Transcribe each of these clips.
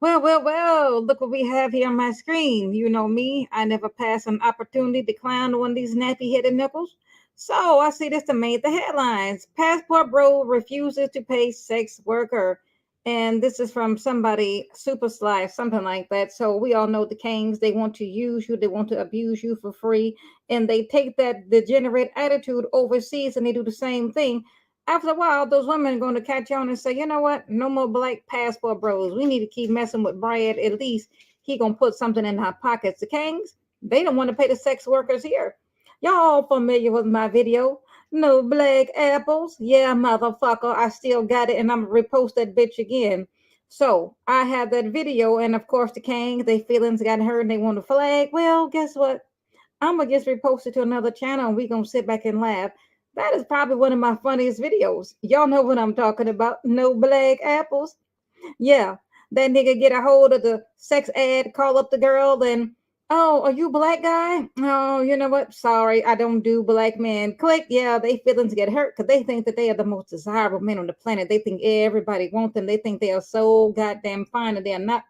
Well, look what we have here on my screen. You know me, I never pass an opportunity to clown on these nappy headed nipples. So I see this to made the headlines. Passport bro refuses to pay sex worker. And this is from somebody, Super Sly, something like that. So we all know the kings, they want to use you, they want to abuse you for free. And they take that degenerate attitude overseas and they do the same thing. After a while, those women are going to catch on and say, you know what? No more black passport bros. We need to keep messing with Brad. At least he gonna put something in our pockets. The Kings, they don't want to pay the sex workers here. Y'all familiar with my video? No black apples. Yeah, motherfucker. I still got it, and I'm gonna repost that bitch again. So I have that video, and of course the Kings, they feelings got hurt and they want to flag. Well, guess what? I'm gonna just repost it to another channel and we gonna sit back and laugh. That is probably one of my funniest videos. Y'all know what I'm talking about. No black apples. Yeah, that nigga get a hold of the sex ad, call up the girl, and oh, are you a black guy? Oh, you know what? Sorry, I don't do black men. Click. Yeah, they feelings get hurt because they think that they are the most desirable men on the planet. They think everybody wants them. They think they are so goddamn fine, and they're not.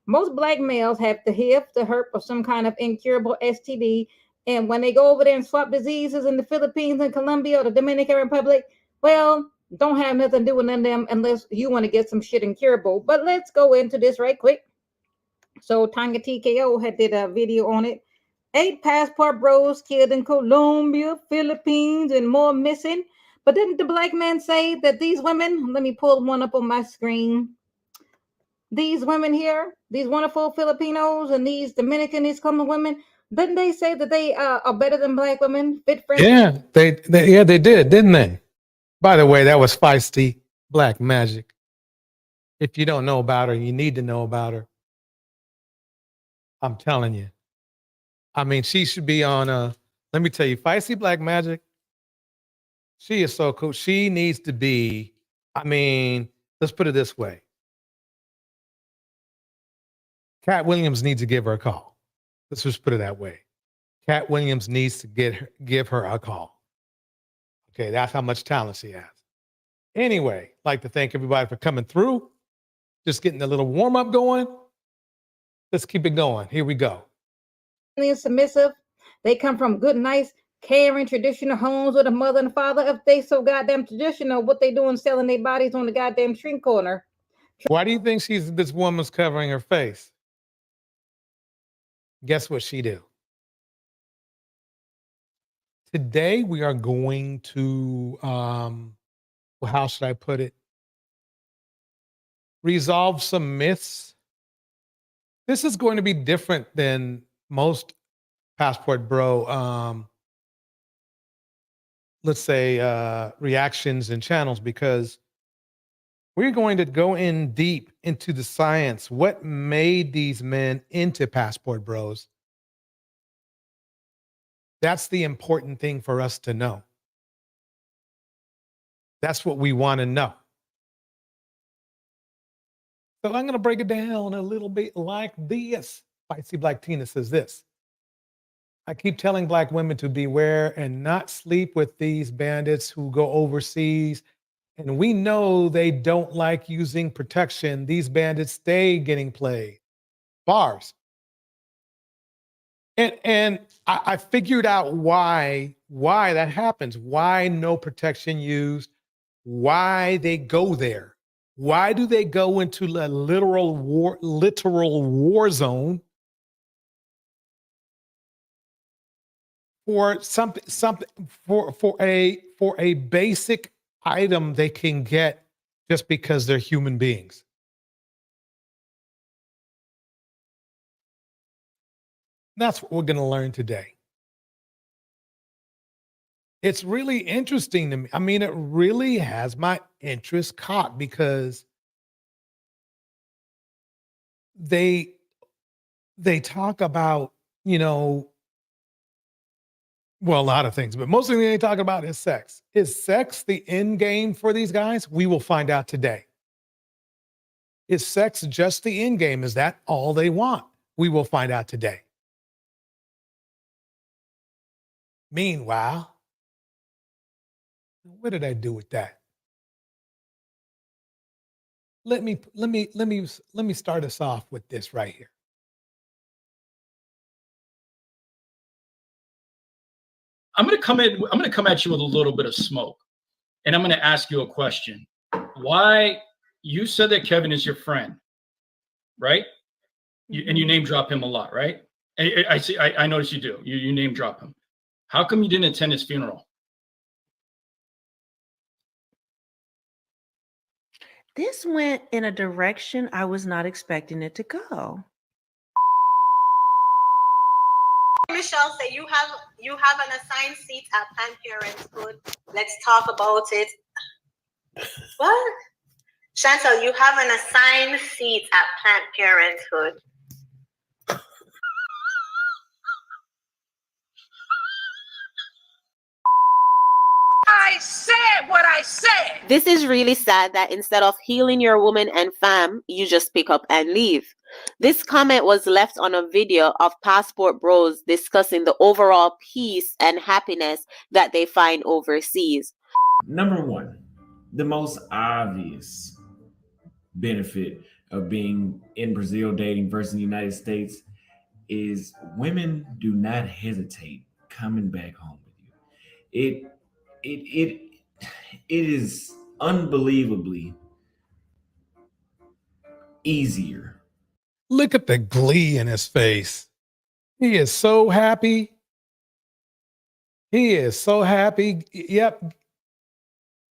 Most black males have the HIV, the herp, or some kind of incurable STD. And when they go over there and swap diseases in the Philippines and Colombia or the Dominican Republic, well, don't have nothing to do with none of them unless you want to get some shit incurable. But let's go into this right quick. So Tanya TKO had did a video on it. 8 passport bros killed in Colombia, Philippines, and more missing. But didn't the black man say that these women, let me pull one up on my screen, these women here, these wonderful Filipinos and these Dominican, these common women, didn't they say that they are better than black women, fit friendly? Yeah, they did, didn't they? By the way, that was feisty black magic. If you don't know about her, you need to know about her. I'm telling you. I mean, she should be on let me tell you, feisty black magic. She is so cool. She needs to be, I mean, let's put it this way. Cat Williams needs to give her a call. Let's just put it that way. Cat Williams needs to give her a call. Okay, that's how much talent she has. Anyway, like to thank everybody for coming through. Just getting a little warm up going. Let's keep it going. Here we go. And submissive. They come from good, nice, caring, traditional homes with a mother and father. If they so goddamn traditional, what they doing selling their bodies on the goddamn street corner? Why do you think this woman's covering her face? Guess what she do? Today we are going to well, how should I put it? Resolve some myths. This is going to be different than most passport bro let's say reactions and channels, because we're going to go in deep into the science. What made these men into passport bros? That's the important thing for us to know. That's what we want to know. So I'm going to break it down a little bit like this. Spicy Black Tina says this. I keep telling black women to beware and not sleep with these bandits who go overseas. And we know they don't like using protection. These bandits stay getting played. Bars. And I figured out why that happens, why no protection used, why they go there. Why do they go into a literal war zone for something for a basic item they can get just because they're human beings? That's what we're going to learn today. It's really interesting to me. I mean, it really has my interest caught because they talk about, you know, well, a lot of things, but mostly they talk about is sex. Is sex the end game for these guys? We will find out today. Is sex just the end game? Is that all they want? We will find out today. Meanwhile, what did I do with that? let me start us off with this right here. I'm going to come at you with a little bit of smoke, and I'm going to ask you a question. Why you said that Kevin is your friend, right? And you name drop him a lot, right? I see. I notice you do. You name drop him. How come you didn't attend his funeral? This went in a direction I was not expecting it to go. Michelle said you have an assigned seat at Planned Parenthood. Let's talk about it. What? Chantal, you have an assigned seat at Planned Parenthood. I said what I said. This is really sad that instead of healing your woman and fam, you just pick up and leave. This comment was left on a video of Passport Bros discussing the overall peace and happiness that they find overseas. Number one, the most obvious benefit of being in Brazil dating versus the United States is women do not hesitate coming back home with you. It is unbelievably easier. Look at the glee in his face. He is so happy. He is so happy. Yep.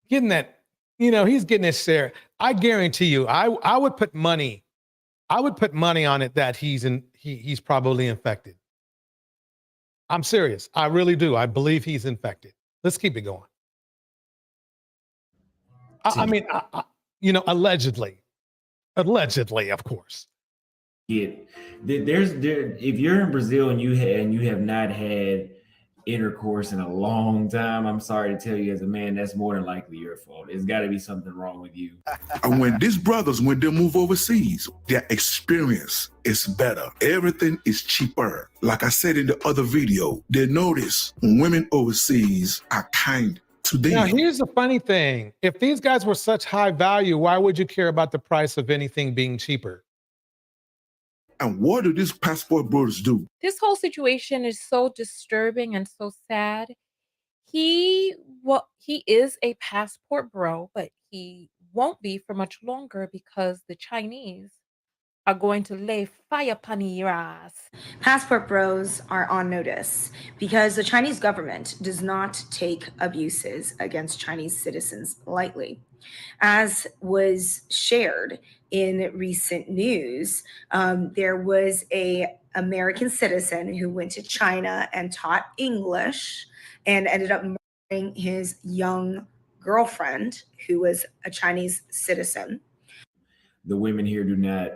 Getting that, he's getting his share. I guarantee you, I would put money on it that he's probably infected. I'm serious. I really do. I believe he's infected. Let's keep it going. I mean, allegedly, of course. If you're in Brazil and you have not had intercourse in a long time, I'm sorry to tell you as a man, that's more than likely your fault. There's got to be something wrong with you. And when these brothers, when they move overseas, their experience is better. Everything is cheaper. Like I said in the other video, they notice women overseas are kind to them. Now, here's the funny thing. If these guys were such high value, why would you care about the price of anything being cheaper? And what do these Passport Bros do? This whole situation is so disturbing and so sad. He is a passport bro, but he won't be for much longer because the Chinese are going to lay fire upon your ass. Passport Bros are on notice because the Chinese government does not take abuses against Chinese citizens lightly. As was shared in recent news, there was a American citizen who went to China and taught English and ended up murdering his young girlfriend who was a Chinese citizen. The women here do not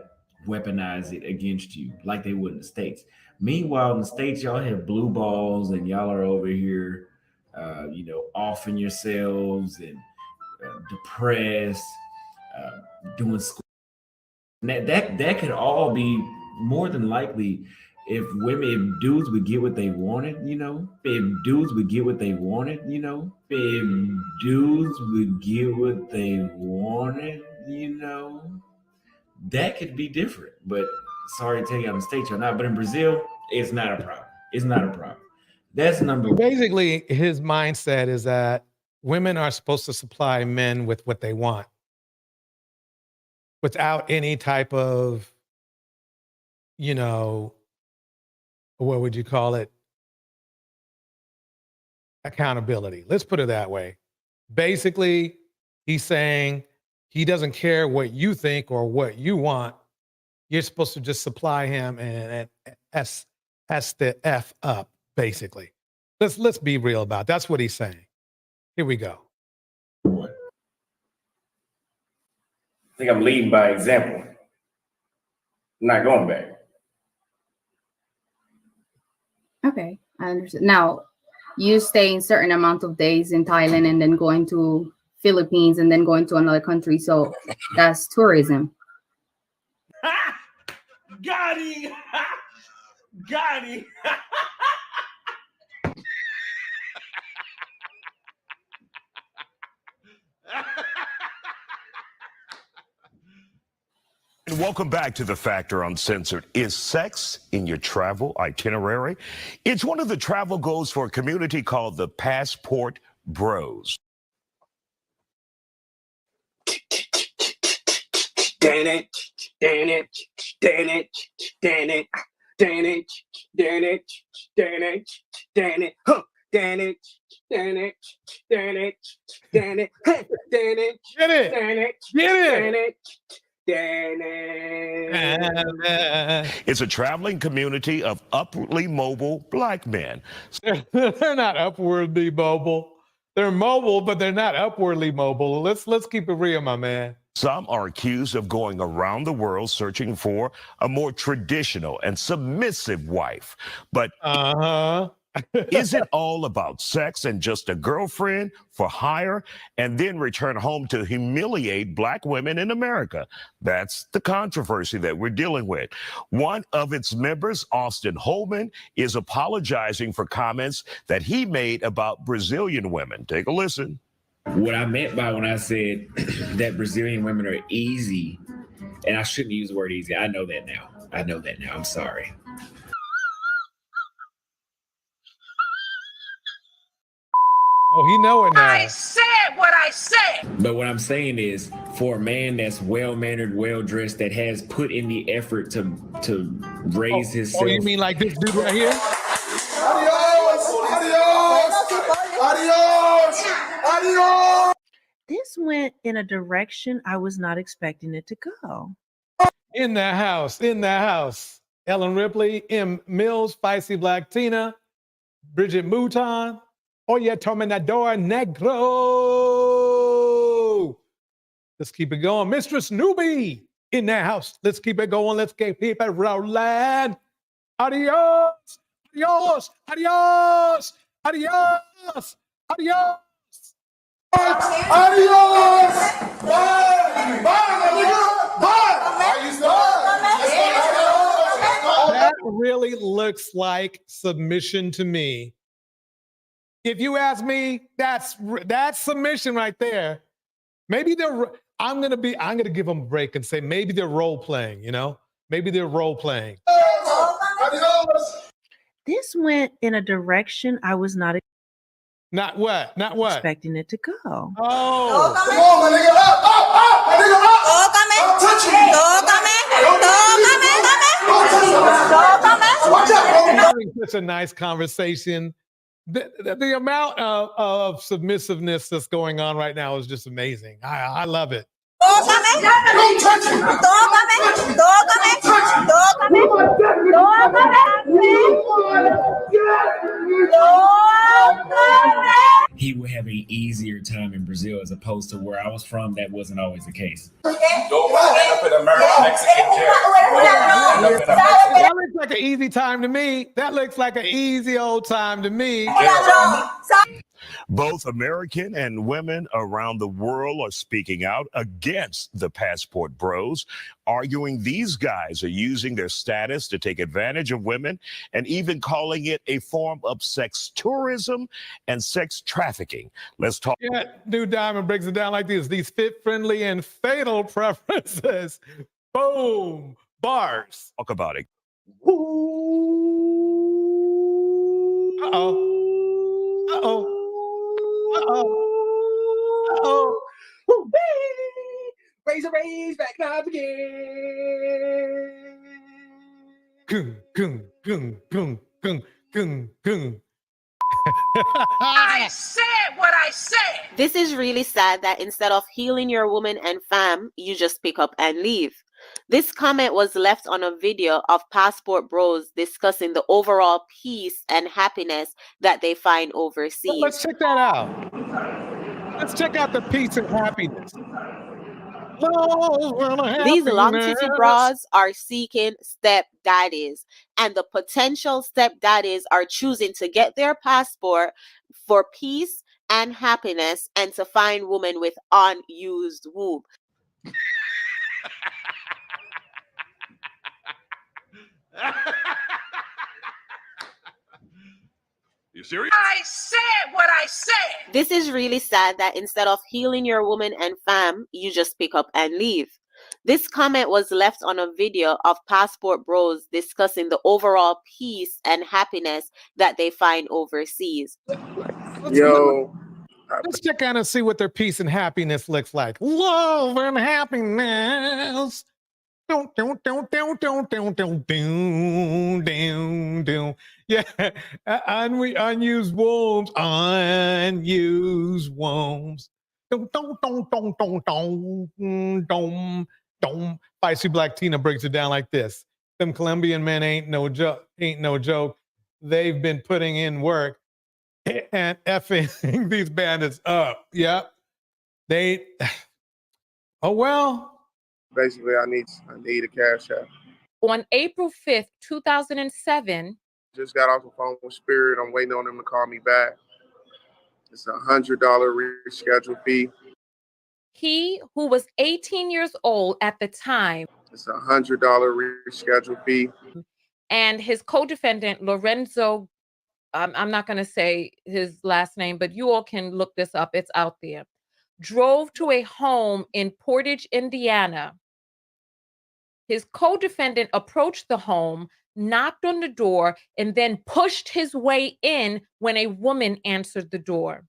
weaponize it against you like they would in the States. Meanwhile, in the States, y'all have blue balls and y'all are over here, offing yourselves and depressed, doing school. That could all be more than likely if dudes would get what they wanted, if dudes would get what they wanted, that could be different. But sorry to tell you, I'm in the States or not, but in Brazil, it's not a problem. It's not a problem. That's number one. Basically, his mindset is that women are supposed to supply men with what they want without any type of, what would you call it? Accountability. Let's put it that way. Basically, he's saying he doesn't care what you think or what you want. You're supposed to just supply him and S the F up, basically. Let's be real about it. That's what he's saying. Here we go. I think I'm leading by example. I'm not going back. Okay, I understand. Now, you stay in certain amount of days in Thailand and then going to Philippines and then going to another country. So that's tourism. Got him! Got him! Welcome back to The Factor Uncensored. Is sex in your travel itinerary? It's one of the travel goals for a community called the Passport Bros. Dan it, Dan it, Dan it, Dan it, Dan it, Dan it, Dan it, Dan it, huh, Dan it, Dan it, Dan it, Dan it, hey, Dan it, Get it. Dan it, Get Dan it. it, Dan it. It's a traveling community of upwardly mobile black men. They're not upwardly mobile. They're mobile, but they're not upwardly mobile. Let's keep it real, my man. Some are accused of going around the world searching for a more traditional and submissive wife. But is it all about sex and just a girlfriend for hire and then return home to humiliate black women in America? That's the controversy that we're dealing with. One of its members, Austin Holman, is apologizing for comments that he made about Brazilian women. Take a listen. What I meant by when I said that Brazilian women are easy, and I shouldn't use the word easy. I know that now. I'm sorry. Oh, he know it now. I said what I said. But what I'm saying is, for a man that's well-mannered, well-dressed, that has put in the effort to raise himself. Oh, you mean like this dude right here? Adios! This went in a direction I was not expecting it to go. In the house. Ellen Ripley, M. Mills, Spicy Black Tina, Bridget Mouton, Oye Terminador Negro. Let's keep it going. Mistress Newbie in the house. Let's keep it going. Let's keep it rolling. Adios. Adios. Adios. Adios. Adios. Adios! Bye! That really looks like submission to me. If you ask me, that's submission right there. Maybe I'm gonna give them a break and say maybe they're role playing. Maybe they're role playing. This went in a direction I was not expecting it to go. Oh. Come on, my nigga. Having such a nice conversation. The amount of submissiveness that's going on right now is just amazing. I love it. He would have an easier time in Brazil as opposed to where I was from. That wasn't always the case. That looks like an easy time to me. That looks like an easy old time to me. Both American and women around the world are speaking out against the Passport Bros, arguing these guys are using their status to take advantage of women and even calling it a form of sex tourism and sex trafficking. Let's talk. Yeah, New Diamond breaks it down like this. These fit-friendly and fatal preferences. Boom. Bars. Talk about it. Uh-oh. Uh-oh. Uh-oh. Raise back up again. Gung, gung, gung, gung, gung, gung, gung. I said what I said. This is really sad that instead of healing your woman and fam, you just pick up and leave. This comment was left on a video of Passport Bros discussing the overall peace and happiness that they find overseas. Let's check that out. Let's check out the peace and happiness. These long titty bras are seeking stepdaddies, and the potential stepdaddies are choosing to get their passport for peace and happiness and to find women with unused womb. You serious? I said what I said. This is really sad that instead of healing your woman and fam, you just pick up and leave. This comment was left on a video of Passport Bros discussing the overall peace and happiness that they find overseas. Let's check out and see what their peace and happiness looks like. Love and happiness. Yeah, unused wombs, unused wombs. Feisty Black Tina breaks it down like this. Them Colombian men ain't no joke. They've been putting in work and effing these bandits up. Yep. Oh well. Basically, I need a cash app. On April 5th, 2007, just got off the phone with Spirit. I'm waiting on them to call me back. It's $100 reschedule fee. he, who was 18 years old at the time, It's $100 reschedule fee. and his co-defendant, Lorenzo, I'm not going to say his last name, but you all can look this up. It's out there. Drove to a home in Portage, Indiana. His co-defendant approached the home, knocked on the door, and then pushed his way in when a woman answered the door.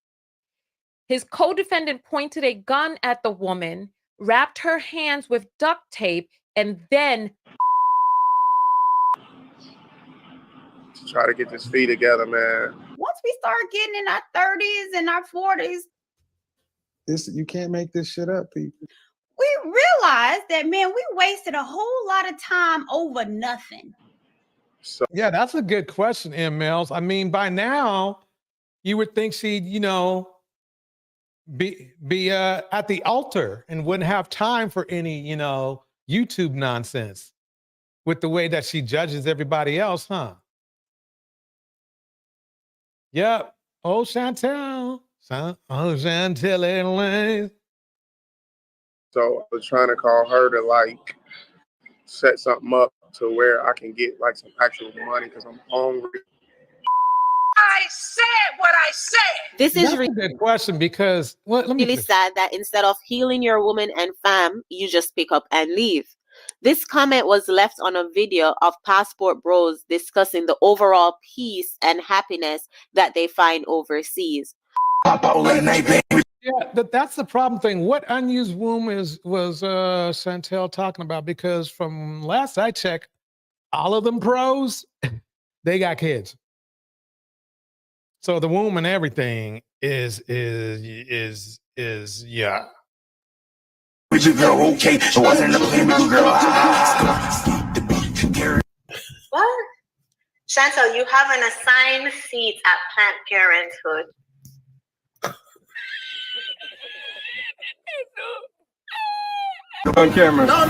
His co-defendant pointed a gun at the woman, wrapped her hands with duct tape, and then Try to get this fee together, man. Once we start getting in our 30s and our 40s, You can't make this shit up, people. we realize that, man, we wasted a whole lot of time over nothing. Yeah, that's a good question, M. Mills. I mean, by now, you would think she'd, be at the altar and wouldn't have time for any, YouTube nonsense with the way that she judges everybody else, huh? Yep. Oh, Chantel. Oh, Chantel. So I was trying to call her to set something up to where I can get some actual money because I'm hungry. I said what I said. This is That's a good question because let me really sad that instead of healing your woman and fam, you just pick up and leave. This comment was left on a video of Passport Bros discussing the overall peace and happiness that they find overseas. Yeah, that's the problem thing. What unused womb was Chantel talking about? Because from last I checked, all of them pros, they got kids. So the womb and everything is yeah. Okay, it wasn't a play, girl. What? Chantel, you have an assigned seat at Planned Parenthood. On camera. No.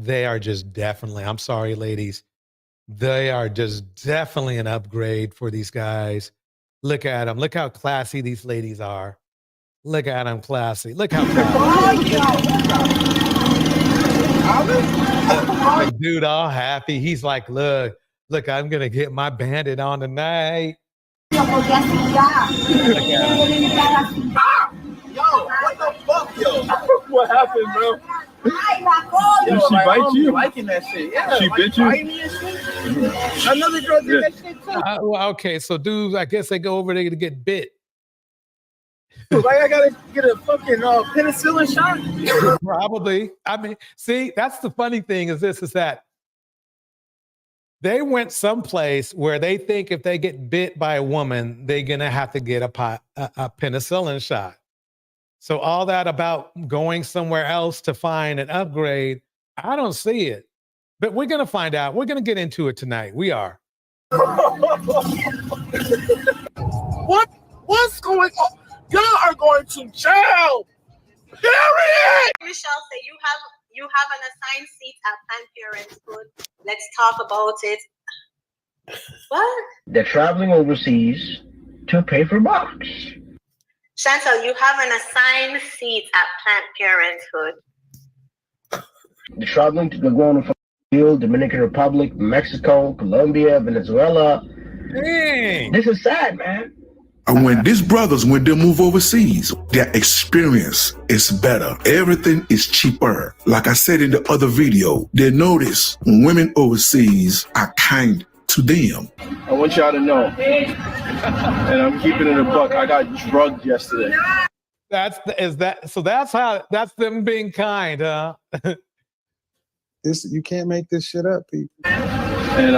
They are just definitely, I'm sorry, ladies. They are just definitely an upgrade for these guys. Look at them. Look how classy these ladies are. Look at them, classy. Look how classy. The dude all happy. He's like, look, I'm going to get my bandit on tonight. Yo, what the fuck, yo? What happened, bro? Did she bite you? Liking that shit. Yeah, She bit you? Another girl did that shit too. Well, okay, so dudes, I guess they go over there to get bit. I gotta get a fucking penicillin shot? Probably. I mean, see, that's the funny thing is that they went someplace where they think if they get bit by a woman, they're going to have to get a penicillin shot. So all that about going somewhere else to find an upgrade, I don't see it. But we're going to find out. We're going to get into it tonight. We are. What's going on? Y'all are going to jail. Period. Michelle said you have an assigned seat at Planned Parenthood. Let's talk about it. What? They're traveling overseas to pay for box. Chantel, you have an assigned seat at Planned Parenthood. They're going to Brazil, Dominican Republic, Mexico, Colombia, Venezuela. Dang. This is sad, man. And when these brothers, when they move overseas, their experience is better. Everything is cheaper. Like I said in the other video, they notice women overseas are kind to them. I want y'all to know, and I'm keeping it a buck, I got drugged yesterday. That's them being kind, huh? You can't make this shit up, people. And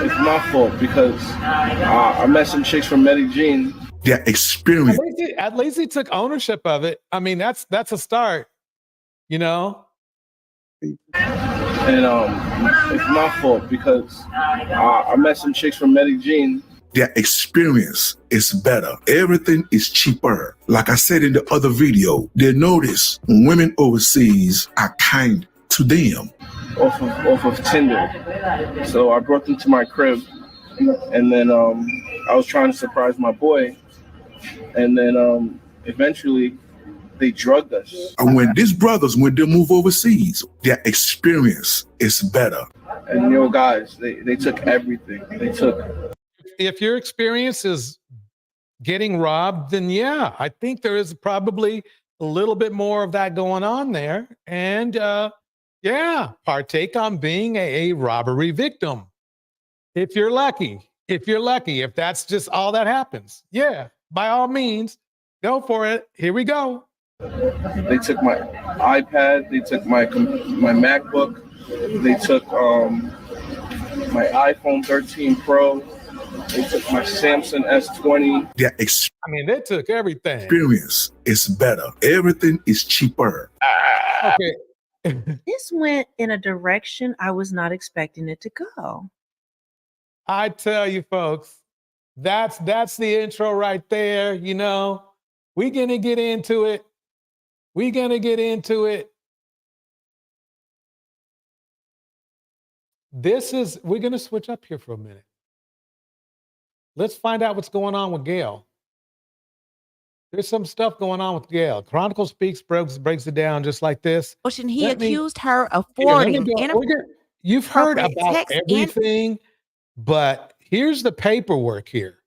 it's my fault because I met some chicks from Medellin. Their experience. At least he took ownership of it. I mean, that's a start, you know. And it's my fault because I met some chicks from Medellin. Their experience is better. Everything is cheaper. Like I said in the other video, they notice women overseas are kind to them. Off of Tinder. So I brought them to my crib, and then I was trying to surprise my boy, and then eventually they drugged us. And when these brothers, when they move overseas, their experience is better. And guys, they took everything. They took. If your experience is getting robbed, then yeah, I think there is probably a little bit more of that going on there, and yeah, partake on being a robbery victim. If you're lucky, if that's just all that happens, yeah, by all means, go for it. Here we go. They took my iPad. They took my MacBook. They took my iPhone 13 Pro. They took my Samsung S20. They took everything. Experience is better. Everything is cheaper. Okay. This went in a direction I was not expecting it to go. I tell you, folks, that's the intro right there. You know, we're gonna get into it. We're gonna switch up here for a minute. Let's find out what's going on with Gail. There's some stuff going on with Gail. Chronicle Speaks breaks it down just like this. He accused her of forwarding. You've heard about everything, but here's the paperwork here.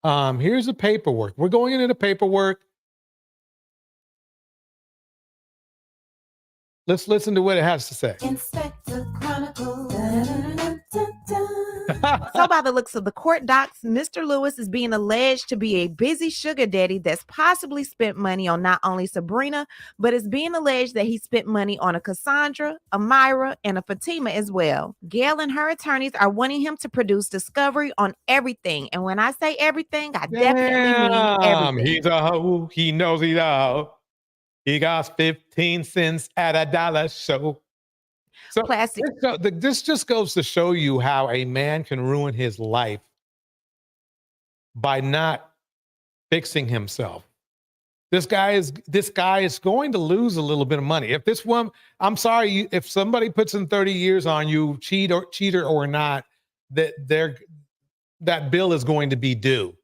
Here's the paperwork. We're going into the paperwork. Let's listen to what it has to say. Inspector Chronicle. So by the looks of the court docs, Mr. Lewis is being alleged to be a busy sugar daddy that's possibly spent money on not only Sabrina, but is being alleged that he spent money on a Cassandra, a Myra, and a Fatima as well. Gail and her attorneys are wanting him to produce discovery on everything. And when I say everything, I definitely mean everything. He's a hoe. He knows it all. He got 15 cents at $1 show. So this just goes to show you how a man can ruin his life by not fixing himself. This guy is going to lose a little bit of money. If this one, I'm sorry, if somebody puts in 30 years on you, cheater or not, that bill is going to be due.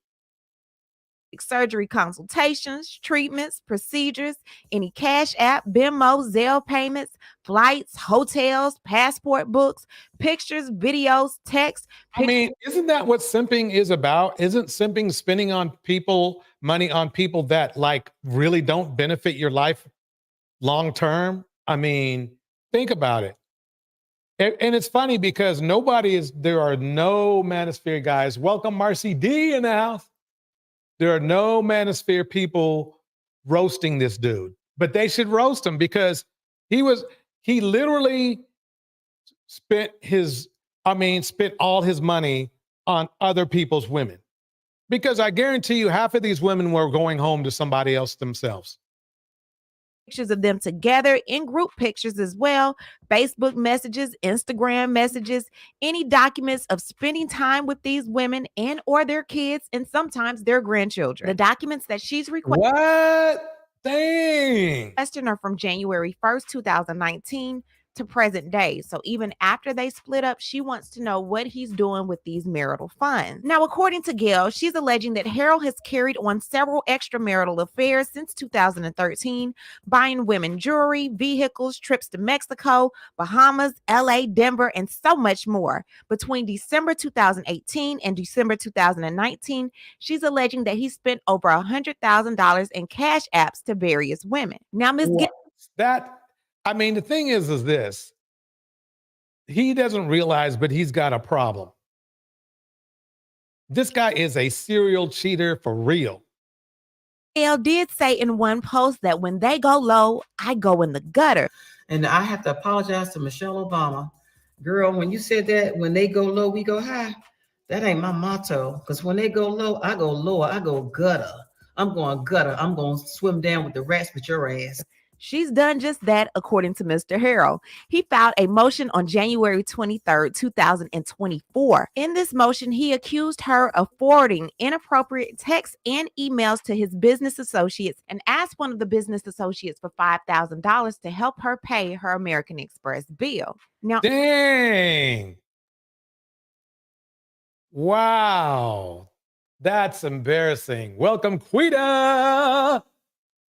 Surgery consultations, treatments, procedures, any Cash App, Venmo, Zelle payments, flights, hotels, passport books, pictures, videos, texts. I mean, isn't that what simping is about? Isn't simping spending money on people that like really don't benefit your life long term? I mean, think about it. And it's funny because there are no Manosphere guys. Welcome Marcy D in the house. There are no Manosphere people roasting this dude, but they should roast him because he literally spent all his money on other people's women. Because I guarantee you half of these women were going home to somebody else themselves. Pictures of them together in group pictures as well, Facebook messages, Instagram messages, any documents of spending time with these women and or their kids and sometimes their grandchildren. The documents that she's requesting. What? Dang. Are from January 1st, 2019 to present day. So even after they split up, she wants to know what he's doing with these marital funds. Now, according to Gail, she's alleging that Harold has carried on several extramarital affairs since 2013, buying women jewelry, vehicles, trips to Mexico, Bahamas, LA, Denver, and so much more. Between December 2018 and December 2019, she's alleging that he spent over $100,000 in cash apps to various women. Now, Ms. Gail, I mean, the thing is this. He doesn't realize, but he's got a problem. This guy is a serial cheater for real. Gail did say in one post that when they go low, I go in the gutter. And I have to apologize to Michelle Obama. Girl, when you said that, when they go low, we go high, that ain't my motto. Because when they go low, I go lower, I go gutter. I'm going gutter. I'm going to swim down with the rats with your ass. She's done just that, according to Mr. Harold. He filed a motion on January 23rd, 2024. In this motion, he accused her of forwarding inappropriate texts and emails to his business associates and asked one of the business associates for $5,000 to help her pay her American Express bill. Now, dang. Wow. That's embarrassing. Welcome, Quita.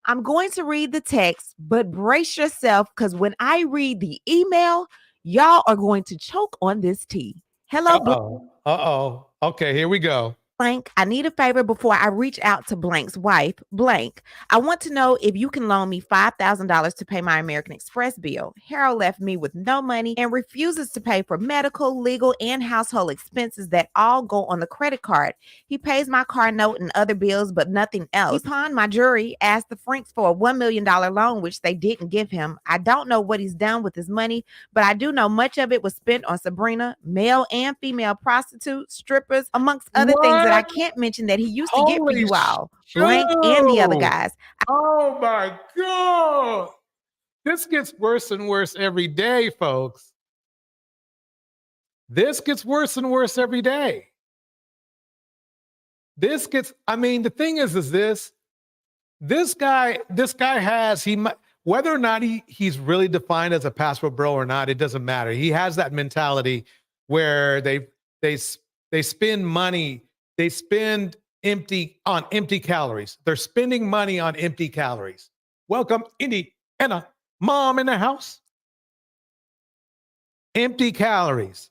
I'm going to read the text, but brace yourself because when I read the email, y'all are going to choke on this tea. Hello, Uh-oh. Okay, here we go. Blank, I need a favor before I reach out to Blank's wife, Blank. I want to know if you can loan me $5,000 to pay my American Express bill. Harold left me with no money and refuses to pay for medical, legal, and household expenses that all go on the credit card. He pays my car note and other bills, but nothing else. He pawned my jewelry, asked the Franks for a $1 million loan, which they didn't give him. I don't know what he's done with his money, but I do know much of it was spent on Sabrina, male and female prostitutes, strippers, amongst other things that I can't mention that he used to get for you all. Blank and the other guys. Oh my God. This gets worse and worse every day, folks. This gets worse and worse every day. The thing is this guy has, whether or not he's really defined as a passport bro or not, it doesn't matter. He has that mentality where they spend money. They spend on empty calories. They're spending money on empty calories. Welcome, Indiana mom in the house. Empty calories.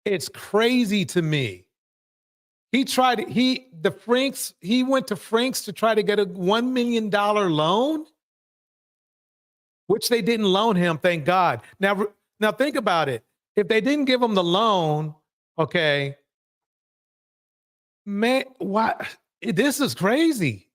It's crazy to me. He went to Franks to try to get a $1 million loan, which they didn't loan him, thank God. Now think about it. If they didn't give him the loan, okay, man, what? This is crazy.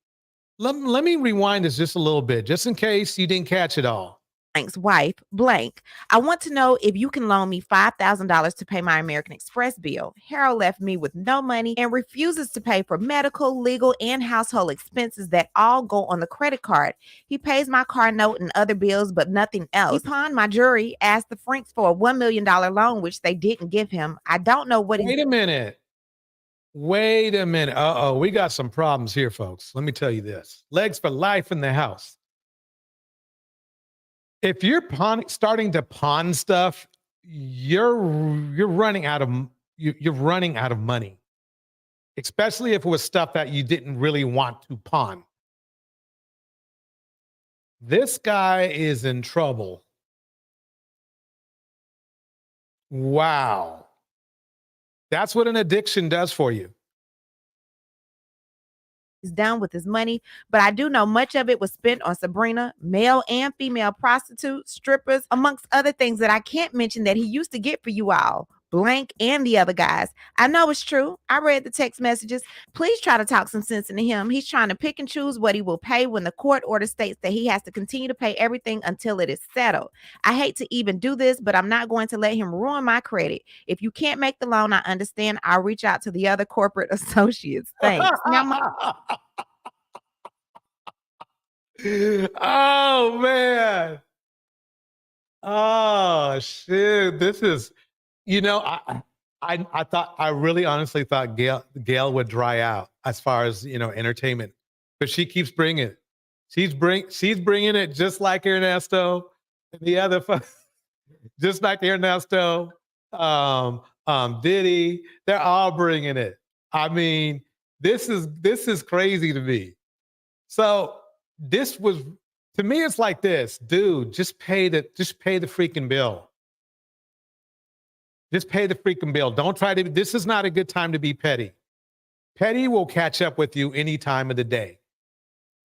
Let me rewind this just a little bit, just in case you didn't catch it all. Blank's wife, Blank. I want to know if you can loan me $5,000 to pay my American Express bill. Harold left me with no money and refuses to pay for medical, legal, and household expenses that all go on the credit card. He pays my car note and other bills, but nothing else. He pawned my jewelry, asked the Franks for a $1 million loan, which they didn't give him. I don't know what Wait a minute. Uh-oh, we got some problems here, folks. Let me tell you this. Legs for life in the house. If you're starting to pawn stuff, you're running out of money, especially if it was stuff that you didn't really want to pawn. This guy is in trouble. Wow. That's what an addiction does for you. He's done with his money, but I do know much of it was spent on Sabrina, male and female prostitutes, strippers, amongst other things that I can't mention that he used to get for you all. Blank and the other guys. I know it's true. I read the text messages. Please try to talk some sense into him. He's trying to pick and choose what he will pay when the court order states that he has to continue to pay everything until it is settled. I hate to even do this, but I'm not going to let him ruin my credit. If you can't make the loan, I understand. I'll reach out to the other corporate associates. Thanks. Oh, man. Oh, shit. This is... I really honestly thought Gail would dry out as far as, entertainment, but she keeps bringing it. She's bringing it just like Ernesto and the other. Just like Ernesto, Diddy, they're all bringing it. I mean, this is crazy to me. So this was, to me, it's like this, dude. Just pay the freaking bill. Just pay the freaking bill. Don't try to. This is not a good time to be petty. Petty will catch up with you any time of the day.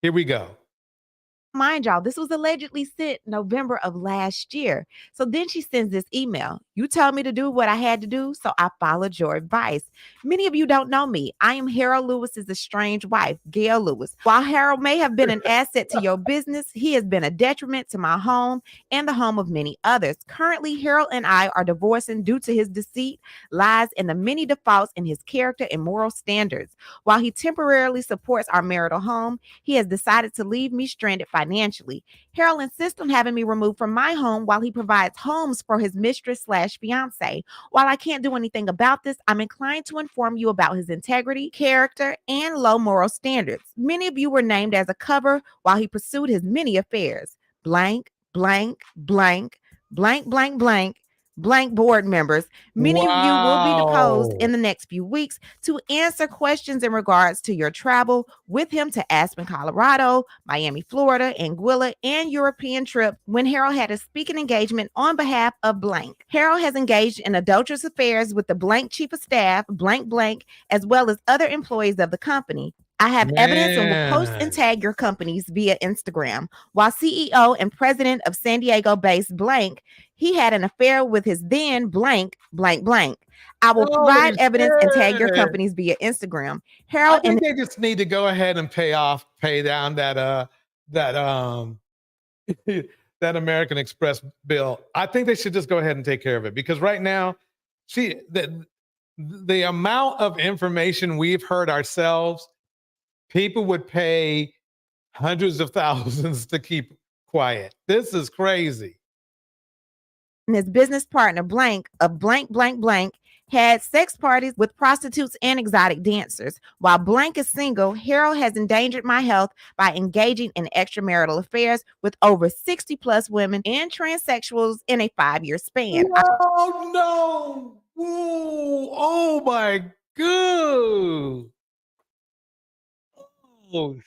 Here we go. Mind y'all, this was allegedly sent November of last year. So then she sends this email. You told me to do what I had to do, so I followed your advice. Many of you don't know me. I am Harold Lewis's estranged wife, Gail Lewis. While Harold may have been an asset to your business, he has been a detriment to my home and the home of many others. Currently, Harold and I are divorcing due to his deceit, lies, and the many defaults in his character and moral standards. While he temporarily supports our marital home, he has decided to leave me stranded financially. Harold insists on having me removed from my home while he provides homes for his mistress/fiance. While I can't do anything about this, I'm inclined to inform you about his integrity, character, and low moral standards. Many of you were named as a cover while he pursued his many affairs. Blank, blank, blank, blank, blank, blank, blank board members. Many of you will be deposed in the next few weeks to answer questions in regards to your travel with him to Aspen, Colorado, Miami, Florida, Anguilla, and European trip when Harold had a speaking engagement on behalf of blank. Harold has engaged in adulterous affairs with the blank chief of staff, blank blank, as well as other employees of the company. I have evidence and will post and tag your companies via Instagram. While CEO and president of San Diego-based blank, he had an affair with his then blank, blank, blank. I will provide evidence and tag your companies via Instagram. Harold, I think they just need to go ahead and pay down that that American Express bill. I think they should just go ahead and take care of it, because right now, see, the amount of information we've heard ourselves, people would pay hundreds of thousands to keep quiet. This is crazy. and his business partner blank of blank blank blank had sex parties with prostitutes and exotic dancers. While blank is single, Harold has endangered my health by engaging in extramarital affairs with over 60 plus women and transsexuals in a 5-year span. Oh no! Ooh, oh my god! Oh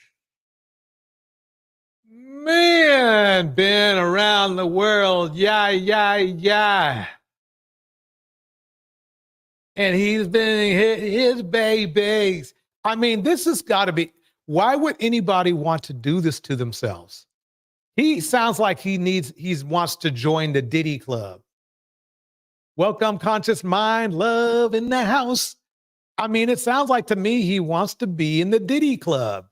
man, been around the world, yeah. And he's been his babies. I mean, this has got to be. Why would anybody want to do this to themselves? He sounds like he wants to join the Diddy Club. Welcome, conscious mind, love in the house. I mean, it sounds like to me he wants to be in the Diddy Club.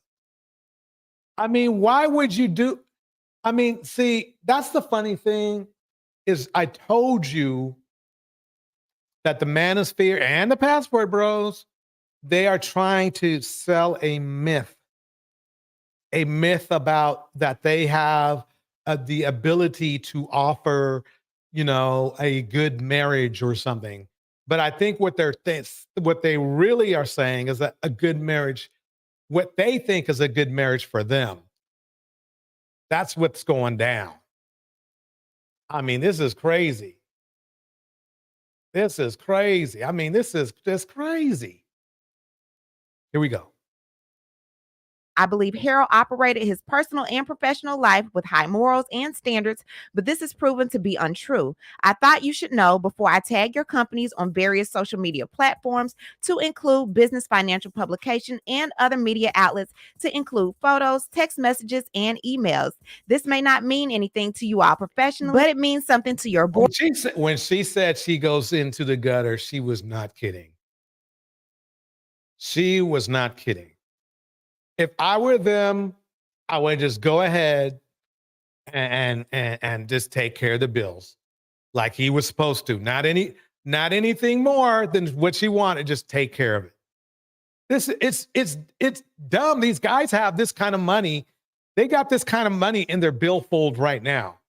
I mean, why would you do? I mean, see, that's the funny thing is I told you that the Manosphere and the Passport Bros, they are trying to sell a myth about that they have the ability to offer, a good marriage or something. But I think what they really are saying is that a good marriage, what they think is a good marriage for them. That's what's going down. I mean, this is crazy. This is crazy. I mean, this is just crazy. Here we go. I believe Harold operated his personal and professional life with high morals and standards, but this is proven to be untrue. I thought you should know before I tag your companies on various social media platforms to include business financial publication and other media outlets to include photos, text messages, and emails. This may not mean anything to you all professionally, but it means something to your board. When she said she goes into the gutter, she was not kidding. She was not kidding. If I were them, I would just go ahead and just take care of the bills like he was supposed to. Not anything more than what she wanted. Just take care of it. It's dumb. These guys have this kind of money. They got this kind of money in their billfold right now.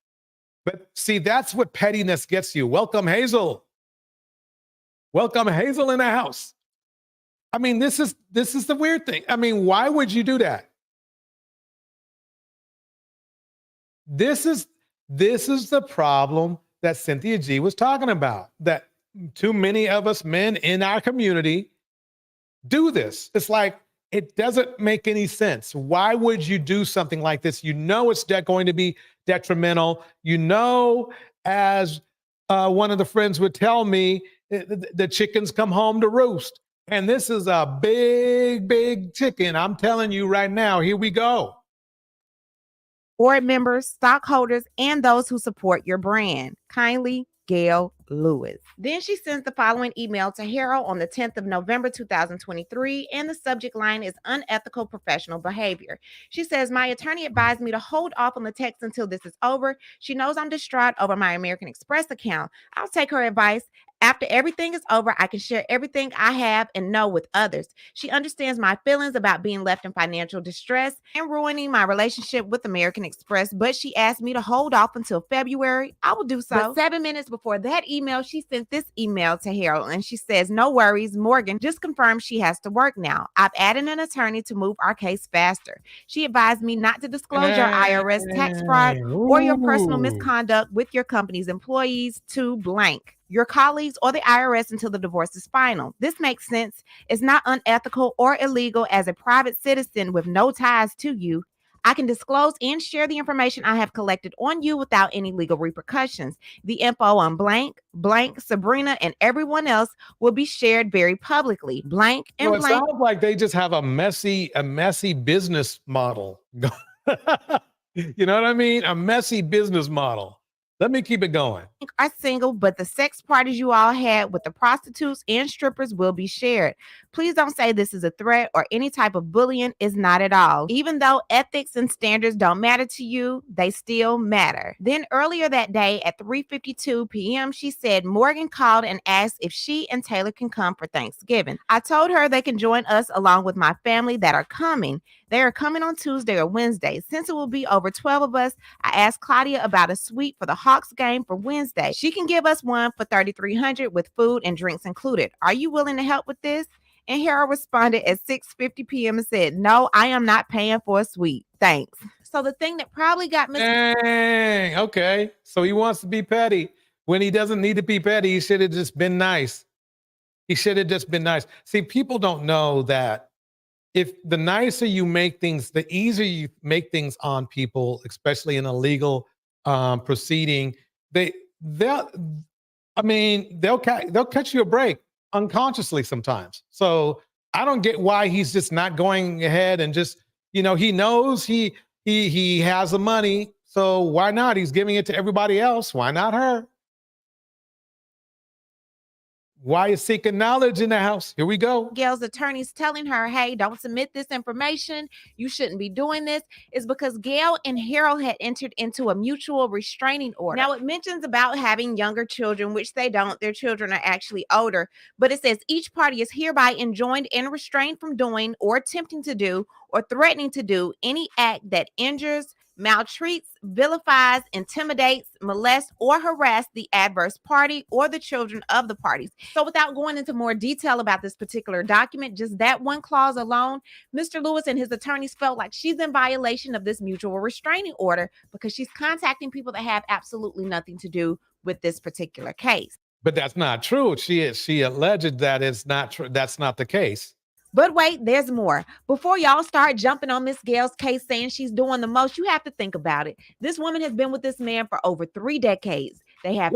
But see, that's what pettiness gets you. Welcome, Hazel. Welcome, Hazel, in the house. I mean, this is the weird thing. I mean, why would you do that? This is the problem that Cynthia G was talking about, that too many of us men in our community do this. It's like, it doesn't make any sense. Why would you do something like this? You know it's going to be detrimental. You know, as one of the friends would tell me, the chickens come home to roost. And this is a big, big chicken. I'm telling you right now, here we go. Board members, stockholders, and those who support your brand. Kindly, Gail Lewis. Then she sends the following email to Harold on the 10th of November, 2023, and the subject line is unethical professional behavior. She says, my attorney advised me to hold off on the text until this is over. She knows I'm distraught over my American Express account. I'll take her advice. After everything is over, I can share everything I have and know with others. She understands my feelings about being left in financial distress and ruining my relationship with American Express, but she asked me to hold off until February. I will do so. But 7 minutes before that email, she sent this email to Harold, and she says, no worries, Morgan just confirmed she has to work now. I've added an attorney to move our case faster. She advised me not to disclose your IRS tax fraud or your personal misconduct with your company's employees to blank your colleagues or the IRS until the divorce is final. This makes sense. It's not unethical or illegal as a private citizen with no ties to you. I can disclose and share the information I have collected on you without any legal repercussions. The info on blank, Sabrina, and everyone else will be shared very publicly. Blank and It blank. sounds like they just have a messy business model. You know what I mean? A messy business model. Let me keep it going. Are single, but the sex parties you all had with the prostitutes and strippers will be shared. Please don't say this is a threat or any type of bullying. Is not at all. Even though ethics and standards don't matter to you, they still matter. Then earlier that day at 3:52 p.m., she said Morgan called and asked if she and Taylor can come for Thanksgiving. I told her they can join us along with my family that are coming. They are coming on Tuesday or Wednesday. Since it will be over 12 of us, I asked Claudia about a suite for the Hawks game for Wednesday. She can give us one for $3,300 with food and drinks included. Are you willing to help with this? And Harold responded at 6:50 p.m. and said, no, I am not paying for a suite. Thanks. So the thing that probably got Mr. Dang, okay. So he wants to be petty. When he doesn't need to be petty, he should have just been nice. He should have just been nice. See, people don't know that if the nicer you make things, the easier you make things on people, especially in a legal proceeding, they'll cut you a break unconsciously sometimes. So I don't get why he's just not going ahead and just, he knows he has the money, so why not? He's giving it to everybody else. Why not her? Why is seeking knowledge in the house? Here we go. Gail's attorneys telling her, hey, don't submit this information. You shouldn't be doing this. Is because Gail and Harold had entered into a mutual restraining order. Now, it mentions about having younger children, which they don't. Their children are actually older. But it says each party is hereby enjoined and restrained from doing or attempting to do or threatening to do any act that injures, maltreats, vilifies, intimidates, molests, or harass the adverse party or the children of the parties. So without going into more detail about this particular document, just that one clause alone, Mr. Lewis and his attorneys felt like she's in violation of this mutual restraining order because she's contacting people that have absolutely nothing to do with this particular case. But that's not true. She alleged that it's not true. That's not the case. But wait, there's more. Before y'all start jumping on Miss Gail's case saying she's doing the most, you have to think about it. This woman has been with this man for over 3 decades. They have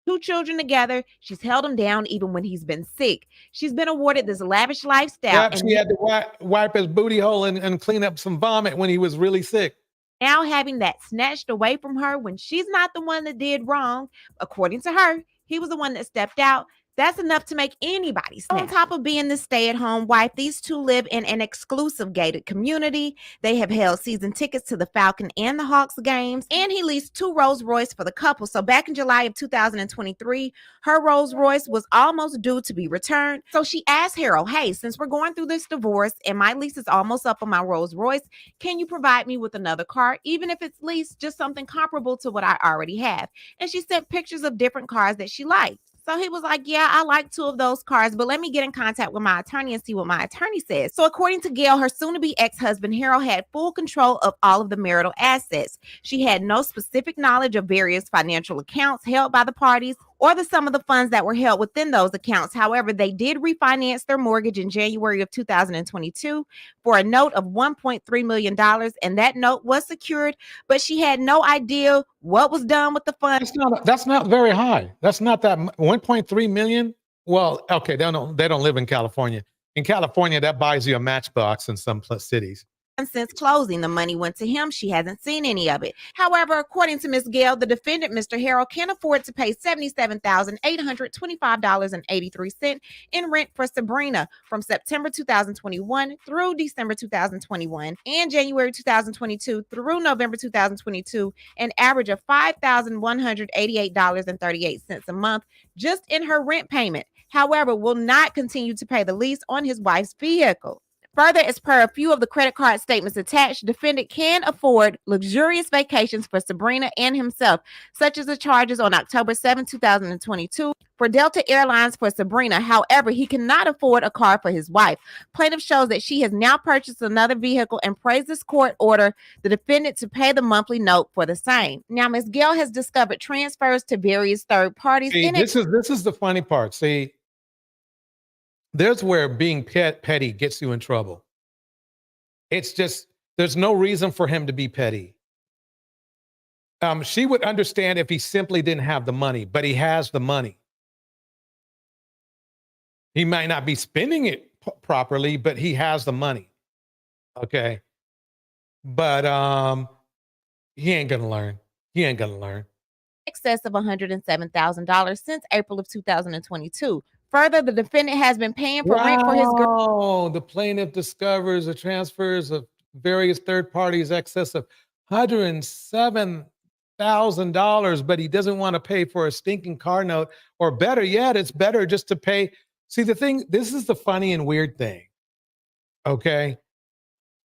two children together. She's held him down even when he's been sick. She's been awarded this lavish lifestyle. Yep, she had to wipe his booty hole and clean up some vomit when he was really sick. Now having that snatched away from her when she's not the one that did wrong, according to her, he was the one that stepped out. That's enough to make anybody snap. On top of being the stay-at-home wife, these two live in an exclusive gated community. They have held season tickets to the Falcon and the Hawks games, and he leased 2 Rolls Royce for the couple. So back in July of 2023, her Rolls Royce was almost due to be returned. So she asked Harold, hey, since we're going through this divorce and my lease is almost up on my Rolls Royce, can you provide me with another car, even if it's leased, just something comparable to what I already have? And she sent pictures of different cars that she liked. So he was like, yeah, I like 2 of those cars, but let me get in contact with my attorney and see what my attorney says. So according to Gail, her soon-to-be ex-husband, Harold, had full control of all of the marital assets. She had no specific knowledge of various financial accounts held by the parties or the sum of the funds that were held within those accounts. However, they did refinance their mortgage in January of 2022 for a note of $1.3 million, and that note was secured, but she had no idea what was done with the funds. That's not very high. That's not that 1.3 million. Well, okay, they don't live in California. In California, that buys you a Matchbox in some cities. Since closing, the money went to him. She hasn't seen any of it. However, according to Ms. Gail, the defendant, Mr. Harold, can afford to pay $77,825.83 in rent for Sabrina from September 2021 through December 2021 and January 2022 through November 2022, an average of $5,188.38 a month just in her rent payment. However, will not continue to pay the lease on his wife's vehicle. Further, as per a few of the credit card statements attached, defendant can afford luxurious vacations for Sabrina and himself, such as the charges on October 7, 2022 for Delta Airlines for Sabrina. However, he cannot afford a car for his wife. Plaintiff shows that she has now purchased another vehicle and praises court order the defendant to pay the monthly note for the same. Now, Ms. Gail has discovered transfers to various third parties. See, this is the funny part. See, there's where being petty gets you in trouble. It's just, there's no reason for him to be petty. She would understand if he simply didn't have the money, but he has the money. He might not be spending it properly, but he has the money. Okay. But he ain't gonna learn. He ain't gonna learn. Excess of $107,000 since April of 2022. Further, the defendant has been paying for rent for his girl. Oh, the plaintiff discovers the transfers of various third parties excess of $107,000, but he doesn't want to pay for a stinking car note. Or better yet, it's better just to pay. See, the thing, this is the funny and weird thing. Okay.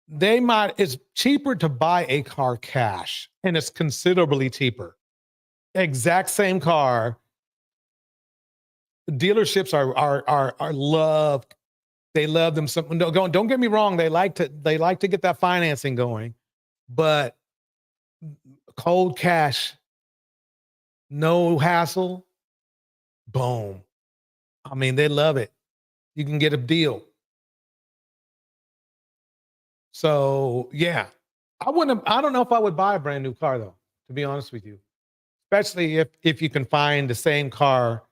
It's cheaper to buy a car cash, and it's considerably cheaper. Exact same car. Dealerships are loved. They love them. Don't get me wrong. They like to get that financing going, but cold cash, no hassle, boom. I mean, they love it. You can get a deal. So yeah, I don't know if I would buy a brand new car though, to be honest with you, especially if you can find the same car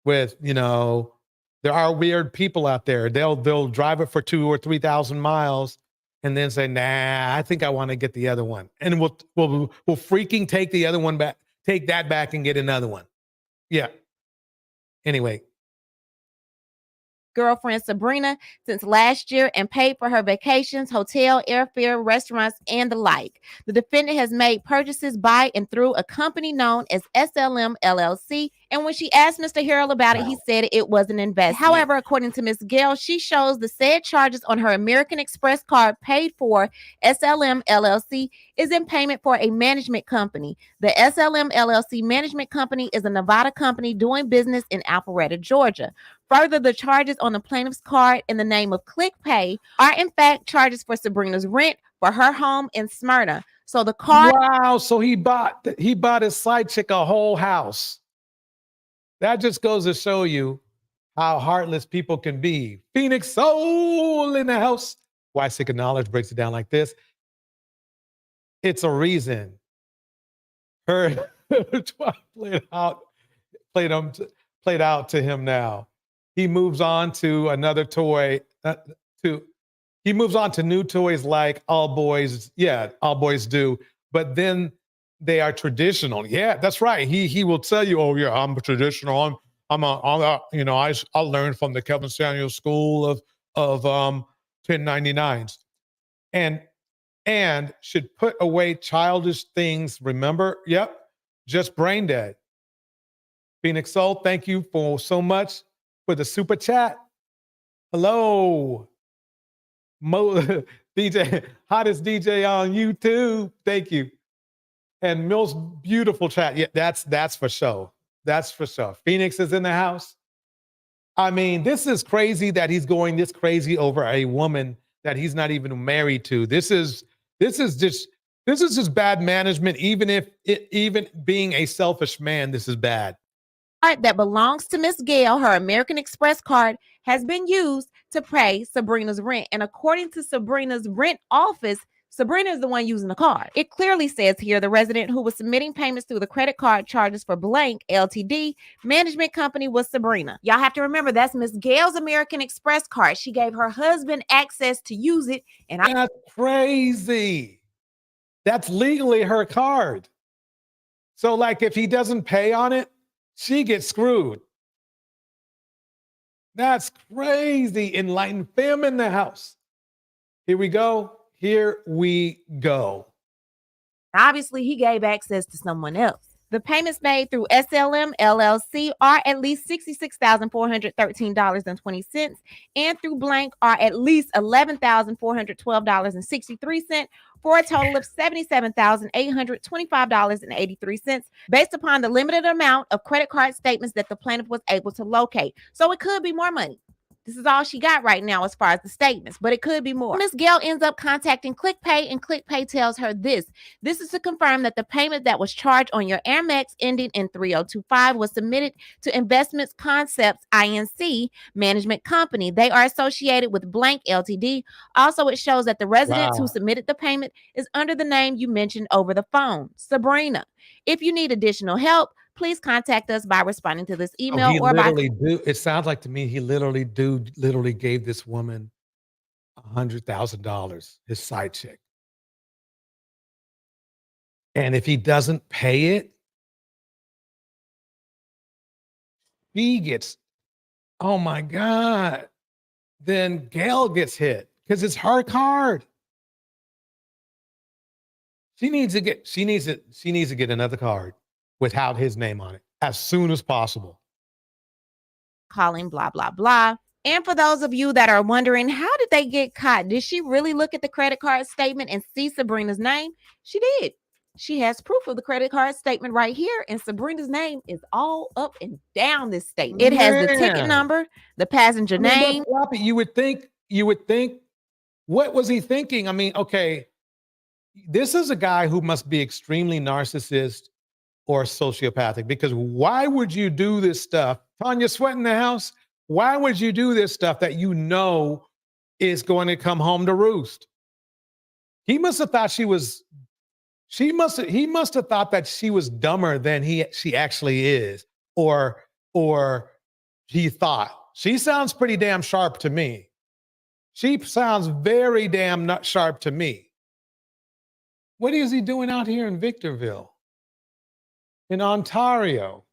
with, there are weird people out there. They'll drive it for 2,000 or 3,000 miles and then say, nah, I think I want to get the other one. And we'll freaking take the other one back, take that back and get another one. Yeah. Anyway. Girlfriend Sabrina since last year and paid for her vacations, hotel, airfare, restaurants, and the like. The defendant has made purchases by and through a company known as SLM LLC. And when she asked Mr. Harold about it, he said it was an investment. However, according to Ms. Gail, she shows the said charges on her American Express card paid for SLM LLC is in payment for a management company. The SLM LLC management company is a Nevada company doing business in Alpharetta, Georgia. Further, the charges on the plaintiff's card in the name of ClickPay are in fact charges for Sabrina's rent for her home in Smyrna. So the card. Wow. So he bought his side chick a whole house. That just goes to show you how heartless people can be. Phoenix Soul in the house. Why Sick of Knowledge breaks it down like this. It's a reason. Her played out to him now. He moves on to another toy. He moves on to new toys like all boys do. But then they are traditional. Yeah, that's right. He will tell you, oh yeah, I'm traditional. I learned from the Kevin Samuels School of 1099s, and should put away childish things. Remember? Yep, just brain dead. Phoenix Soul, thank you for so much for the super chat. Hello, DJ, hottest DJ on YouTube. Thank you. And Mill's beautiful chat. Yeah, that's for show. That's for sure. Phoenix is in the house. I mean, this is crazy that he's going this crazy over a woman that he's not even married to. This is just bad management. Even being a selfish man, this is bad. That belongs to Miss Gail, her American Express card, has been used to pay Sabrina's rent. And according to Sabrina's rent office, Sabrina is the one using the card. It clearly says here the resident who was submitting payments through the credit card charges for blank LTD management company was Sabrina. Y'all have to remember that's Miss Gail's American Express card. She gave her husband access to use it. And that's crazy. That's legally her card. So like if he doesn't pay on it, she gets screwed. That's crazy. Enlightened fam in the house. Here we go. Here we go. Obviously, he gave access to someone else. The payments made through SLM LLC are at least $66,413.20, and through blank are at least $11,412.63, for a total of $77,825.83, based upon the limited amount of credit card statements that the plaintiff was able to locate. So it could be more money. This is all she got right now as far as the statements, but it could be more. Miss Gail ends up contacting ClickPay, and ClickPay tells her this. This is to confirm that the payment that was charged on your Amex ending in 3025 was submitted to Investments Concepts Inc. management company. They are associated with blank LTD. Also, it shows that the resident who submitted the payment is under the name you mentioned over the phone, Sabrina. If you need additional help, please contact us by responding to this email It sounds like to me he literally gave this woman $100,000, his side chick. And if he doesn't pay it, he gets, oh my God, then Gail gets hit because it's her card. She needs to get another card without his name on it as soon as possible. Calling blah, blah, blah. And for those of you that are wondering, how did they get caught? Did she really look at the credit card statement and see Sabrina's name? She did. She has proof of the credit card statement right here, and Sabrina's name is all up and down this statement. It has the ticket number, the passenger name. You would think, what was he thinking? I mean, okay, this is a guy who must be extremely narcissist or sociopathic, because why would you do this stuff? Tanya Sweat in the house, why would you do this stuff that you know is going to come home to roost? He must have thought he must have thought that she was dumber than she actually is, or he thought. She sounds pretty damn sharp to me. She sounds very damn not sharp to me. What is he doing out here in Victorville? In Ontario?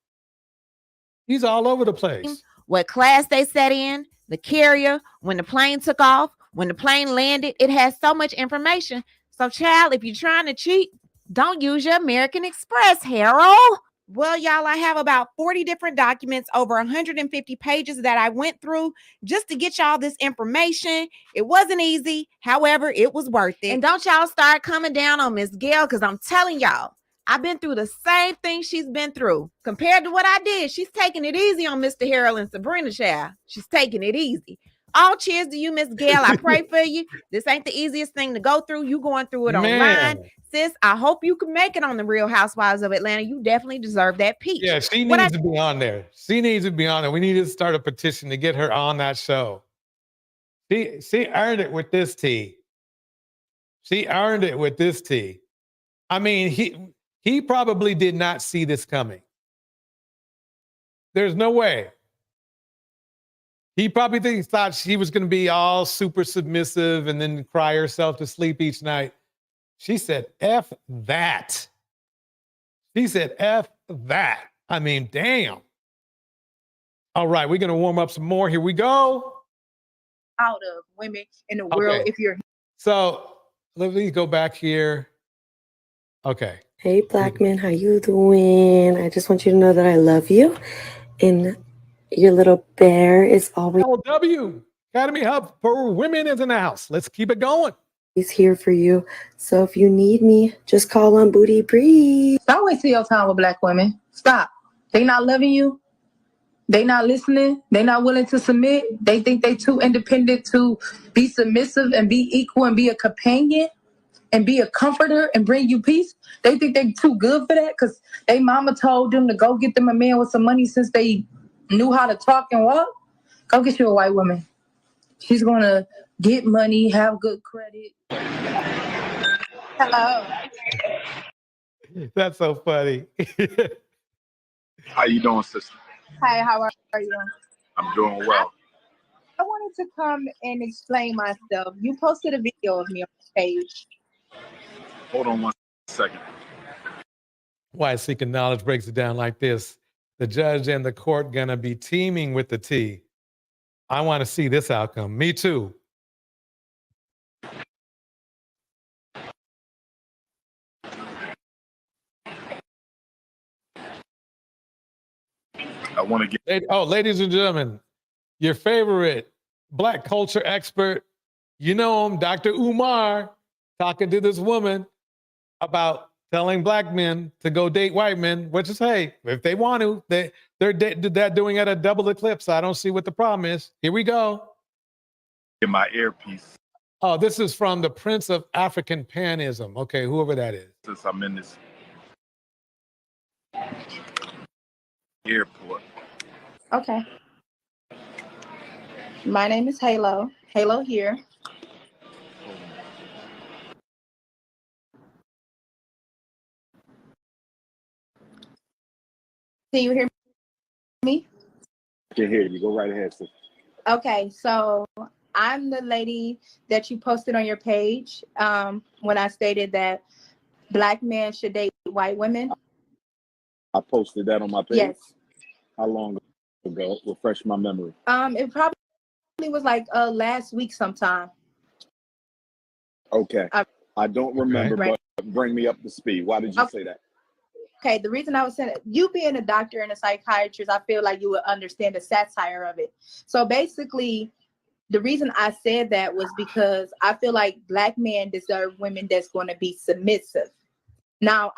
He's all over the place. What class they sat in, the carrier, when the plane took off, when the plane landed. It has so much information. So, child, if you're trying to cheat, don't use your American Express, Harold. Well, y'all, I have about 40 different documents, over 150 pages that I went through just to get y'all this information. It wasn't easy. However, it was worth it. And don't y'all start coming down on Miss Gail, because I'm telling y'all, I've been through the same thing she's been through. Compared to what I did, she's taking it easy on Mr. Harold and Sabrina, child. She's taking it easy. All cheers to you, Miss Gail. I pray for you. This ain't the easiest thing to go through. You going through it online. Sis, I hope you can make it on the Real Housewives of Atlanta. You definitely deserve that peach. Yeah, she needs to be on there. She needs to be on there. We need to start a petition to get her on that show. She earned it with this tea. She earned it with this tea. I mean, he probably did not see this coming. There's no way. He probably thought she was going to be all super submissive and then cry herself to sleep each night. She said, F that. She said, F that. I mean, damn. All right, we're going to warm up some more. Here we go. Out of women in the world, if you're. So let me go back here. Okay. Hey, Black man, how you doing? I just want you to know that I love you. And your little bear is always LW Academy Hub for Women is in the house. Let's keep it going. He's here for you. So if you need me, just call on Booty Breeze. Don't waste your time with Black women. Stop. They not loving you. They not listening. They not willing to submit. They think they too independent to be submissive and be equal and be a companion and be a comforter and bring you peace. They think they too good for that because they mama told them to go get them a man with some money since they knew how to talk and walk. Go get you a white woman. She's going to get money, have good credit. Hello. That's so funny. How you doing, sister? Hi, how are you? I'm doing well. I wanted to come and explain myself. You posted a video of me on the page. Hold on 1 second. Why Seeking Knowledge breaks it down like this. The judge and the court gonna be teaming with the T. I want to see this outcome. Me too. I want to get. Oh, ladies and gentlemen, your favorite Black culture expert, you know him, Dr. Umar, talking to this woman about telling Black men to go date white men, which is, hey, if they want to, they're doing it at double eclipse. I don't see what the problem is. Here we go. In my earpiece. Oh, this is from the Prince of African Panism. Okay, whoever that is. Since I'm in this airport. Okay. My name is Halo. Halo here. Can you hear me? I can hear you. Go right ahead, sister. Okay, so I'm the lady that you posted on your page when I stated that Black men should date white women. I posted that on my page. Yes. How long ago? Refresh my memory. It probably was like last week sometime. Okay. I don't remember, Right. but bring me up to speed. Why did you say that? Okay, the reason I was saying it, you being a doctor and a psychiatrist, I feel like you would understand the satire of it. So basically, the reason I said that was because I feel like Black men deserve women that's going to be submissive. Now,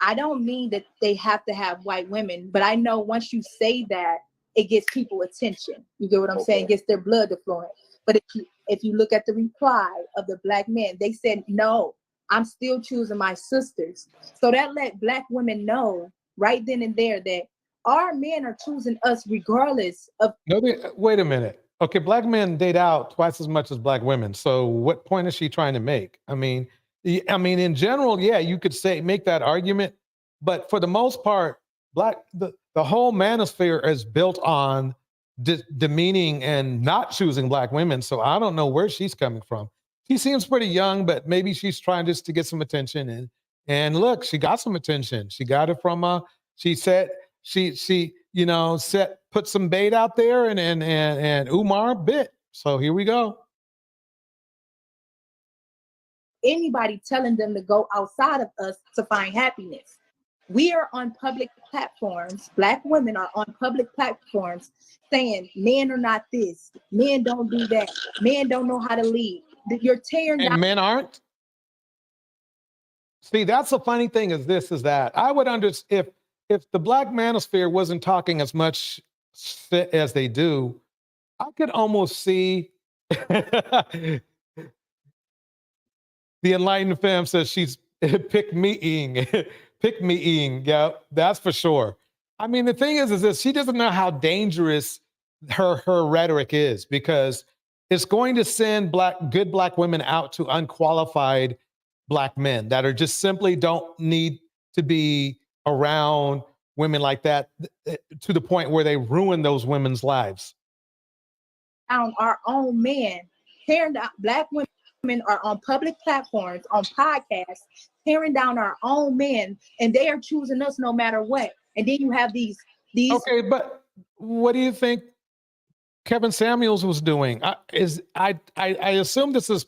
I don't mean that they have to have white women, but I know once you say that, it gets people attention. You get what I'm saying? It gets their blood to flowing. But if you look at the reply of the Black men, they said, no, I'm still choosing my sisters. So that let Black women know right then and there that our men are choosing us regardless of. No, wait a minute. Okay, Black men date out twice as much as Black women. So what point is she trying to make? I mean, in general, yeah, you could make that argument, but for the most part, the whole manosphere is built on demeaning and not choosing Black women. So I don't know where she's coming from. She seems pretty young, but maybe she's trying just to get some attention. And look, she got some attention. She got it from she said put some bait out there and Umar bit. So here we go. Anybody telling them to go outside of us to find happiness. We are on public platforms. Black women are on public platforms saying men are not this, men don't do that, men don't know how to lead. You're tearing down. And men aren't? See, that's the funny thing is that I would understand if the Black manosphere wasn't talking as much as they do, I could almost see the enlightened femme says she's pick me-ing. Pick me-ing. Yeah, that's for sure. I mean, the thing is this, she doesn't know how dangerous her rhetoric is because it's going to send good Black women out to unqualified Black men that are just simply don't need to be around women like that to the point where they ruin those women's lives. Our own men, tearing down. Black women are on public platforms, on podcasts, tearing down our own men, and they are choosing us no matter what. And then you have these. Okay, but what do you think Kevin Samuels was doing? I assume this is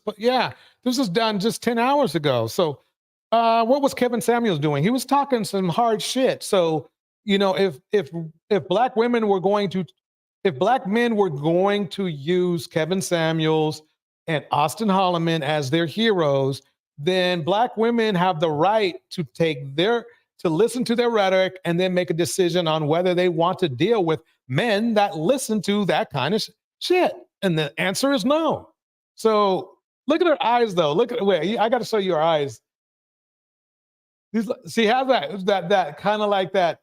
done just 10 hours ago. So what was Kevin Samuels doing? He was talking some hard shit. So, if Black women were going to, if Black men were going to use Kevin Samuels and Austin Holloman as their heroes, then Black women have the right to take their to listen to their rhetoric and then make a decision on whether they want to deal with men that listen to that kind of shit. And the answer is no. So look at her eyes, though. Look at wait. I got to show you her eyes. She has that kind of like that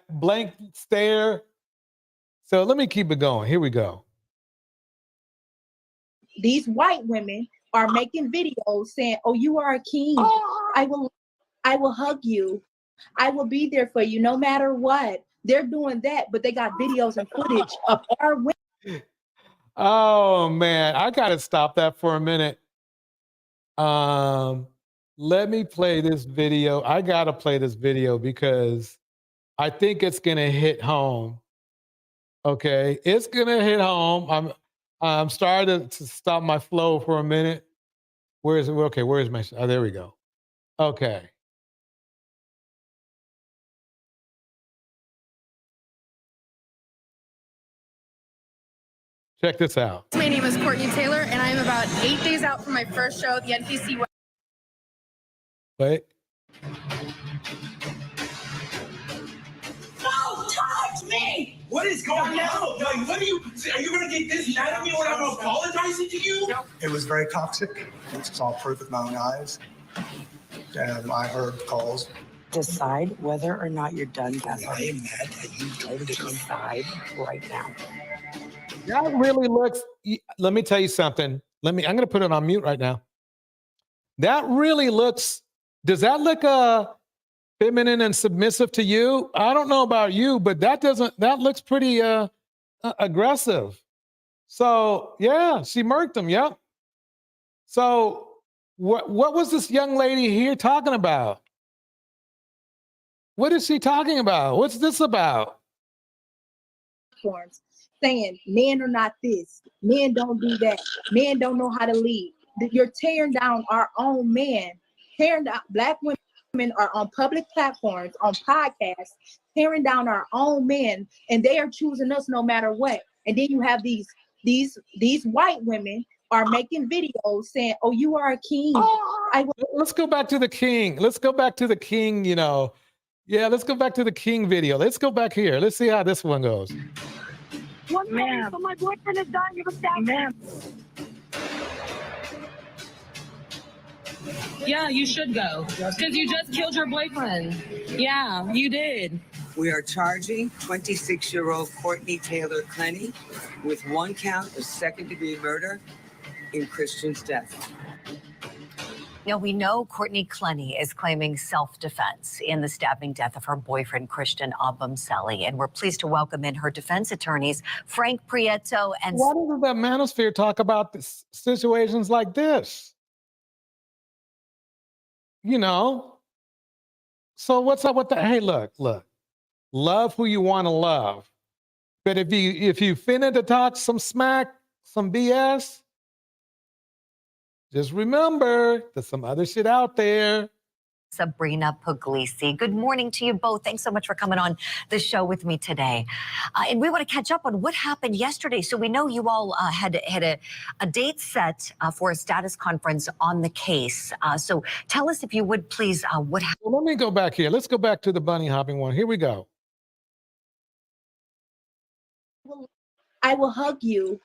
blank stare. So let me keep it going. Here we go. These white women are making videos saying, "Oh, you are a king. I will hug you. I will be there for you no matter what." They're doing that, but they got videos and footage of our women. Oh man, I gotta stop that for a minute. Let me play this video. I gotta play this video because I think it's gonna hit home. Okay, it's gonna hit home. I'm starting to stop my flow for a minute. Where is it? Okay, where is my? Oh, there we go. Okay. Check this out. My name is Courtney Taylor, and I am about 8 days out from my first show at the NPC. Wait. Don't touch me! What is going on? No, what are you gonna get this mad at me when I'm apologizing to you? It was very toxic. I saw proof with my own eyes. And I heard calls. Decide whether or not you're done, Kevin. I am mad that you told me to decide right now. That really looks, let me tell you something. I'm going to put it on mute right now. That really looks, does that look feminine and submissive to you? I don't know about you, but that looks pretty aggressive. So yeah, she murked him. Yep. So what was this young lady here talking about? What is she talking about? What's this about? Forms saying men are not this, men don't do that, men don't know how to lead. You're tearing down our own men, tearing down. Black women are on public platforms, on podcasts, tearing down our own men, and they are choosing us no matter what. And then you have these white women are making videos saying, "Oh, you are a king." Let's go back to the king. Let's go back to the king. Yeah, let's go back to the king video. Let's go back here. Let's see how this one goes. One man, so my boyfriend is dying of a staff. Yeah, you should go. Because you just killed your boyfriend. Yeah, you did. We are charging 26-year-old Courtney Taylor Clenny with one count of second-degree murder in Christian's death. Now, we know Courtney Clenny is claiming self-defense in the stabbing death of her boyfriend, Christian Abumseli, and we're pleased to welcome in her defense attorneys, Frank Prieto and... Why doesn't the manosphere talk about situations like this? So what's up with that? Hey, look, love who you want to love. But if you finna to talk some smack, some BS, just remember there's some other shit out there. Sabrina Puglisi. Good morning to you both. Thanks so much for coming on the show with me today. And we want to catch up on what happened yesterday. So we know you all had a date set for a status conference on the case. So tell us, if you would, please, what happened. Well, let me go back here. Let's go back to the bunny hopping one. Here we go. I will hug you.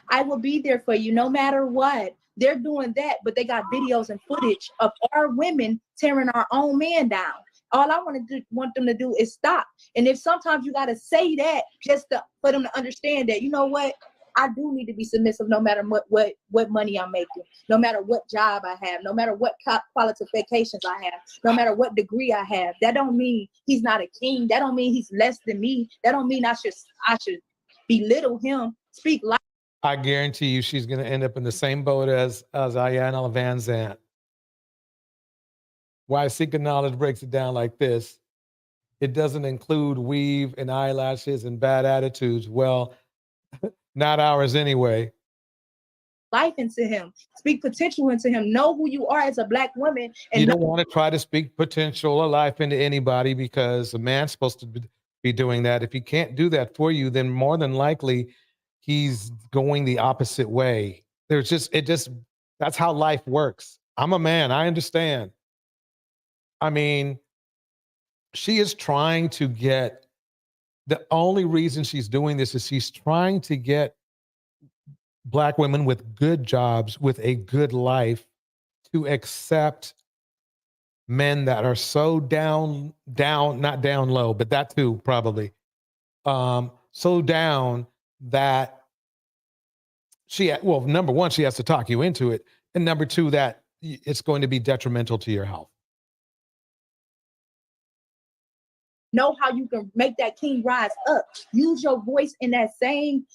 I will be there for you no matter what. They're doing that, but they got videos and footage of our women tearing our own men down. All I want them to do is stop. And if sometimes you got to say that just for them to understand that, you know what, I do need to be submissive no matter what money I'm making, no matter what job I have, no matter what qualifications I have, no matter what degree I have. That don't mean he's not a king. That don't mean he's less than me. That don't mean I should belittle him. Speak life. I guarantee you she's going to end up in the same boat as Ayanna Van Zandt. Why Seeking Knowledge breaks it down like this: it doesn't include weave and eyelashes and bad attitudes. Well, not ours anyway. Life into him. Speak potential into him. Know who you are as a Black woman. And you don't want to try to speak potential or life into anybody, because a man's supposed to be doing that. If he can't do that for you, then more than likely he's going the opposite way. That's how life works. I'm a man. I understand. I mean, she is trying to get, the only reason she's doing this is she's trying to get Black women with good jobs, with a good life, to accept men that are so down, not down low, but that too, probably, so down that well, number one, she has to talk you into it. And number two, that it's going to be detrimental to your health. Know how you can make that king rise up. Use your voice in that same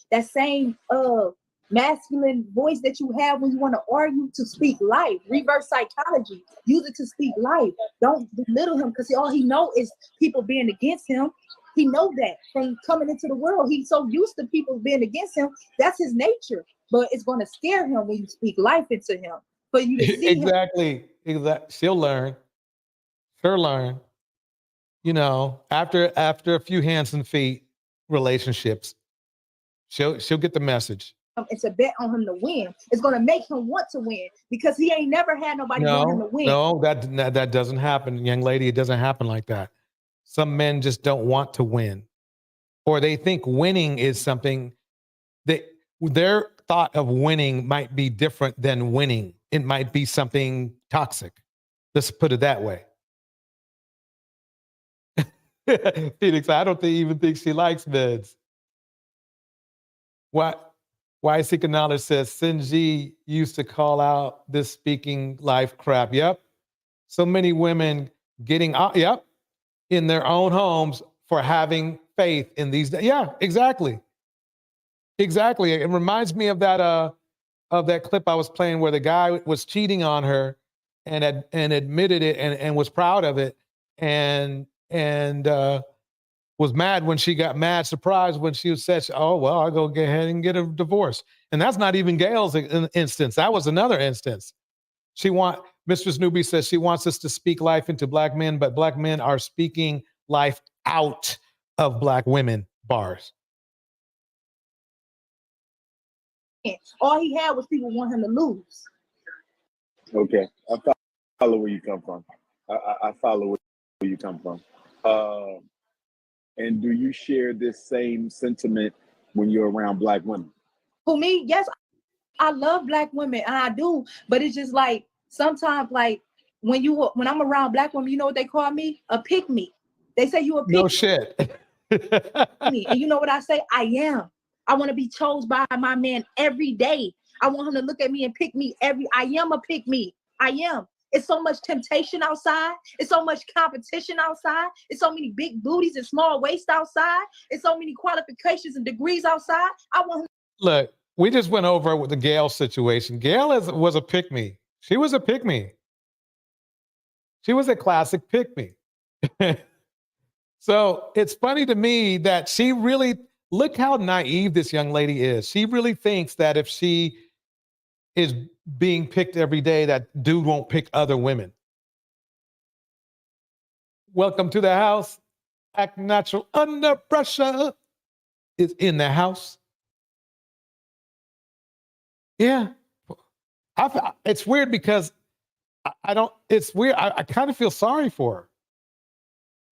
masculine voice that you have when you want to argue, to speak life. Reverse psychology. Use it to speak life. Don't belittle him, because all he know is people being against him. He know that from coming into the world. He's so used to people being against him. That's his nature. But it's going to scare him when you speak life into him. For you to see Exactly. She'll learn. She'll learn. You know, after a few hands and feet relationships, she'll get the message. It's a bet on him to win. It's going to make him want to win, because he ain't never had nobody want him to win. No, that doesn't happen, young lady. It doesn't happen like that. Some men just don't want to win, or they think winning is something that their thought of winning might be different than winning. It might be something toxic. Let's put it that way. Phoenix, I don't even think she likes meds. Why Seeking Knowledge says Sinji used to call out this speaking life crap. Yep. So many women getting in their own homes for having faith in these. Yeah, exactly. Exactly. It reminds me of that clip I was playing where the guy was cheating on her and admitted it and was proud of it, and was mad when she got mad, surprised when she said, "Oh well, I'll go get ahead and get a divorce." And that's not even Gail's instance. That was another instance. Mistress Newbie says she wants us to speak life into Black men, but Black men are speaking life out of Black women. Bars. All he had was people want him to lose. Okay, I follow where you come from. I follow where you come from. And do you share this same sentiment when you're around Black women? For me, yes, I love Black women, and I do. But it's just like sometimes, like when I'm around Black women, you know what they call me? A pick me. They say you a pick No shit. me, and you know what I say? I am. I want to be chosen by my man every day. I want him to look at me and pick me I am a pick me. I am. It's so much temptation outside. It's so much competition outside. It's so many big booties and small waist outside. It's so many qualifications and degrees outside. I want him. Look, we just went over with the Gail situation. Gail was a pick me. She was a pick me. She was a classic pick me. So it's funny to me that she really, look how naive this young lady is. She really thinks that if she is being picked every day, that dude won't pick other women. Welcome to the house. Act Natural Under Pressure is in the house. Yeah. It's weird because it's weird. I kind of feel sorry for her.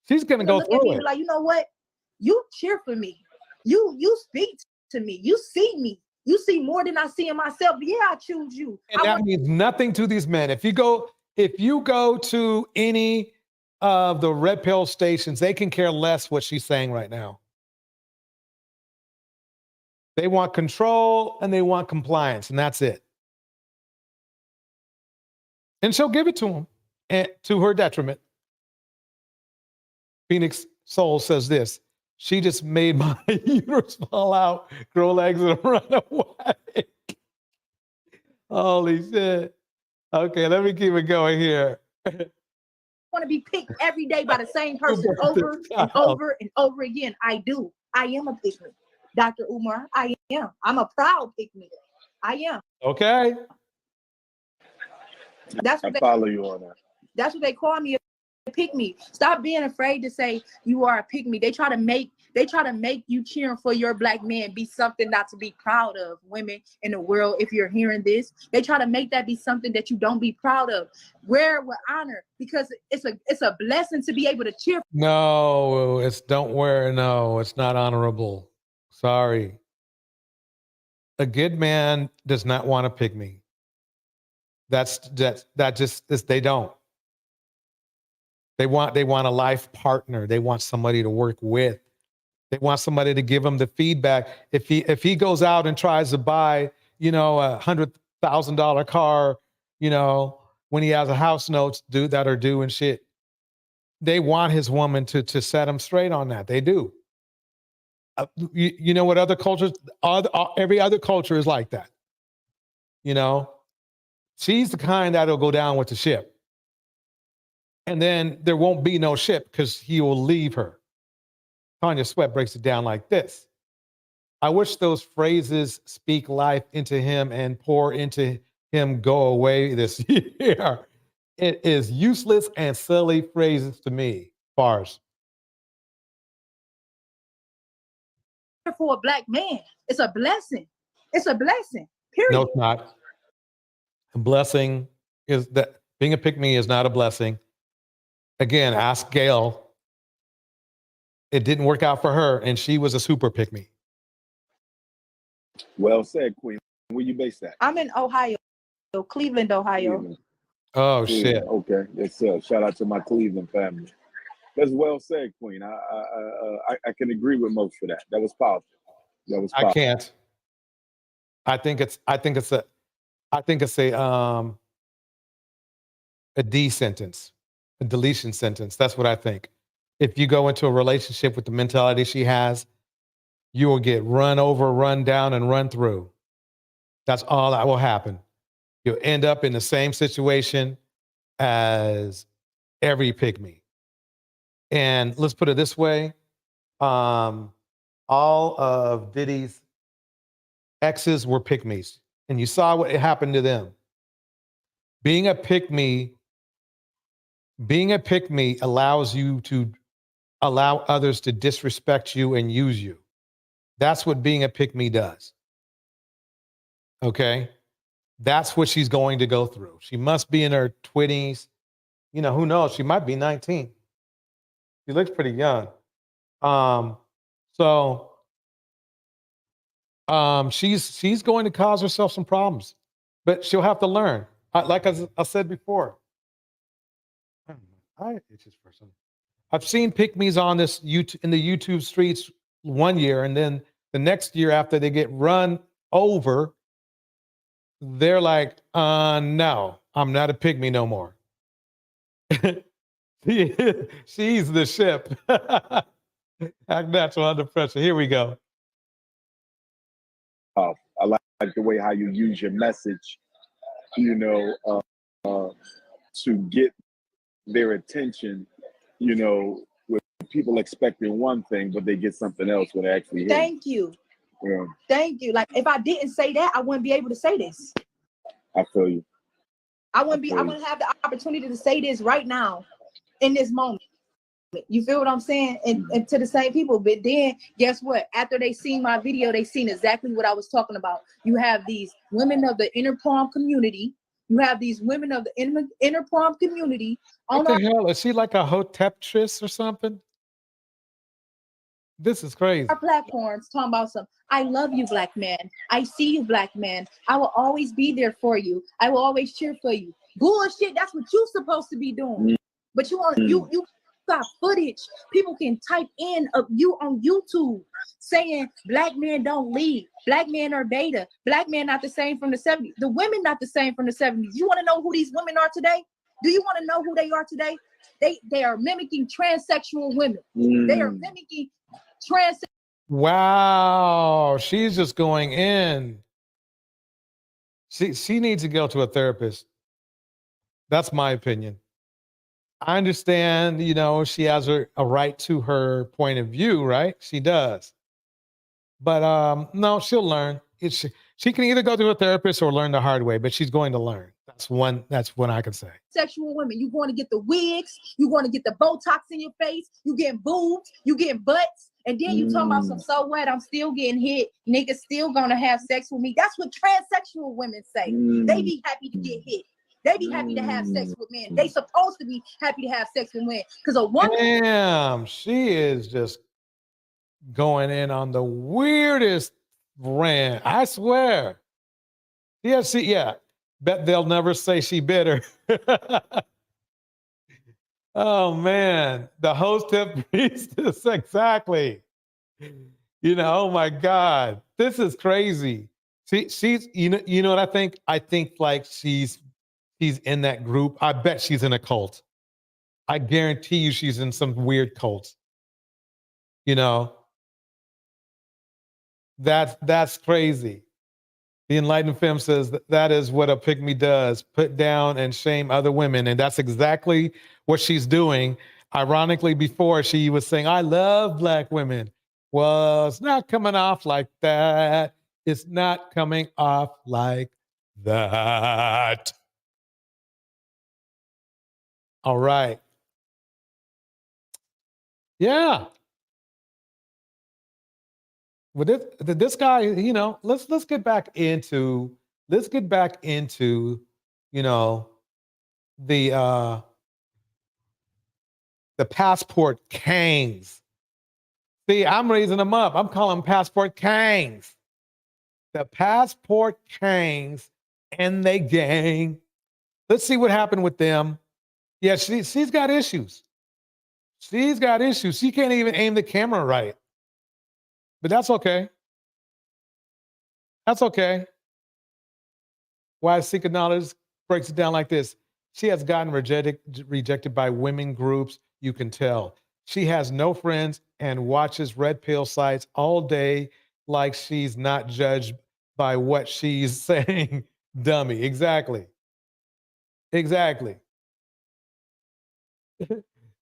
She's going to go through it. Like, you know what? You cheer for me. You speak to me. You see me. You see more than I see in myself. Yeah, I choose you. And that means nothing to these men. If you go to any of the red pill stations, they can care less what she's saying right now. They want control and they want compliance, and that's it. And she'll give it to them, and to her detriment. Phoenix Soul says this: she just made my uterus fall out, grow legs, and run away. Holy shit. Okay, let me keep it going here. I want to be picked every day by the same person over and over and over again. I do. I am a pick me. Dr. Umar, I am. I'm a proud pick me. I am. Okay. I follow you on that. That's what they call me, a pick me. Stop being afraid to say you are a pick me. They try to make They try to make you cheering for your black man be something not to be proud of. Women in the world, if you're hearing this, they try to make that be something that you don't be proud of. Wear it with honor, because it's a blessing to be able to cheer. No, don't wear. No, it's not honorable. Sorry. A good man does not want to pick me. That just is, they don't. They want a life partner. They want somebody to work with. They want somebody to give them the feedback. If he goes out and tries to buy, $100,000 car, when he has a house notes that are due and shit, they want his woman to set him straight on that. They do. You know what other cultures? Every other culture is like that. She's the kind that'll go down with the ship. And then there won't be no ship because he will leave her. Tanya Sweat breaks it down like this. I wish those phrases speak life into him and pour into him go away this year. It is useless and silly phrases to me. Bars. For a black man, it's a blessing. It's a blessing. Period. No, it's not. A blessing is that being a pick-me is not a blessing. Again, ask Gail. It didn't work out for her, and she was a super pick-me. Well said, Queen. Where you based at? I'm in Ohio, Cleveland, Ohio. Cleveland. Oh, Cleveland. shit. Okay. Yes, sir. Shout out to my Cleveland family. That's well said, Queen. I can agree with most of that. That was powerful. I can't. I think it's a D sentence, a deletion sentence. That's what I think. If you go into a relationship with the mentality she has, you will get run over, run down, and run through. That's all that will happen. You'll end up in the same situation as every pick-me. And let's put it this way. All of Diddy's exes were pick-me's. And you saw what happened to them. Being a pick-me allows you to allow others to disrespect you and use you. That's what being a pick-me does. Okay? That's what she's going to go through. She must be in her 20s. Who knows? She might be 19. She looks pretty young. She's going to cause herself some problems, but she'll have to learn. Like I said before, I've seen pick-me's on this in the YouTube streets one year, and then the next year after they get run over, they're like, no, I'm not a pick-me no more. She's the ship. Act natural under pressure. Here we go. I like the way how you use your message, to get their attention, with people expecting one thing, but they get something else when they actually hear. Thank you. Yeah. Thank you. Like, if I didn't say that, I wouldn't be able to say this. I feel you. I wouldn't have the opportunity to say this right now in this moment. You feel what I'm saying? And to the same people. But then guess what? After they seen my video, they seen exactly what I was talking about. You have these women of the inner prom community. You have these women of the inner prom community. What the hell? Is she like a hoteptress or something? This is crazy. Our platforms talking about I love you, black man. I see you, black man. I will always be there for you. I will always cheer for you. Bullshit. That's what you're supposed to be doing. But you got footage. People can type in of you on YouTube saying black men don't lead. Black men are beta. Black men not the same from the 70s. The women not the same from the 70s. You want to know who these women are today? Do you want to know who they are today? They are mimicking transsexual women. They are mimicking transsexual. Wow, she's just going in. She needs to go to a therapist. That's my opinion. I understand, she has a right to her point of view, right? She does. But no, she'll learn. She can either go to a therapist or learn the hard way, but she's going to learn. That's what I can say. Sexual women, you going to get the wigs, you going to get the Botox in your face, you getting boobs, you getting butts, And then you talking about some, so what? I'm still getting hit. Niggas still gonna have sex with me. That's what transsexual women say. They be happy to get hit. They be happy to have sex with men. They supposed to be happy to have sex with men. Because a woman. Damn, she is just going in on the weirdest rant. I swear. Yeah. Bet they'll never say she bitter. Oh man, the host have reached this exactly. Oh my God, this is crazy. She's you know what I think? I think like she's in that group. I bet she's in a cult. I guarantee you she's in some weird cult. That's crazy. The Enlightened Femme says that is what a pygmy does, put down and shame other women. And that's exactly what she's doing. Ironically, before she was saying, I love Black women. Well, it's not coming off like that. It's not coming off like that. All right. Yeah. With this guy, let's get back into the passport kangs. See, I'm raising them up. I'm calling them passport kangs. The passport kangs and they gang. Let's see what happened with them. Yeah, she's got issues. She's got issues. She can't even aim the camera right. But that's okay. That's okay. Why Seeker Knowledge breaks it down like this. She has gotten rejected by women groups. You can tell. She has no friends and watches red pill sites all day like she's not judged by what she's saying. Dummy. Exactly.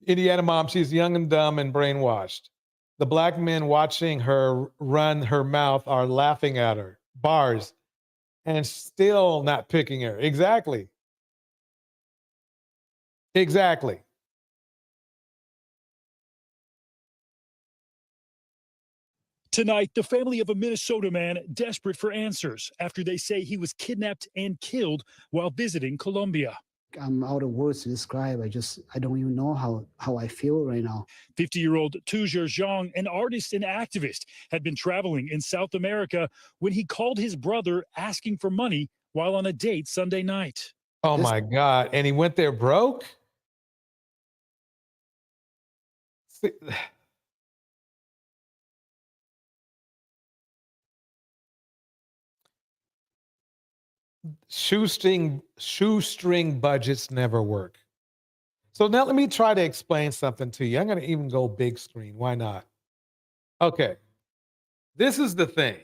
Indiana mom, she's young and dumb and brainwashed. The Black men watching her run her mouth are laughing at her. Bars. And still not picking her. Exactly. Tonight, the family of a Minnesota man desperate for answers after they say he was kidnapped and killed while visiting Colombia. I'm out of words to describe. I don't even know how I feel right now. 50-year-old Tujer Zhang, an artist and activist, had been traveling in South America when he called his brother asking for money while on a date Sunday night. Oh my God. And he went there broke? Shoestring budgets never work. So now let me try to explain something to you. I'm going to even go big screen. Why not? Okay. This is the thing.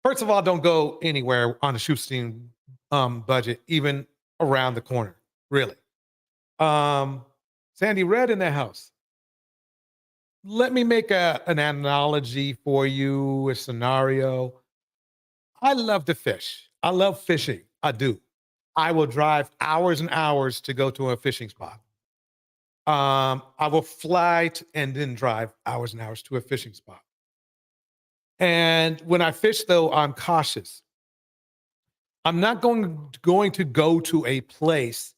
First of all, don't go anywhere on a shoestring budget, even around the corner. Really. Sandy Red in the house. Let me make an analogy for you, a scenario. I love to fish. I love fishing. I do. I will drive hours and hours to go to a fishing spot. I will fly and then drive hours and hours to a fishing spot. And when I fish, though, I'm cautious. I'm not going to go to a place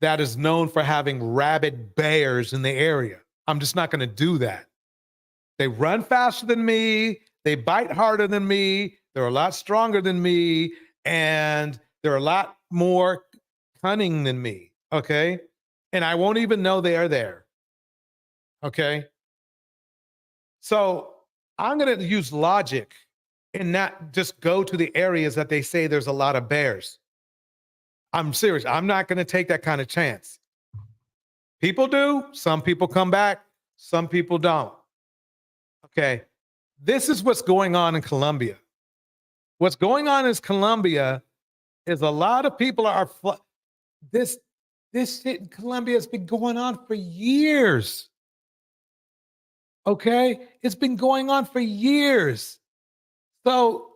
that is known for having rabid bears in the area. I'm just not going to do that. They run faster than me. They bite harder than me. They're a lot stronger than me. And they're a lot more cunning than me. Okay. And I won't even know they are there. Okay. So I'm going to use logic and not just go to the areas that they say there's a lot of bears. I'm serious. I'm not going to take that kind of chance. People do. Some people come back. Some people don't. Okay. This is what's going on in Colombia. What's going on in Colombia is a lot of people are this shit in Colombia has been going on for years. Okay? It's been going on for years. So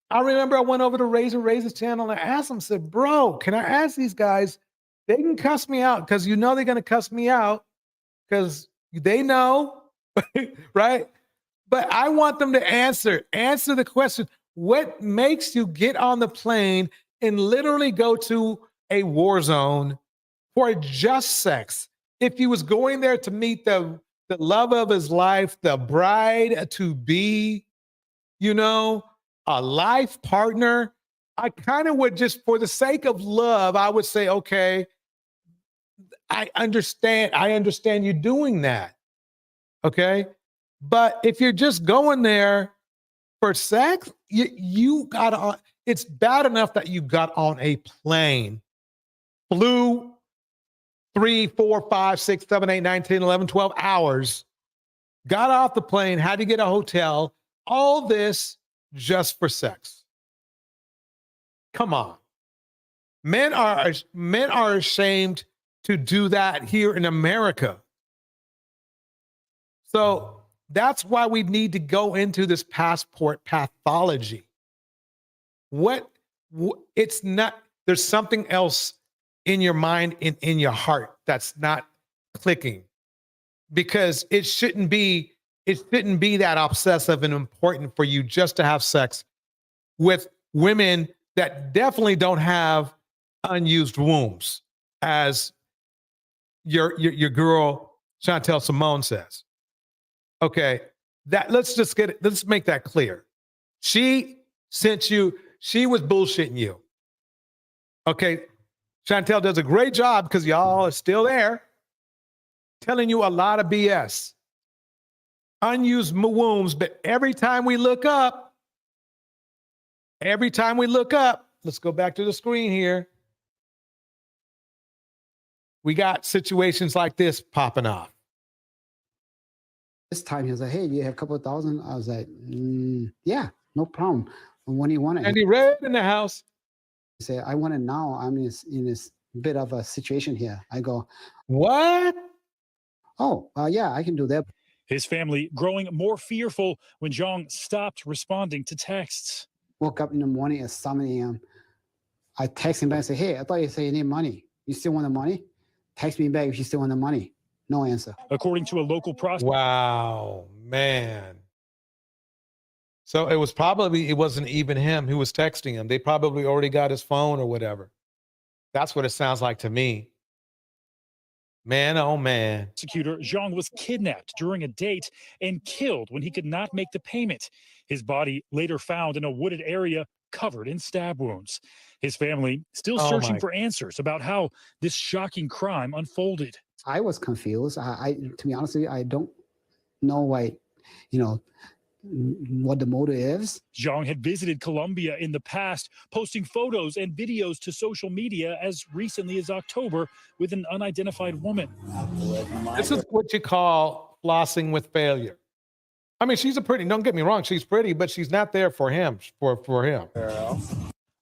I remember I went over to Razor's channel and I asked him, said, bro, can I ask these guys? They can cuss me out because they're going to cuss me out because they know right? But I want them to answer the question. What makes you get on the plane and literally go to a war zone for just sex? If he was going there to meet the love of his life, the bride to be, a life partner, I kind of would just, for the sake of love, I would say, okay, I understand you doing that. Okay. But if you're just going there for sex, you got on, it's bad enough that you got on a plane, flew 3, 4, 5, 6, 7, 8, 9, 10, 11, 12 hours, got off the plane, had to get a hotel, all this just for sex. Come on. Men are ashamed to do that here in America. So that's why we need to go into this passport pathology. It's not, there's something else in your mind, in your heart, that's not clicking, because it shouldn't be that obsessive and important for you just to have sex with women that definitely don't have unused wombs, as your girl Chantel Simone says. Okay, let's make that clear. She sent you, she was bullshitting you. Okay, Chantel does a great job because y'all are still there, telling you a lot of BS. Unused wombs, but every time we look up, let's go back to the screen here. We got situations like this popping off. This time he was like, hey, do you have a couple of thousand? I was like, yeah, no problem. When do you want it? Andy Red in the house. He said, I want it now. I'm in this bit of a situation here. I go, what? Oh, yeah, I can do that. His family growing more fearful when Zhang stopped responding to texts. Woke up in the morning at 7 a.m. I text him back and say, hey, I thought you said you need money. You still want the money? Text me back if you still want the money. No answer. According to a local prosecutor. Wow, man. So it wasn't even him who was texting him. They probably already got his phone or whatever. That's what it sounds like to me. Man, oh man. Prosecutor Zhang was kidnapped during a date and killed when he could not make the payment. His body later found in a wooded area covered in stab wounds. His family still searching for answers about how this shocking crime unfolded. I was confused. To be honest with you, I don't know why, what the motive is. Zhang had visited Colombia in the past, posting photos and videos to social media as recently as October with an unidentified woman. This is what you call flossing with failure. I mean, don't get me wrong, she's pretty, but she's not there for him, for him.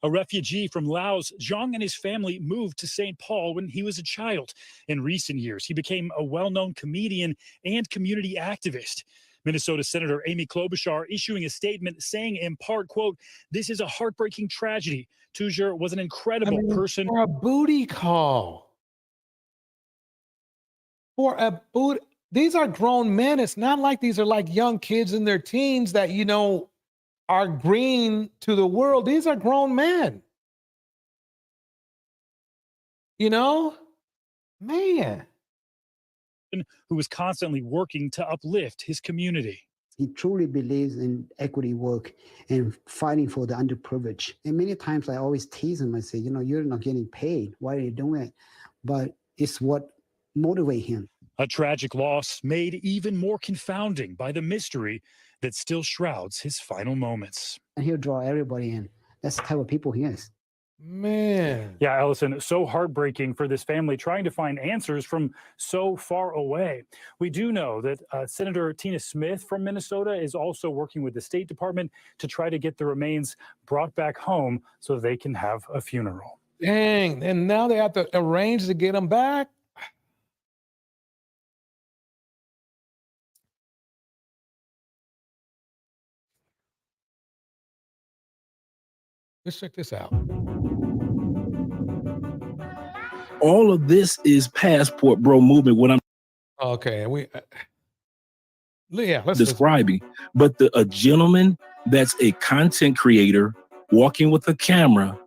A refugee from Laos, Zhang and his family moved to St. Paul when he was a child. In recent years, he became a well-known comedian and community activist. Minnesota Senator Amy Klobuchar issuing a statement saying in part, quote, "This is a heartbreaking tragedy. Tujar was an incredible person." For a booty call. These are grown men. It's not like these are like young kids in their teens that, are green to the world. These are grown men. Man. Who was constantly working to uplift his community. He truly believes in equity work and fighting for the underprivileged. And many times I always tease him. I say, you're not getting paid. Why are you doing it? But it's what motivates him. A tragic loss made even more confounding by the mystery that still shrouds his final moments. And he'll draw everybody in. That's the type of people he is. Man. Yeah, Ellison, so heartbreaking for this family trying to find answers from so far away. We do know that Senator Tina Smith from Minnesota is also working with the State Department to try to get the remains brought back home so they can have a funeral. Dang, and now they have to arrange to get them back? Let's check this out. All of this is passport bro movement. What I'm okay, Yeah, let's describing. But a gentleman that's a content creator walking with a camera,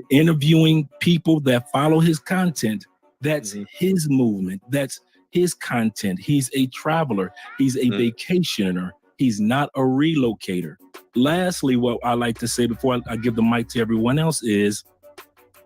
interviewing people that follow his content, that's his movement. That's his content. He's a traveler. He's a vacationer. He's not a relocator. Lastly, what I like to say before I give the mic to everyone else is,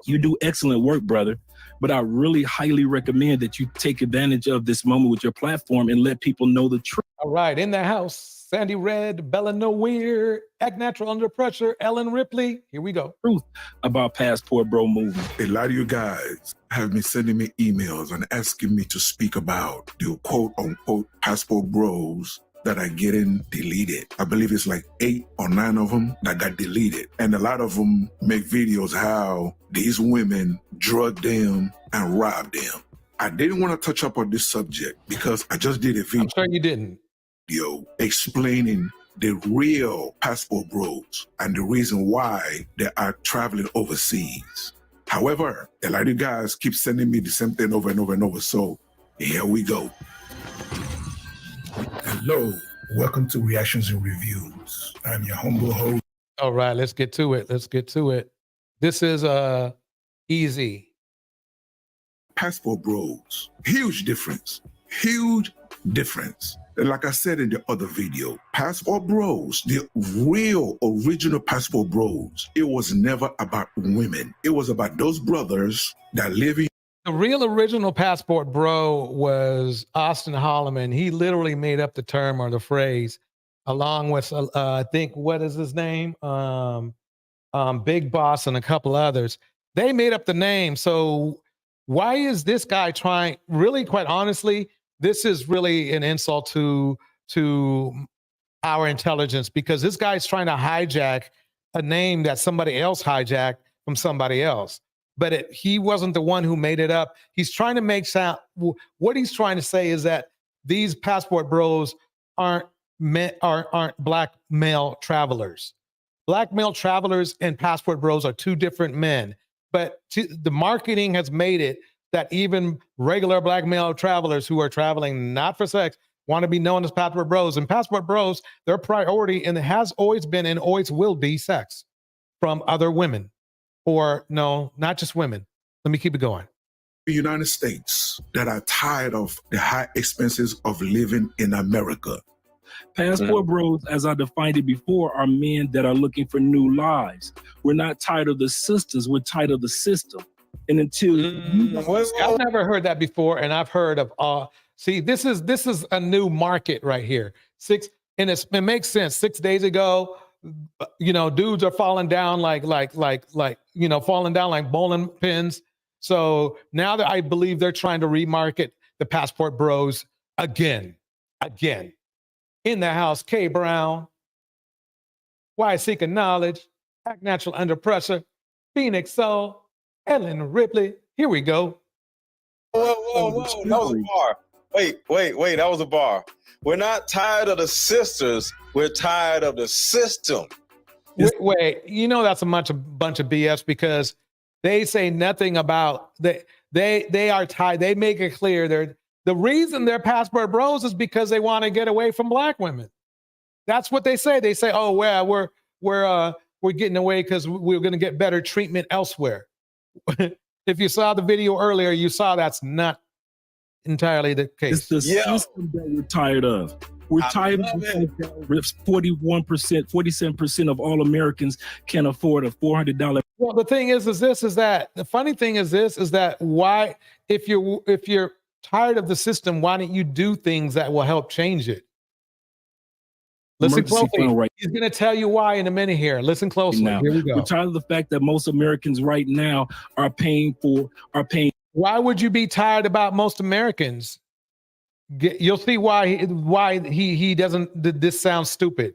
you do excellent work, brother. But I really highly recommend that you take advantage of this moment with your platform and let people know the truth. All right, in the house, Sandy Red, Bella Nowhere, Act Natural Under Pressure, Ellen Ripley. Here we go. Truth about Passport Bro movement. A lot of you guys have been sending me emails and asking me to speak about the quote unquote Passport Bros that are getting deleted. I believe it's like 8 or 9 of them that got deleted. And a lot of them make videos how these women drug them and robbed them. I didn't want to touch up on this subject because I just did a video. I'm sure you didn't. Explaining the real Passport Bros and the reason why they are traveling overseas. However, a lot of you guys keep sending me the same thing over and over and over. So here we go. Hello, welcome to Reactions and Reviews. I'm your humble host. All right, let's get to it. Let's get to it. This is easy. Passport Bros, huge difference. Huge difference. And like I said in the other video, Passport Bros, the real original Passport Bros, it was never about women. It was about those brothers that live in. The real original Passport Bro was Austin Holloman. He literally made up the term or the phrase, along with I think, what is his name? Big Boss and a couple others. They made up the name. So why is this guy trying? Really, quite honestly, this is really an insult to our intelligence, because this guy's trying to hijack a name that somebody else hijacked from somebody else. But he wasn't the one who made it up. He's trying to make sound. What he's trying to say is that these Passport Bros aren't black male travelers. Black male travelers and Passport Bros are two different men. But the marketing has made it that even regular black male travelers who are traveling not for sex want to be known as Passport Bros. And Passport Bros, their priority, and it has always been and always will be, sex from other women. Or no, not just women. Let me keep it going. The United States that are tired of the high expenses of living in America. Passport Bros, as I defined it before, are men that are looking for new lives. We're not tired of the sisters, we're tired of the system. And until I've never heard that before, and I've heard of see, this is a new market right here. It makes sense. 6 days ago, dudes are falling down like falling down like bowling pins. So now that I believe they're trying to remarket the Passport Bros again. In the house, K Brown, Why Seeking Knowledge, Act Natural Under Pressure, Phoenix Soul, Ellen Ripley. Here we go. Whoa. That was a bar. Wait. That was a bar. We're not tired of the sisters. We're tired of the system. Wait, that's a bunch of BS, because they say nothing about they are tied. They make it clear the reason they're Passport Bros is because they want to get away from black women. That's what they say. They say, oh, well, we're getting away because we're going to get better treatment elsewhere. If you saw the video earlier, you saw that's not entirely the case. It's the system that we're tired of. We're tired of 47% of all Americans can afford a $400. Well, the thing is that the funny thing is that why, if you're tired of the system, why don't you do things that will help change it? Listen closely. Right. He's going to tell you why in a minute here. Listen closely. Now, here we go. We're tired of the fact that most Americans right now are paying. Why would you be tired about most Americans? You'll see why he doesn't. This sounds stupid.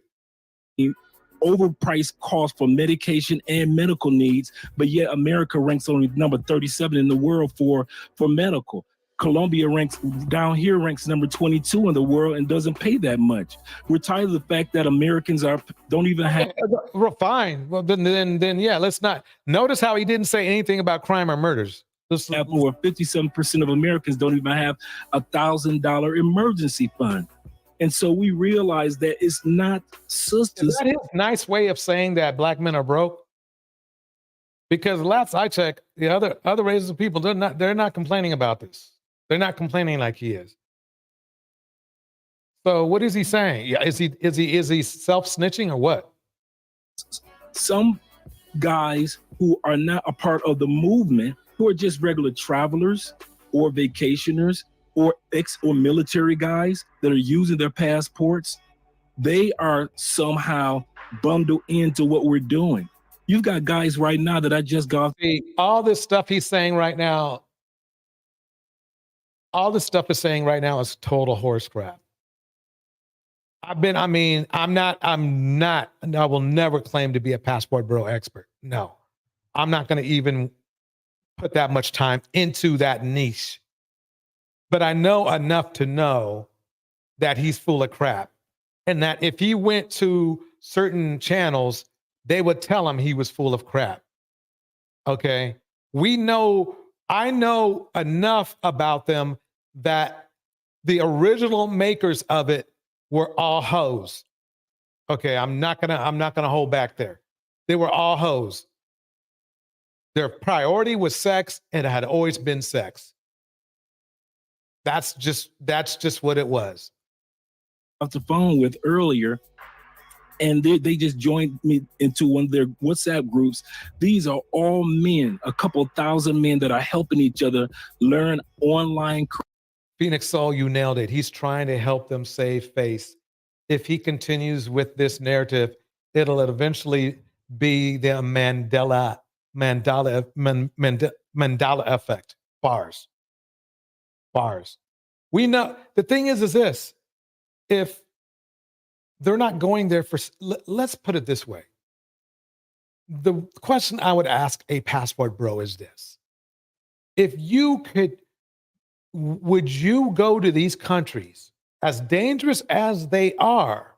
Overpriced cost for medication and medical needs, but yet America ranks only number 37 in the world for medical. Colombia ranks number 22 in the world and doesn't pay that much. We're tired of the fact that Americans don't even have. Well, fine. Well, then yeah. Let's not. Notice how he didn't say anything about crime or murders. Over 57% of Americans don't even have $1,000 emergency fund. And so we realize that it's not sisters. Is that his nice way of saying that black men are broke? Because last I checked, the other races of people, they're not complaining about this. They're not complaining like he is. So what is he saying? Yeah, is he self-snitching or what? Some guys who are not a part of the movement, who are just regular travelers or vacationers or or military guys that are using their passports, they are somehow bundled into what we're doing. You've got guys right now that I just got. See, all this stuff he's saying right now, all this stuff is saying right now is total horse crap. I will never claim to be a passport bro expert. No, I'm not going to even put that much time into that niche. But I know enough to know that he's full of crap. And that if he went to certain channels, they would tell him he was full of crap. Okay? I know enough about them that the original makers of it were all hoes. Okay, I'm not gonna hold back there. They were all hoes. Their priority was sex, and it had always been sex. That's just what it was. Off the phone with earlier, and they just joined me into one of their WhatsApp groups. These are all men, a couple thousand men that are helping each other learn online. Phoenix Soul, you nailed it. He's trying to help them save face. If he continues with this narrative, it'll eventually be the Mandela effect. Bars. We know the thing is this: if they're not going there for, let's put it this way. The question I would ask a passport bro is this: if you could, would you go to these countries, as dangerous as they are,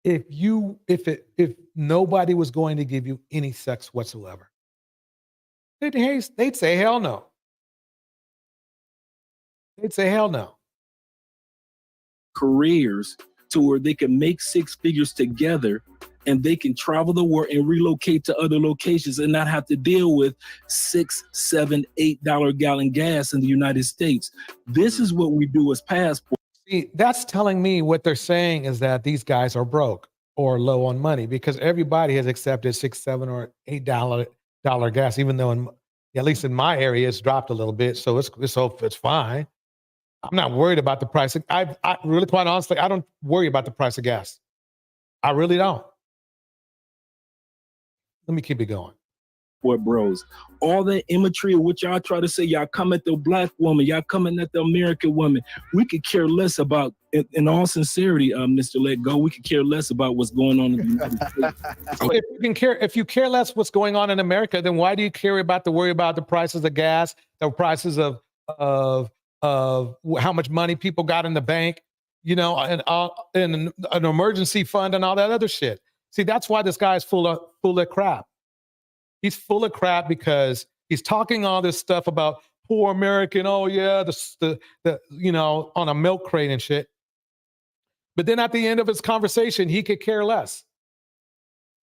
if nobody was going to give you any sex whatsoever? They'd say hell no. They'd say hell no. Careers to where they can make six figures together and they can travel the world and relocate to other locations and not have to deal with $6, $7, $8 gallon gas in the United States. This is what we do as passports. See, that's telling me what they're saying is that these guys are broke or low on money, because everybody has accepted $6, $7, or $8 gas, even though at least in my area it's dropped a little bit, so it's fine. I'm not worried about the price. I really, quite honestly, I don't worry about the price of gas. I really don't. Let me keep it going. What bros? All that imagery of what y'all try to say, y'all come at the black woman, y'all coming at the American woman. We could care less about, in all sincerity, Mr. Let Go, we could care less about what's going on in the United States. If you care less what's going on in America, then why do you worry about the prices of gas, the prices of how much money people got in the bank, and an emergency fund and all that other shit? See, that's why this guy's full of crap. He's full of crap because he's talking all this stuff about poor American. Oh yeah, the on a milk crate and shit. But then at the end of his conversation, he could care less.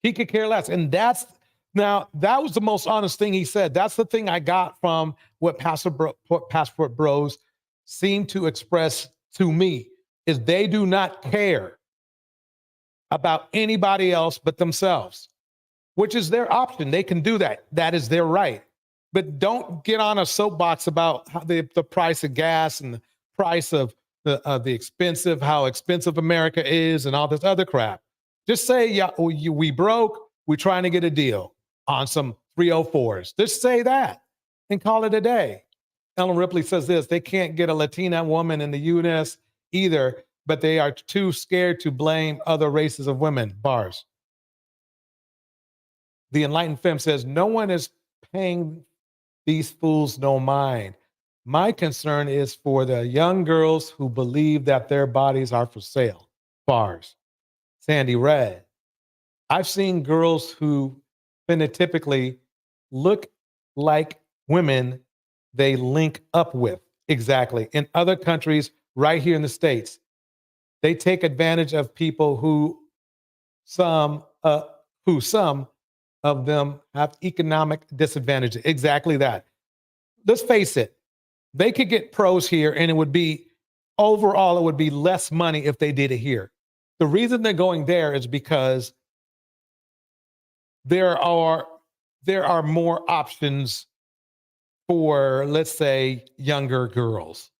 He could care less, and that was the most honest thing he said. That's the thing I got from what passport bros seem to express to me, is they do not care about anybody else but themselves, which is their option. They can do that. That is their right. But don't get on a soapbox about the price of gas and the price of how expensive America is and all this other crap. Just say, yeah, we broke. We're trying to get a deal on some 304s. Just say that and call it a day. Ellen Ripley says this: they can't get a Latina woman in the U.S. either, but they are too scared to blame other races of women. Bars. The Enlightened Femme says, no one is paying these fools no mind. My concern is for the young girls who believe that their bodies are for sale. Bars. Sandy Red. I've seen girls who phenotypically look like women they link up with. Exactly. In other countries, right here in the States, They take advantage of people who some of them have economic disadvantages. Exactly that. Let's face it. They could get pros here and it would be overall, it would be less money if they did it here. The reason they're going there is because there are more options for, let's say, younger girls.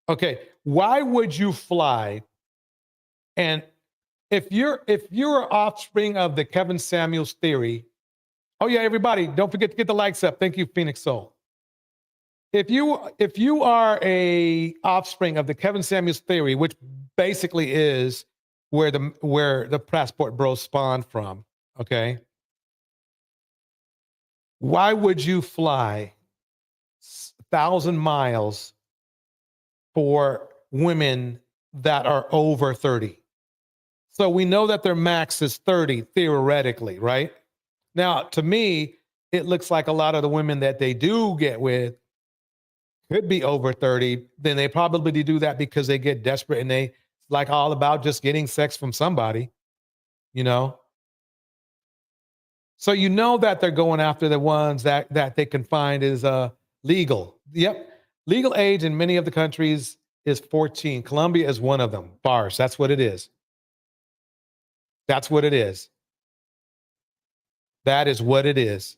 Okay, why would you fly? And if you're an offspring of the Kevin Samuels theory, oh yeah, everybody, don't forget to get the likes up. Thank you, Phoenix Soul. If you are a offspring of the Kevin Samuels theory, which basically is where the Passport Bros spawned from, okay? Why would you fly 1,000 miles for women that are over 30? So we know that their max is 30 theoretically, right? Now, to me, it looks like a lot of the women that they do get with could be over 30. Then they probably do that because they get desperate and they like all about just getting sex from somebody, you know? So you know that they're going after the ones that they can find is legal. Yep. Legal age in many of the countries is 14. Colombia is one of them. Bars. That's what it is. That's what it is. That is what it is.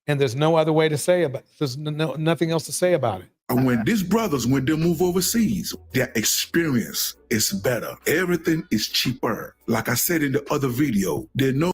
And there's no other way to say about it. There's nothing else to say about it. And when these brothers, when they move overseas, their experience is better. Everything is cheaper. Like I said in the other video, they know.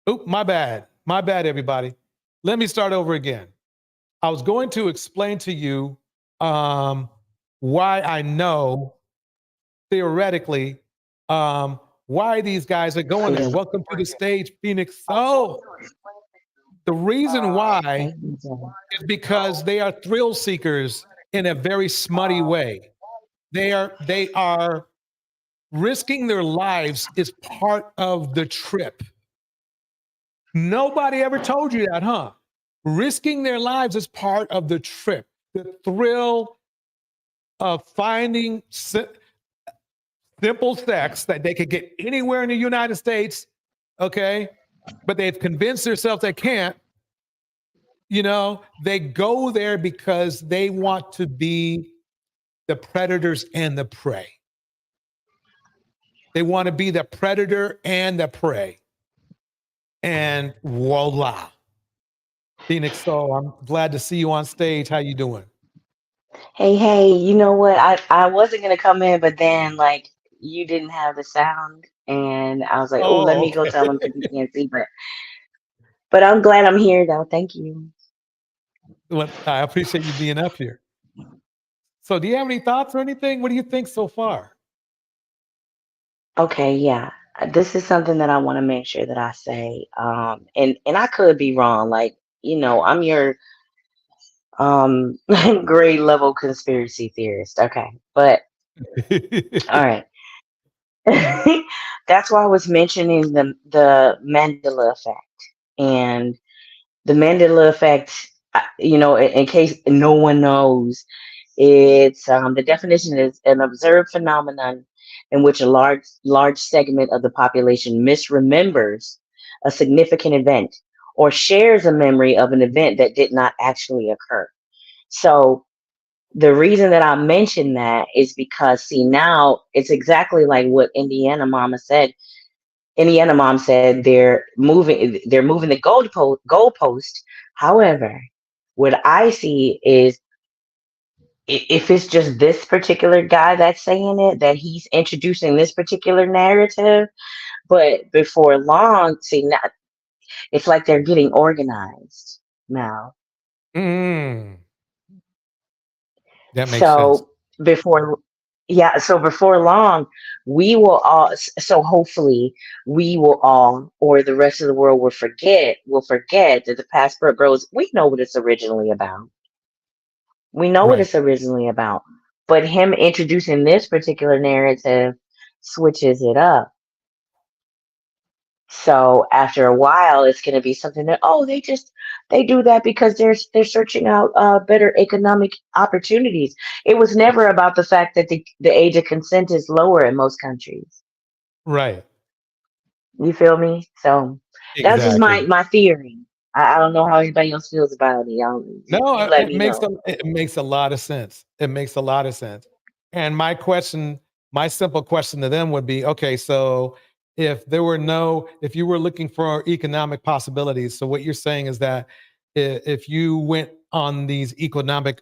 Oh, my bad. My bad, everybody. Let me start over again. I was going to explain to you why I know theoretically why these guys are going there. Welcome to the stage, Phoenix. Oh, the reason why is because they are thrill seekers in a very smutty way. They are risking their lives is part of the trip. Nobody ever told you that, huh? Risking their lives is part of the trip. The thrill of finding simple sex that they could get anywhere in the United States, okay? But they've convinced themselves they can't. You know, they go there because they want to be the predators and the prey. They want to be the predator and the prey. And voila. Phoenix Soul, I'm glad to see you on stage. How you doing? Hey, you know what? I wasn't gonna come in, but then like you didn't have the sound, and I was like, oh, let me go tell them because you can't see. But I'm glad I'm here though. Thank you. Well, I appreciate you being up here. So do you have any thoughts or anything? What do you think so far? Okay, yeah. This is something that I want to make sure that I say. And I could be wrong. Like, you know, I'm your grade level conspiracy theorist. Okay. But all right. That's why I was mentioning the Mandela effect. And the Mandela effect, you know, in case no one knows, It's the definition is an observed phenomenon in which a large segment of the population misremembers a significant event or shares a memory of an event that did not actually occur. So the reason that I mentioned that is because, see, now it's exactly like what Indiana Mom said. They're moving the goalpost. However, what I see is if it's just this particular guy that's saying it, that he's introducing this particular narrative, but before long, see, now it's like they're getting organized now. That makes sense. So before long, we will all, so hopefully we will all, or the rest of the world will forget that the Passport Bros, we know what it's originally about. We know what it's originally about. But him introducing this particular narrative switches it up. So after a while, it's going to be something that, they do that because they're searching out better economic opportunities. It was never about the fact that the age of consent is lower in most countries. Right. You feel me? So that's just my theory. I don't know how anybody else feels about it. No, it makes a lot of sense. It makes a lot of sense. And my simple question to them would be, okay, so if you were looking for economic possibilities, so what you're saying is that if you went on these economic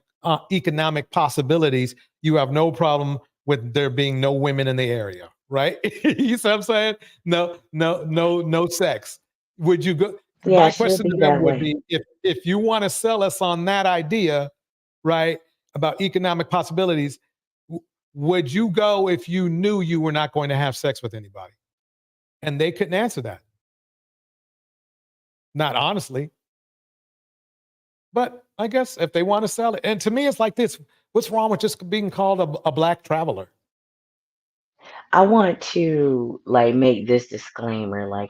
possibilities, you have no problem with there being no women in the area, right? You see what I'm saying? No sex. Would you go? Yeah, My question to them would be, if you want to sell us on that idea, right, about economic possibilities, would you go if you knew you were not going to have sex with anybody? And they couldn't answer that. Not honestly. But I guess if they want to sell it, and to me, it's like this: what's wrong with just being called a black traveler? I want to make this disclaimer.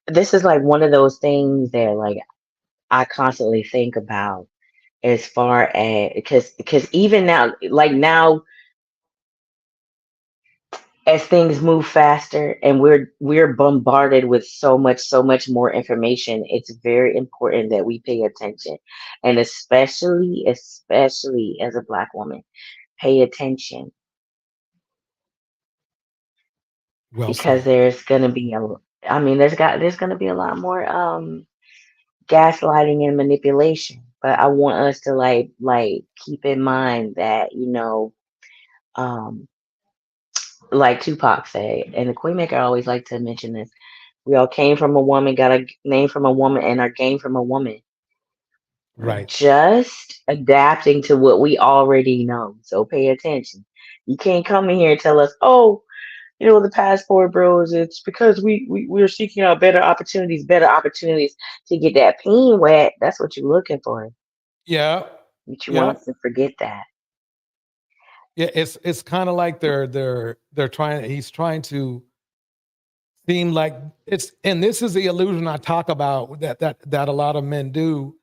This is like one of those things that I constantly think about, as far as because even now, as things move faster and we're bombarded with so much more information, it's very important that we pay attention, and especially as a Black woman, pay attention, because there's going to be there's going to be a lot more gaslighting and manipulation. But I want us to keep in mind that, like Tupac said, and the Queenmaker always like to mention this: we all came from a woman, got a name from a woman, and are gained from a woman. Right. Just adapting to what we already know. So pay attention. You can't come in here and tell us, the Passport Bros, it's because we're seeking out better opportunities to get that peen wet. That's what you're looking for. Yeah. But you want us to forget that. Yeah, it's kind of like he's trying to seem like it's, and this is the illusion I talk about that a lot of men do,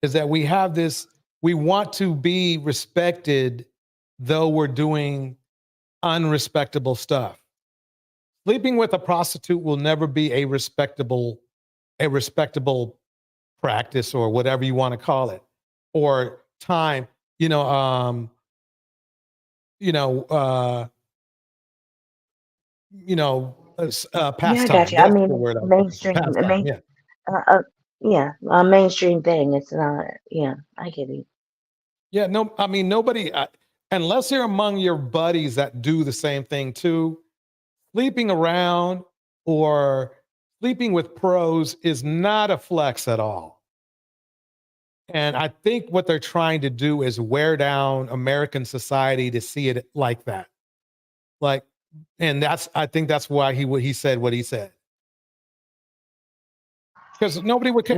is that we want to be respected, though we're doing unrespectable stuff. Sleeping with a prostitute will never be a respectable practice, or whatever you want to call it, or time, pastime. I got you. I mean, mainstream thing. It's not. Yeah, I get it. Yeah, no, I mean, nobody, unless you're among your buddies that do the same thing too, sleeping around or sleeping with pros is not a flex at all. And I think what they're trying to do is wear down American society to see it like that. I think that's why he said what he said. Because nobody would care.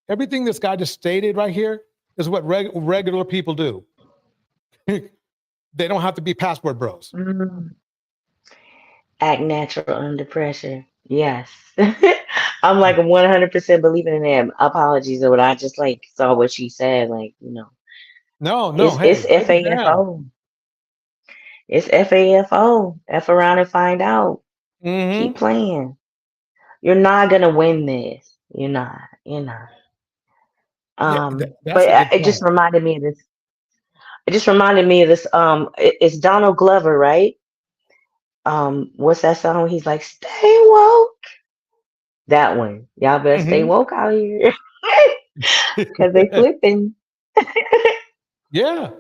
Everything this guy just stated right here is what regular people do. They don't have to be Passport Bros. Act natural under pressure. Yes. I'm 100% believing in them. Apologies, but I just saw what she said. No, no. It's Hey, break it down. FAFO. It's FAFO. F around and find out. Keep Mm-hmm. playing. You're not gonna win this. You're not. You're not. Yeah, that's But a good it just point. reminded me of this. It just reminded me of this. It's Donald Glover, right? What's that song? He's like, "Stay woke." That one. Y'all better stay Mm-hmm. woke out here, cause they flipping. Yeah.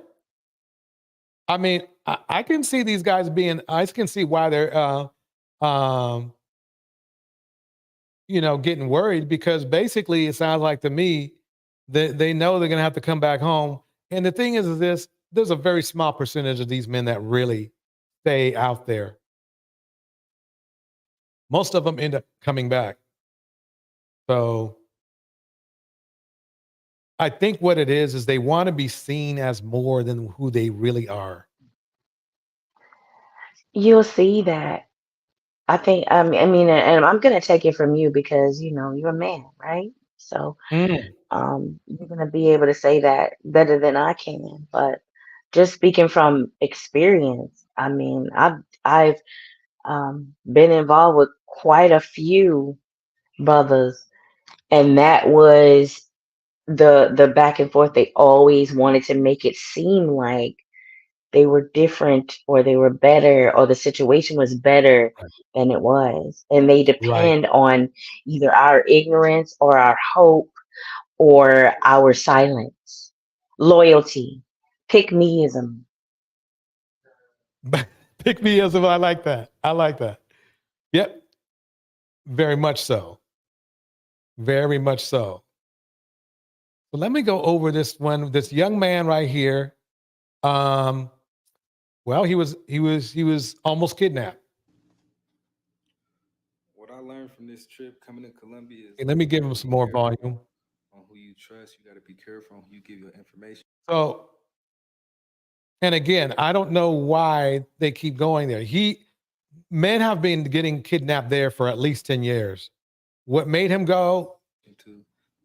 I mean, I can see these guys being. I can see why they're, um, getting worried because basically it sounds like to me that they know they're going to have to come back home. And the thing is this: there's a very small percentage of these men that really stay out there. Most of them end up coming back. So I think what it is they want to be seen as more than who they really are. You'll see that. I think. I mean, and I'm gonna take it from you because you're a man, right? So, Mm. you're gonna be able to say that better than I can. But just speaking from experience, I mean, I've been involved with quite a few brothers, and that was the back and forth. They always wanted to make it seem like they were different or they were better or the situation was better than it was, and they Right. depend on either our ignorance or our hope or our silence, loyalty, pick meism. Pick me as if I like that. I like that. Yep. Very much so. Very much so. So let me go over this one. This young man right here. Well, he was almost kidnapped. What I learned from this trip coming to Colombia is And let me you give gotta him some be more careful volume. on who you trust. You got to be careful on who you give your information. So, and again, I don't know why they keep going there. Men have been getting kidnapped there for at least 10 years. What made him go?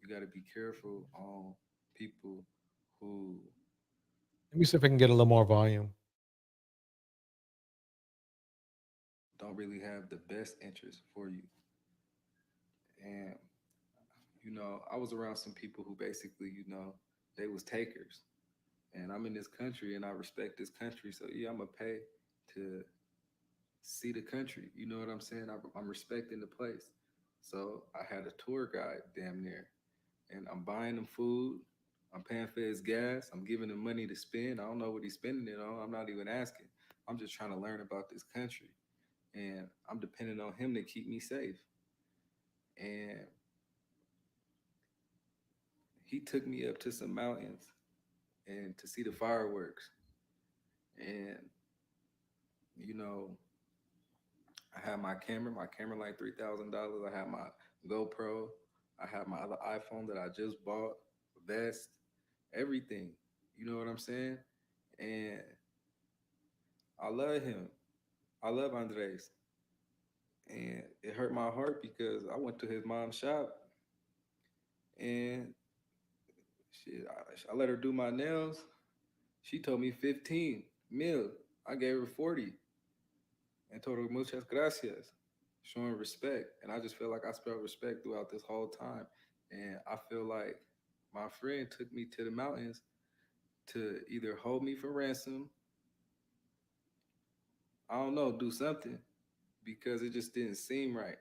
You got to be careful on people who Let me see if I can get a little more volume. don't really have the best interest for you. And I was around some people who basically, they was takers. And I'm in this country and I respect this country. So yeah, I'm gonna pay to see the country. You know what I'm saying? I'm respecting the place. So I had a tour guide damn near, and I'm buying him food. I'm paying for his gas. I'm giving him money to spend. I don't know what he's spending it on. I'm not even asking. I'm just trying to learn about this country. And I'm depending on him to keep me safe. And he took me up to some mountains and to see the fireworks. And, I had my camera like $3,000. I had my GoPro. I had my other iPhone that I just bought, vest, everything. You know what I'm saying? And I love him. I love Andres. And it hurt my heart because I went to his mom's shop and shit, I let her do my nails. She told me 15 mil. I gave her 40 and told her muchas gracias, showing respect. And I just feel like I spelled respect throughout this whole time. And I feel like my friend took me to the mountains to either hold me for ransom, I don't know, do something, because it just didn't seem right.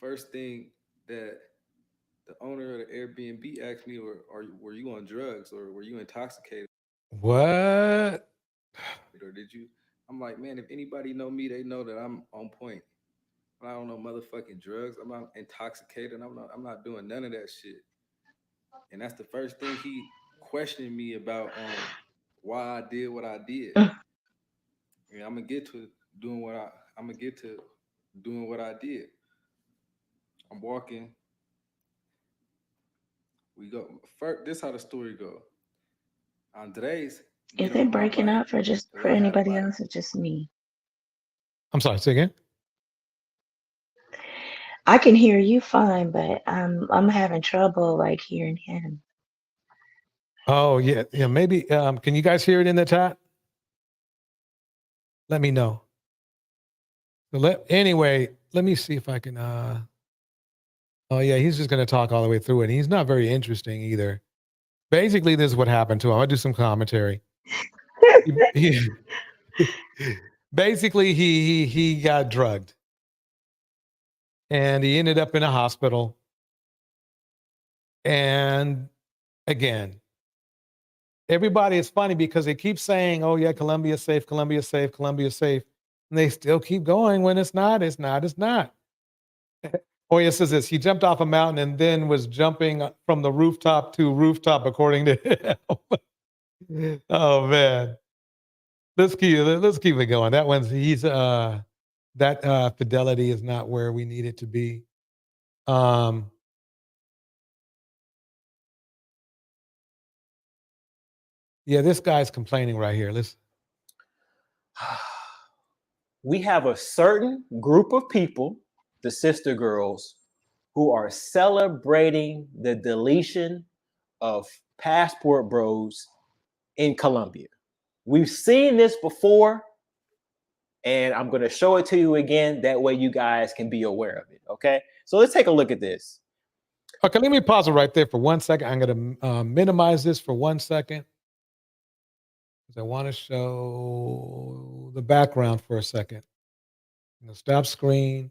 First thing that the owner of the Airbnb asked me, were you on drugs or were you intoxicated? What? Or did you? I'm like, man, if anybody know me, they know that I'm on point. I don't know motherfucking drugs. I'm not intoxicated. I'm not doing none of that shit. And that's the first thing he questioned me about on why I did what I did. And I'm gonna get to doing what I did. I'm walking. We go first. This how the story go. Andres Is get it on my breaking bike up for because I had a anybody bike. else or just me? I'm sorry, say again. I can hear you fine, but I'm having trouble like hearing him. Oh yeah, yeah. Maybe. Can you guys hear it in the chat? Let me know. So anyway, let me see if I can. Oh yeah, he's just going to talk all the way through it. He's not very interesting either. Basically, this is what happened to him. I'll do some commentary. Basically, he got drugged, and he ended up in a hospital. And again, everybody is funny because they keep saying, "Oh yeah, Colombia's safe, Colombia's safe, Colombia's safe," and they still keep going when it's not. It's not. It's not. Oh, yeah, it says this. He jumped off a mountain and then was jumping from the rooftop to rooftop, according to him. Oh man. Let's keep it going. That one's that fidelity is not where we need it to be. Yeah, this guy's complaining right here. Listen. We have a certain group of people, the sister girls, who are celebrating the deletion of passport bros in Colombia. We've seen this before, and I'm going to show it to you again. That way you guys can be aware of it, okay? So let's take a look at this. Okay, let me pause it right there for 1 second. I'm going to minimize this for 1 second because I want to show the background for a second. I'm going to stop screen,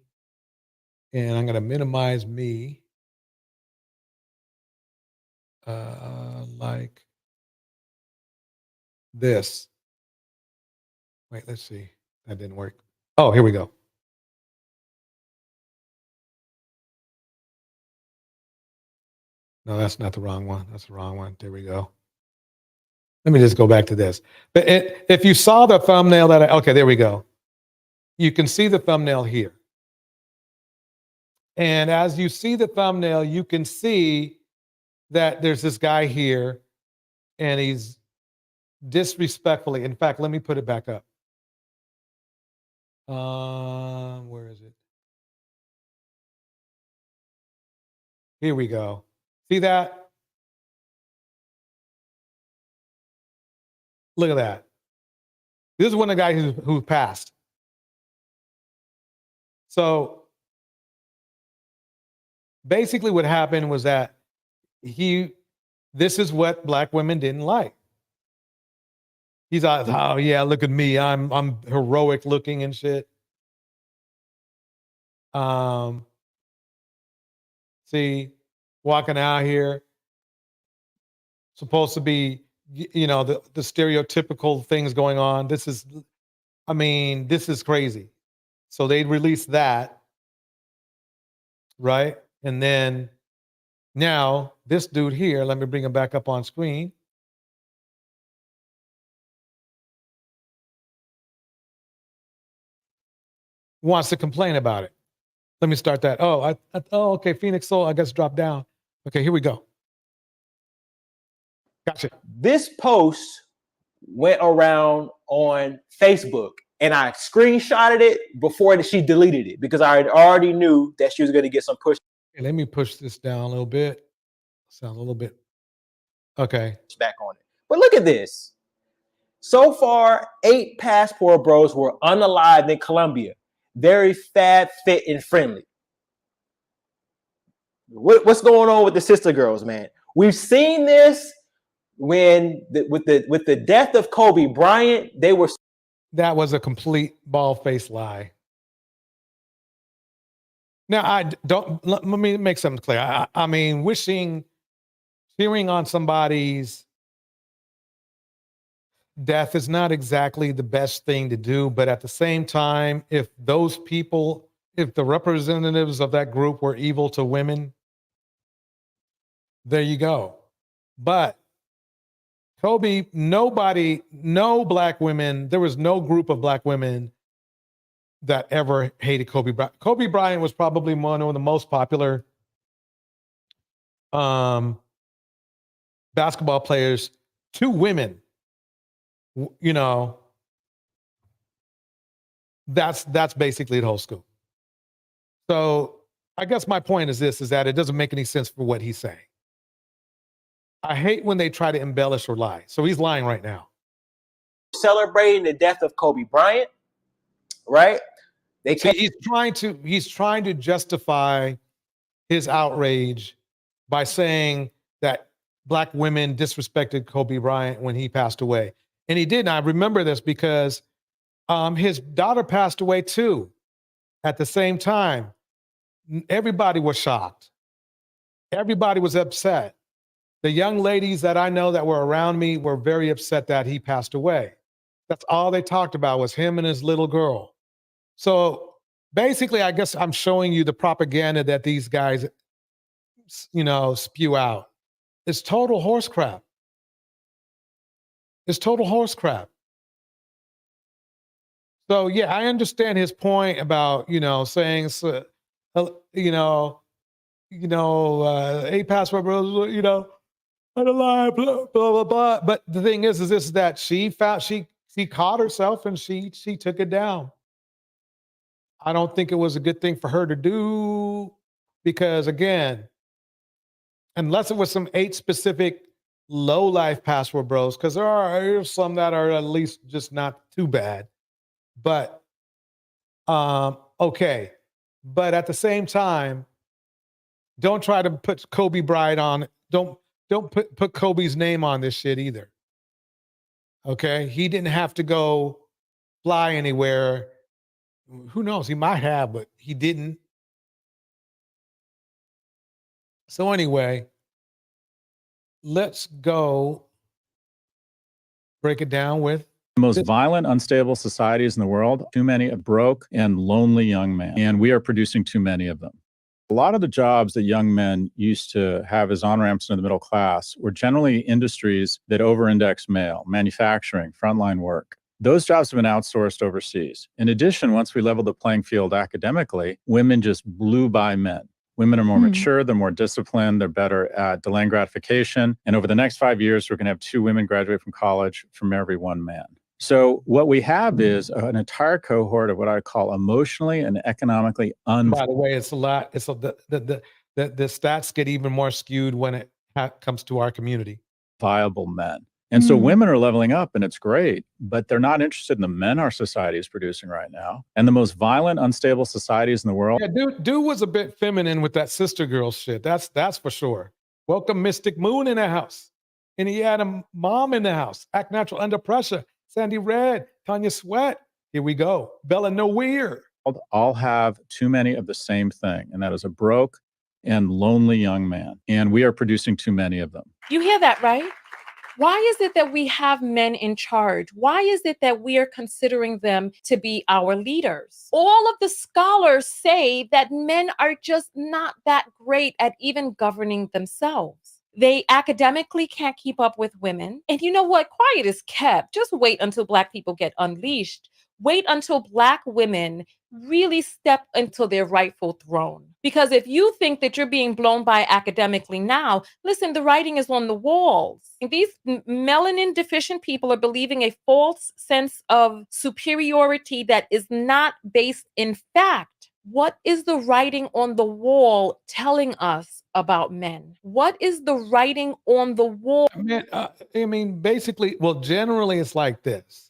and I'm going to minimize me like this. Wait, let's see. That didn't work. Oh, here we go. No, that's not the wrong one. That's the wrong one. There we go. Let me just go back to this. But if you saw the thumbnail okay, there we go. You can see the thumbnail here. And as you see the thumbnail, you can see that there's this guy here and he's disrespectfully. In fact, let me put it back up. Where is it? Here we go. See that? Look at that. This is one of the guys who passed. So basically what happened was that this is what black women didn't like. He's like, oh yeah, look at me. I'm heroic looking and shit. See, walking out here, supposed to be, you know, the stereotypical things going on. This is crazy. So they released that, right? And then now this dude here, let me bring him back up on screen. Wants to complain about it. Let me start that. Oh, okay. Phoenix Soul, I guess dropped down. Okay, here we go. Gotcha. This post went around on Facebook, and I screenshotted it before she deleted it because I already knew that she was going to get some push. Okay, let me push this down a little bit. Sound a little bit. Okay. Back on it. But look at this. So far, 8 passport bros were unalived in Colombia. Very fat, fit, and friendly. What's going on with the sister girls, man? We've seen this with the death of Kobe Bryant. That was a complete bald-faced lie. Now, let me make something clear. I mean, cheering on somebody's death is not exactly the best thing to do, but at the same time, if the representatives of that group were evil to women, there you go. But Kobe, no black women, there was no group of black women that ever hated Kobe Bryant. Kobe Bryant was probably one of the most popular basketball players to women. You know, that's basically the whole scoop. So I guess my point is that it doesn't make any sense for what he's saying. I hate when they try to embellish or lie. So he's lying right now. Celebrating the death of Kobe Bryant, right? He's trying to justify his outrage by saying that Black women disrespected Kobe Bryant when he passed away. And he didn't. I remember this because his daughter passed away too at the same time. Everybody was shocked. Everybody was upset. The young ladies that I know that were around me were very upset that he passed away. That's all they talked about was him and his little girl. So basically, I guess I'm showing you the propaganda that these guys, spew out. It's total horse crap. It's total horse crap. So yeah, I understand his point about, saying, a passport, bro, not a lie, blah, blah, blah, blah. But the thing is that she caught herself and she took it down. I don't think it was a good thing for her to do because, again, unless it was some 8 specific low-life password bros, because there are some that are at least just not too bad. But, okay. But at the same time, don't try to put Kobe Bryant on. Don't put Kobe's name on this shit either. Okay? He didn't have to go fly anywhere. Who knows? He might have, but he didn't. So anyway, let's go break it down with the most violent, unstable societies in the world. Too many broke and lonely young men, and we are producing too many of them. A lot of the jobs that young men used to have as on-ramps into the middle class were generally industries that over-index male, manufacturing, frontline work. Those jobs have been outsourced overseas. In addition, once we leveled the playing field academically, women just blew by men. Women are more mature, they're more disciplined, they're better at delaying gratification. And over the next 5 years, we're going to have 2 women graduate from college from every 1 man. So what we have is an entire cohort of what I call emotionally and economically By the way, it's a lot. It's the stats get even more skewed when it comes to our community. Viable men. And so women are leveling up and it's great, but they're not interested in the men our society is producing right now. And the most violent, unstable societies in the world. Yeah, dude was a bit feminine with that sister girl shit. That's for sure. Welcome Mystic Moon in the house. And he had a mom in the house. Act Natural Under Pressure. Sandy Red, Tanya Sweat. Here we go. Bella Nowhere. All have too many of the same thing, and that is a broke and lonely young man. And we are producing too many of them. You hear that, right? Why is it that we have men in charge? Why is it that we are considering them to be our leaders? All of the scholars say that men are just not that great at even governing themselves. They academically can't keep up with women. And you know what? Quiet is kept. Just wait until Black people get unleashed. Wait until Black women really step into their rightful throne. Because if you think that you're being blown by academically now, listen, the writing is on the walls. These melanin deficient people are believing a false sense of superiority that is not based in fact. What is the writing on the wall telling us about men? What is the writing on the wall? Basically, generally it's like this.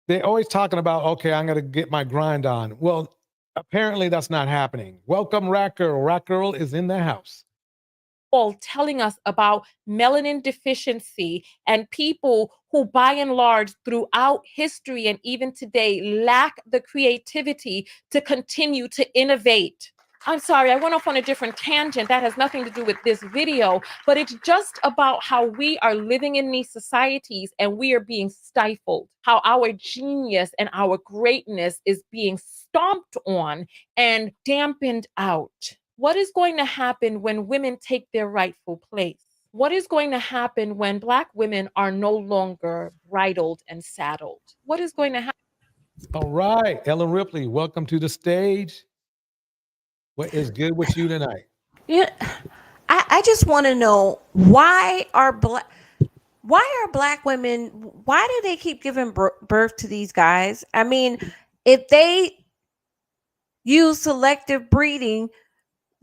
They're always talking about, okay, I'm going to get my grind on. Well, apparently that's not happening. Welcome, Rat Girl. Rat Girl is in the house. All telling us about melanin deficiency and people who, by and large, throughout history and even today, lack the creativity to continue to innovate. I'm sorry, I went off on a different tangent. That has nothing to do with this video, but it's just about how we are living in these societies and we are being stifled, how our genius and our greatness is being stomped on and dampened out. What is going to happen when women take their rightful place? What is going to happen when Black women are no longer bridled and saddled? What is going to happen? All right, Ellen Ripley, welcome to the stage. What is good with you tonight? Yeah, I just want to know why are Black women, why do they keep giving birth to these guys? I mean, if they use selective breeding,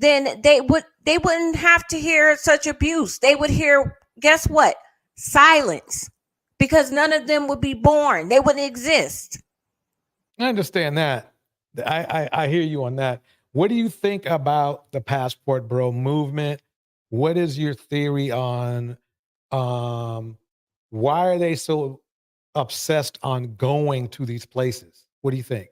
then they wouldn't have to hear such abuse. They would hear, guess what? Silence, because none of them would be born. They wouldn't exist. I understand that. I hear you on that. What do you think about the Passport Bro movement? What is your theory on why are they so obsessed on going to these places? What do you think?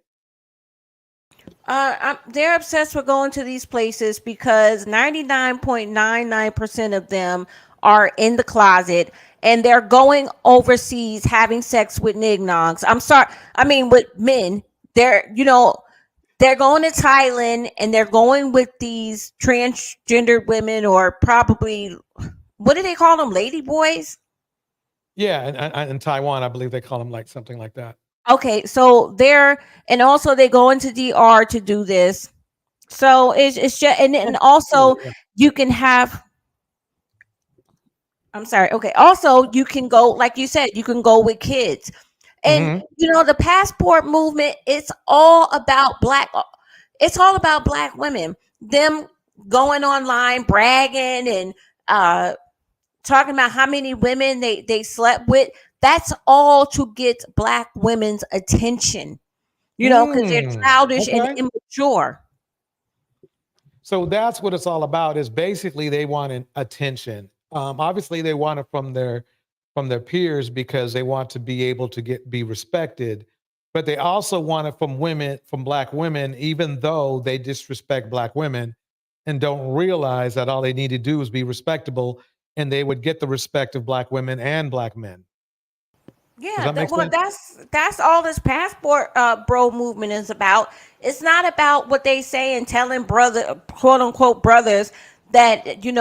They're obsessed with going to these places because 99.99% of them are in the closet and they're going overseas having sex with nignogs. With men. They're going to Thailand and they're going with these transgender women, or probably, what do they call them? Lady boys? Yeah, and in Taiwan, I believe they call them like something like that. Okay, so also they go into DR to do this. So it's just, and also you can have, I'm sorry. Okay. Also, you can go, like you said, you can go with kids. And the passport movement, it's all about black women. Them going online bragging and talking about how many women they slept with. That's all to get black women's attention. Because they're childish and immature. So that's what it's all about, is basically they want attention. Obviously they want it from their peers because they want to be able to be respected, but they also want it from black women, even though they disrespect black women and don't realize that all they need to do is be respectable, and they would get the respect of black women and black men. Yeah, that's all this passport bro movement is about. It's not about what they say and telling quote unquote brothers that you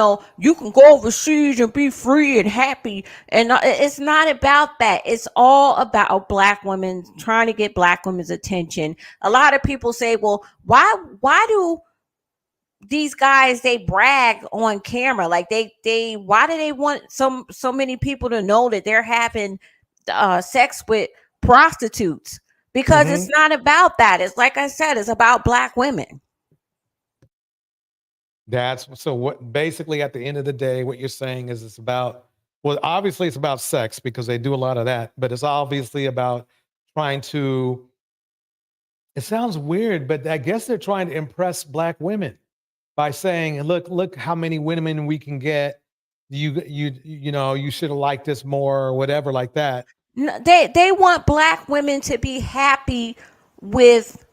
can go overseas and be free and happy, and it's not about that. It's all about black women, trying to get black women's attention. A lot of people say, well, why do these guys, they brag on camera? Like why do they want so many people to know that they're having sex with prostitutes? Because it's not about that. It's like I said, it's about black women. That's so what basically at the end of the day, what you're saying is it's about, well, obviously it's about sex because they do a lot of that, but it's obviously about trying to, it sounds weird, but I guess they're trying to impress black women by saying, look how many women we can get. You should have liked this more, or whatever like that. No, they want black women to be happy with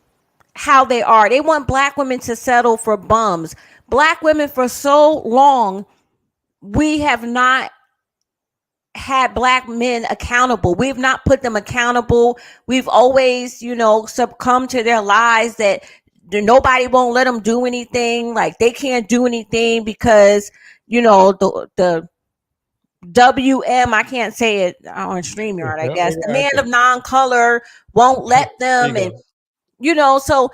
how they are. They want black women to settle for bums. Black women, for so long, we have not had black men accountable. We've not put them accountable. We've always, succumbed to their lies that nobody won't let them do anything. Like they can't do anything because, the WM, I can't say it on StreamYard, I guess. The man of non-color won't let them. And, so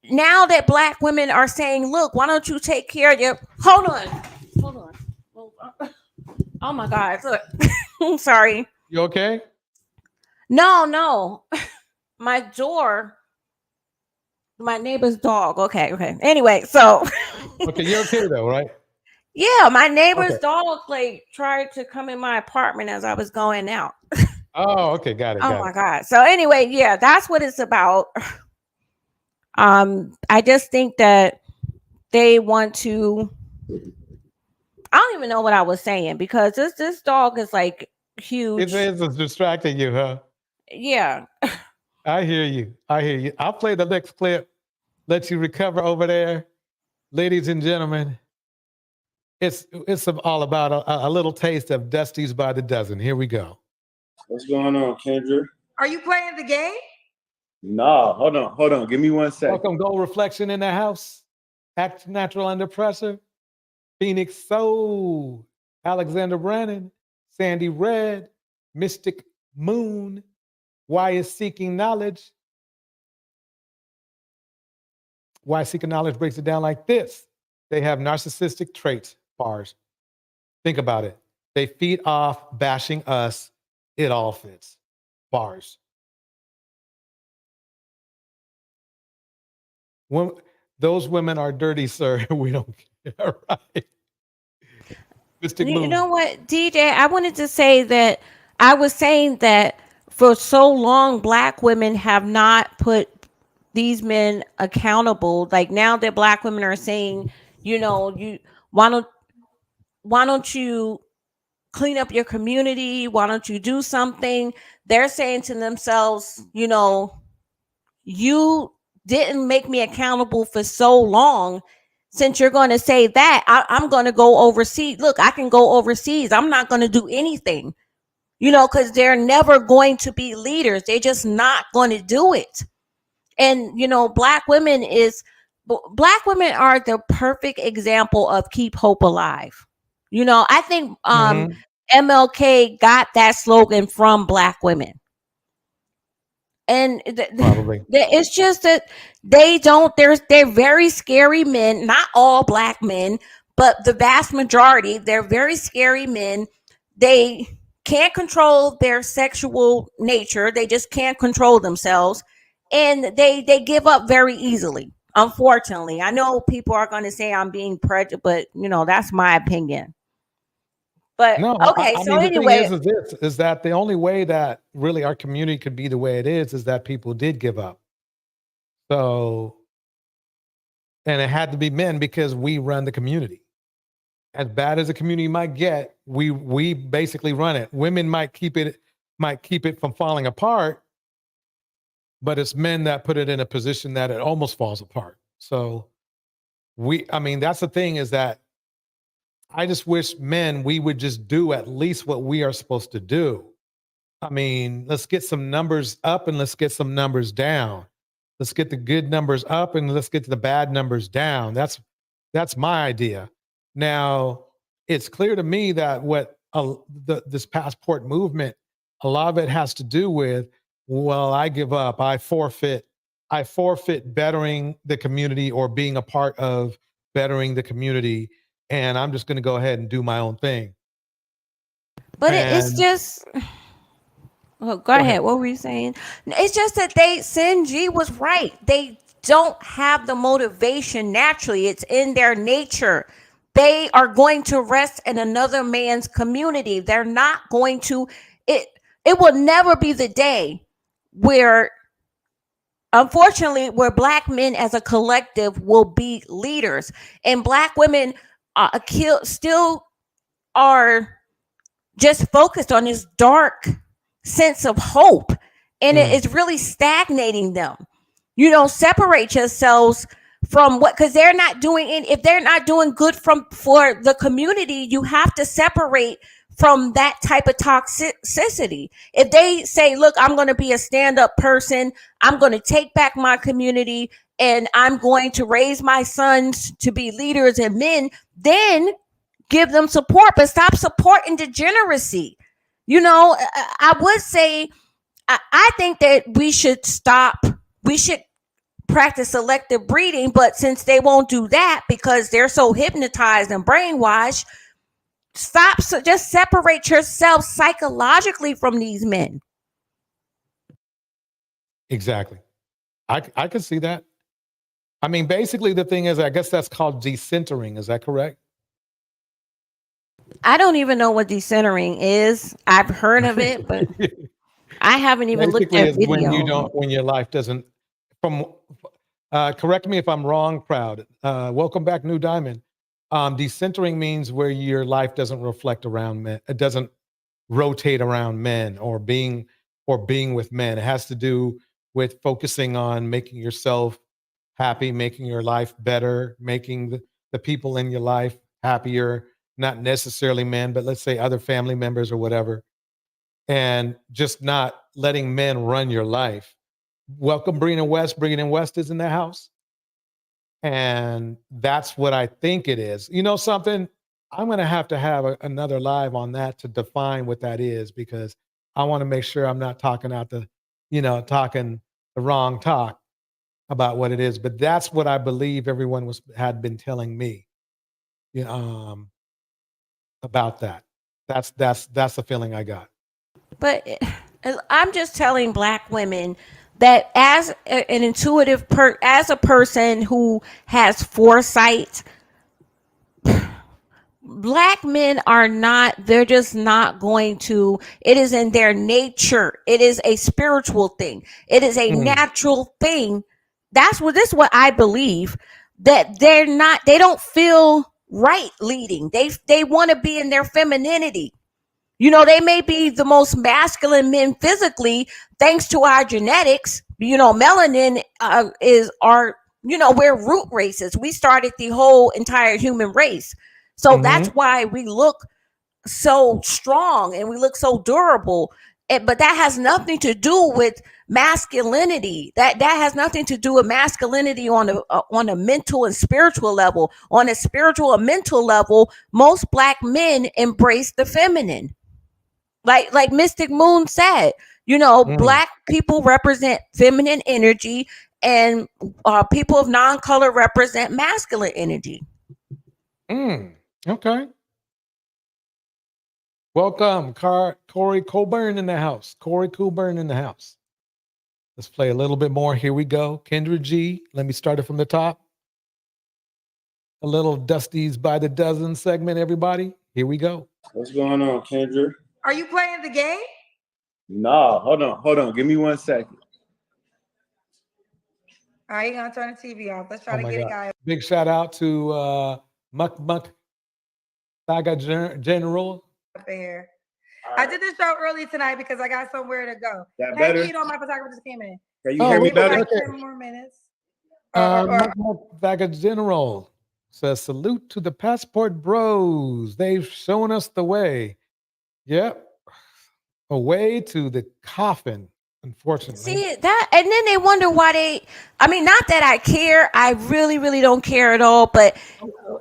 now that black women are saying, look, why don't you take care of your, hold on. Oh my God, look, I'm sorry. You okay? No. My neighbor's dog. Okay. Anyway, so. Okay, you're okay though, right? Yeah, my neighbor's dog tried to come in my apartment as I was going out. Oh, okay, got it. Oh my God. So anyway, yeah, that's what it's about. I just think that they want to, I don't even know what I was saying, because this dog is like huge. It's distracting you, huh? Yeah. I hear you. I'll play the next clip. Let you recover over there. Ladies and gentlemen, it's all about a little taste of Dusty's by the dozen. Here we go. What's going on, Kendra? Are you playing the game? No, hold on. Give me 1 second. Welcome, Gold Reflection in the house. Act Natural Under Pressure. Phoenix Soul. Alexander Brannon. Sandy Red. Mystic Moon. Why is Seeking Knowledge? Why Seeking Knowledge breaks it down like this. They have narcissistic traits, bars. Think about it. They feed off bashing us. It all fits. Bars. When Those women are dirty, sir. We don't care. Right. Mystic You Moon. know what, DJ? I wanted to say that I was saying that for so long, Black women have not put these men accountable. Like now that Black women are saying, you know, why don't you clean up your community? Why don't you do something? They're saying to themselves, you know, you didn't make me accountable for so long. Since you're going to say that, I'm going to go overseas. Look, I can go overseas. I'm not going to do anything, you know, because they're never going to be leaders. They're just not going to do it. And, you know, Black women are the perfect example of keep hope alive. You know, I think MLK got that slogan from Black women. And Probably. it's just that they're very scary men, not all Black men, but the vast majority, they're very scary men. They can't control their sexual nature. They just can't control themselves. And they give up very easily, unfortunately. I know people are going to say I'm being prejudiced, but, you know, that's my opinion. But No, okay, I so mean, the anyway, thing is that the only way that really our community could be the way it is that people did give up. So, and it had to be men because we run the community. As bad as the community might get, we basically run it. Women might keep it from falling apart, but it's men that put it in a position that it almost falls apart. So I mean, that's the thing, is that I just wish men, we would just do at least what we are supposed to do. I mean, let's get some numbers up and let's get some numbers down. Let's get the good numbers up and let's get the bad numbers down. That's my idea. Now, it's clear to me that this passport movement, a lot of it has to do with, well, I give up, I forfeit bettering the community or being a part of bettering the community. And I'm just going to go ahead and do my own thing. but it's just. Oh, go ahead. What were you saying? It's just that Sinji was right. They don't have the motivation naturally. It's in their nature. They are going to rest in another man's community. They're not going to. It will never be the day where, unfortunately, where Black men as a collective will be leaders, and Black women still are just focused on this dark sense of hope, and it's really stagnating them. You know, separate yourselves from because they're not doing it. If they're not doing good for the community, you have to separate from that type of toxicity. If they say, look, I'm going to be a stand-up person, I'm going to take back my community, and I'm going to raise my sons to be leaders and men, then give them support, but stop supporting degeneracy. You know, I would say, I think that we should practice selective breeding, but since they won't do that because they're so hypnotized and brainwashed, just separate yourself psychologically from these men. Exactly. I can see that. I mean, basically the thing is, I guess that's called decentering. Is that correct? I don't even know what decentering is. I've heard of it, but I haven't even looked at video. When your life doesn't, correct me if I'm wrong, Proud. Welcome back, New Diamond. Decentering means where your life doesn't reflect around men. It doesn't rotate around men or being with men. It has to do with focusing on making yourself happy, making your life better, making the people in your life happier, not necessarily men, but let's say other family members or whatever, and just not letting men run your life. Welcome, Brina West. Brina West is in the house. And that's what I think it is. You know something? I'm going to have another live on that to define what that is, because I want to make sure I'm not talking talking the wrong talk about what it is. But that's what I believe everyone had been telling me, about that. That's the feeling I got. But I'm just telling Black women that as an intuitive as a person who has foresight, Black men are not, they're just not going to, it is in their nature. It is a spiritual thing. It is a natural thing. This is what I believe, that they don't feel right leading. They want to be in their femininity. You know, they may be the most masculine men physically, thanks to our genetics. You know, melanin is our, you know, we're root races. We started the whole entire human race. So that's why we look so strong and we look so durable. But that has nothing to do with masculinity. That has nothing to do with masculinity on a mental and spiritual level. On a spiritual and mental level, most Black men embrace the feminine. Like Mystic Moon said, you know, Black people represent feminine energy, and people of non-color represent masculine energy. Okay. Welcome, Corey Coburn in the house. Corey Coburn in the house. Let's play a little bit more. Here we go. Kendra G. Let me start it from the top. A little Dusty's by the dozen segment, everybody. Here we go. What's going on, Kendra? Are you playing the game? No, hold on. Give me 1 second. All right, you're gonna turn the TV off. Let's try Oh to my get a God. guy. Big shout out to Muck Saga General. Up in here. I did this show early tonight because I got somewhere to go. That Hey, better? you know, my photographer just came in. Can you hear me better? Like 10 more minutes. Muck Saga General says, salute to the Passport Bros. They've shown us the way. Yep. A way to the coffin, unfortunately. See that, and then they wonder why I mean, not that I care. I really, really don't care at all. But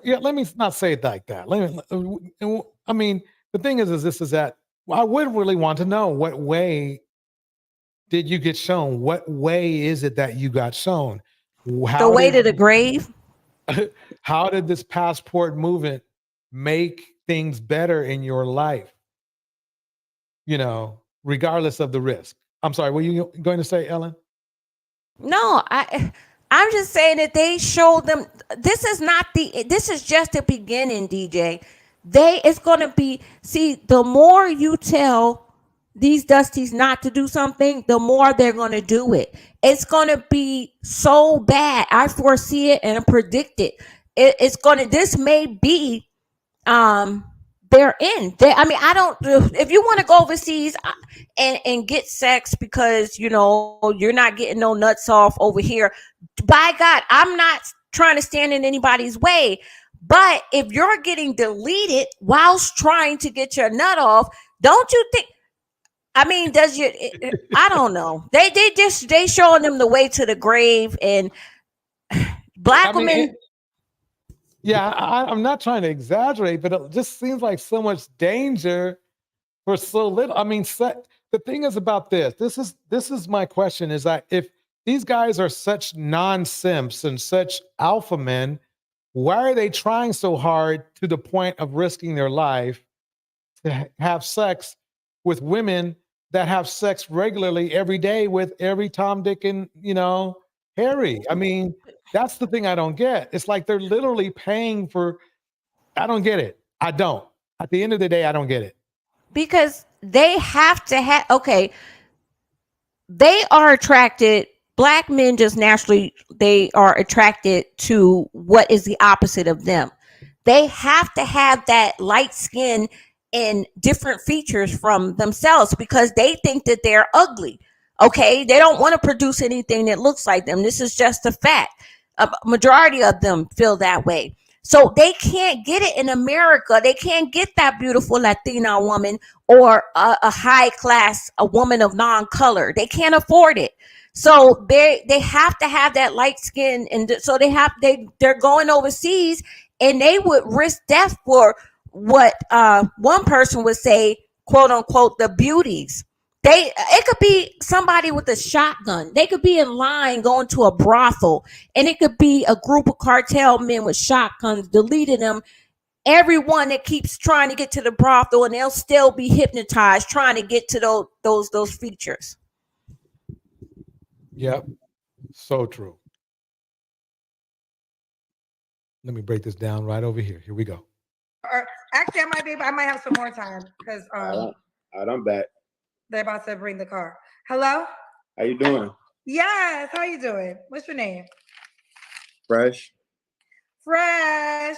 yeah, let me not say it like that. I mean, the thing is that I would really want to know, what way did you get shown? What way is it that you got shown? the way to the grave. How did this passport movement make things better in your life? You know, regardless of the risk. I'm sorry, were you going to say, Ellen? No, I'm just saying that they showed them. This is just the beginning, DJ. It's going to be, see, the more you tell these Dusties not to do something, the more they're going to do it. It's going to be so bad. I foresee it and I predict it. This may be, they're in. I mean, I don't. If you want to go overseas and get sex because you know you're not getting no nuts off over here, by God, I'm not trying to stand in anybody's way. But if you're getting deleted whilst trying to get your nut off, don't you think? I mean, I don't know. They showing them the way to the grave, and Black women. Yeah, I'm not trying to exaggerate, but it just seems like so much danger for so little. I mean, the thing is about this. This is my question: is that if these guys are such non-simps and such alpha men, why are they trying so hard to the point of risking their life to have sex with women that have sex regularly every day with every Tom, Dick, and Harry? I mean, that's the thing I don't get. It's like they're literally paying for. I don't get it. I don't. At the end of the day, I don't get it. Because they have to have. Okay, they are attracted. Black men just naturally, they are attracted to what is the opposite of them. They have to have that light skin and different features from themselves because they think that they're ugly. Okay, they don't want to produce anything that looks like them. This is just a fact. A majority of them feel that way. So they can't get it in America. They can't get that beautiful Latina woman or a high class, a woman of non-color. They can't afford it. So they have to have that light skin, and so they're going overseas, and they would risk death for what one person would say, quote unquote, the beauties. It could be somebody with a shotgun. They could be in line going to a brothel, and it could be a group of cartel men with shotguns, deleting them. Everyone that keeps trying to get to the brothel, and they'll still be hypnotized trying to get to those features. Yep. So true. Let me break this down right over here. Here we go. Or actually, I might have some more time because All right, I'm back. they're about to bring the car. Hello? How you doing? Yes, how you doing? What's your name? Fresh. Fresh.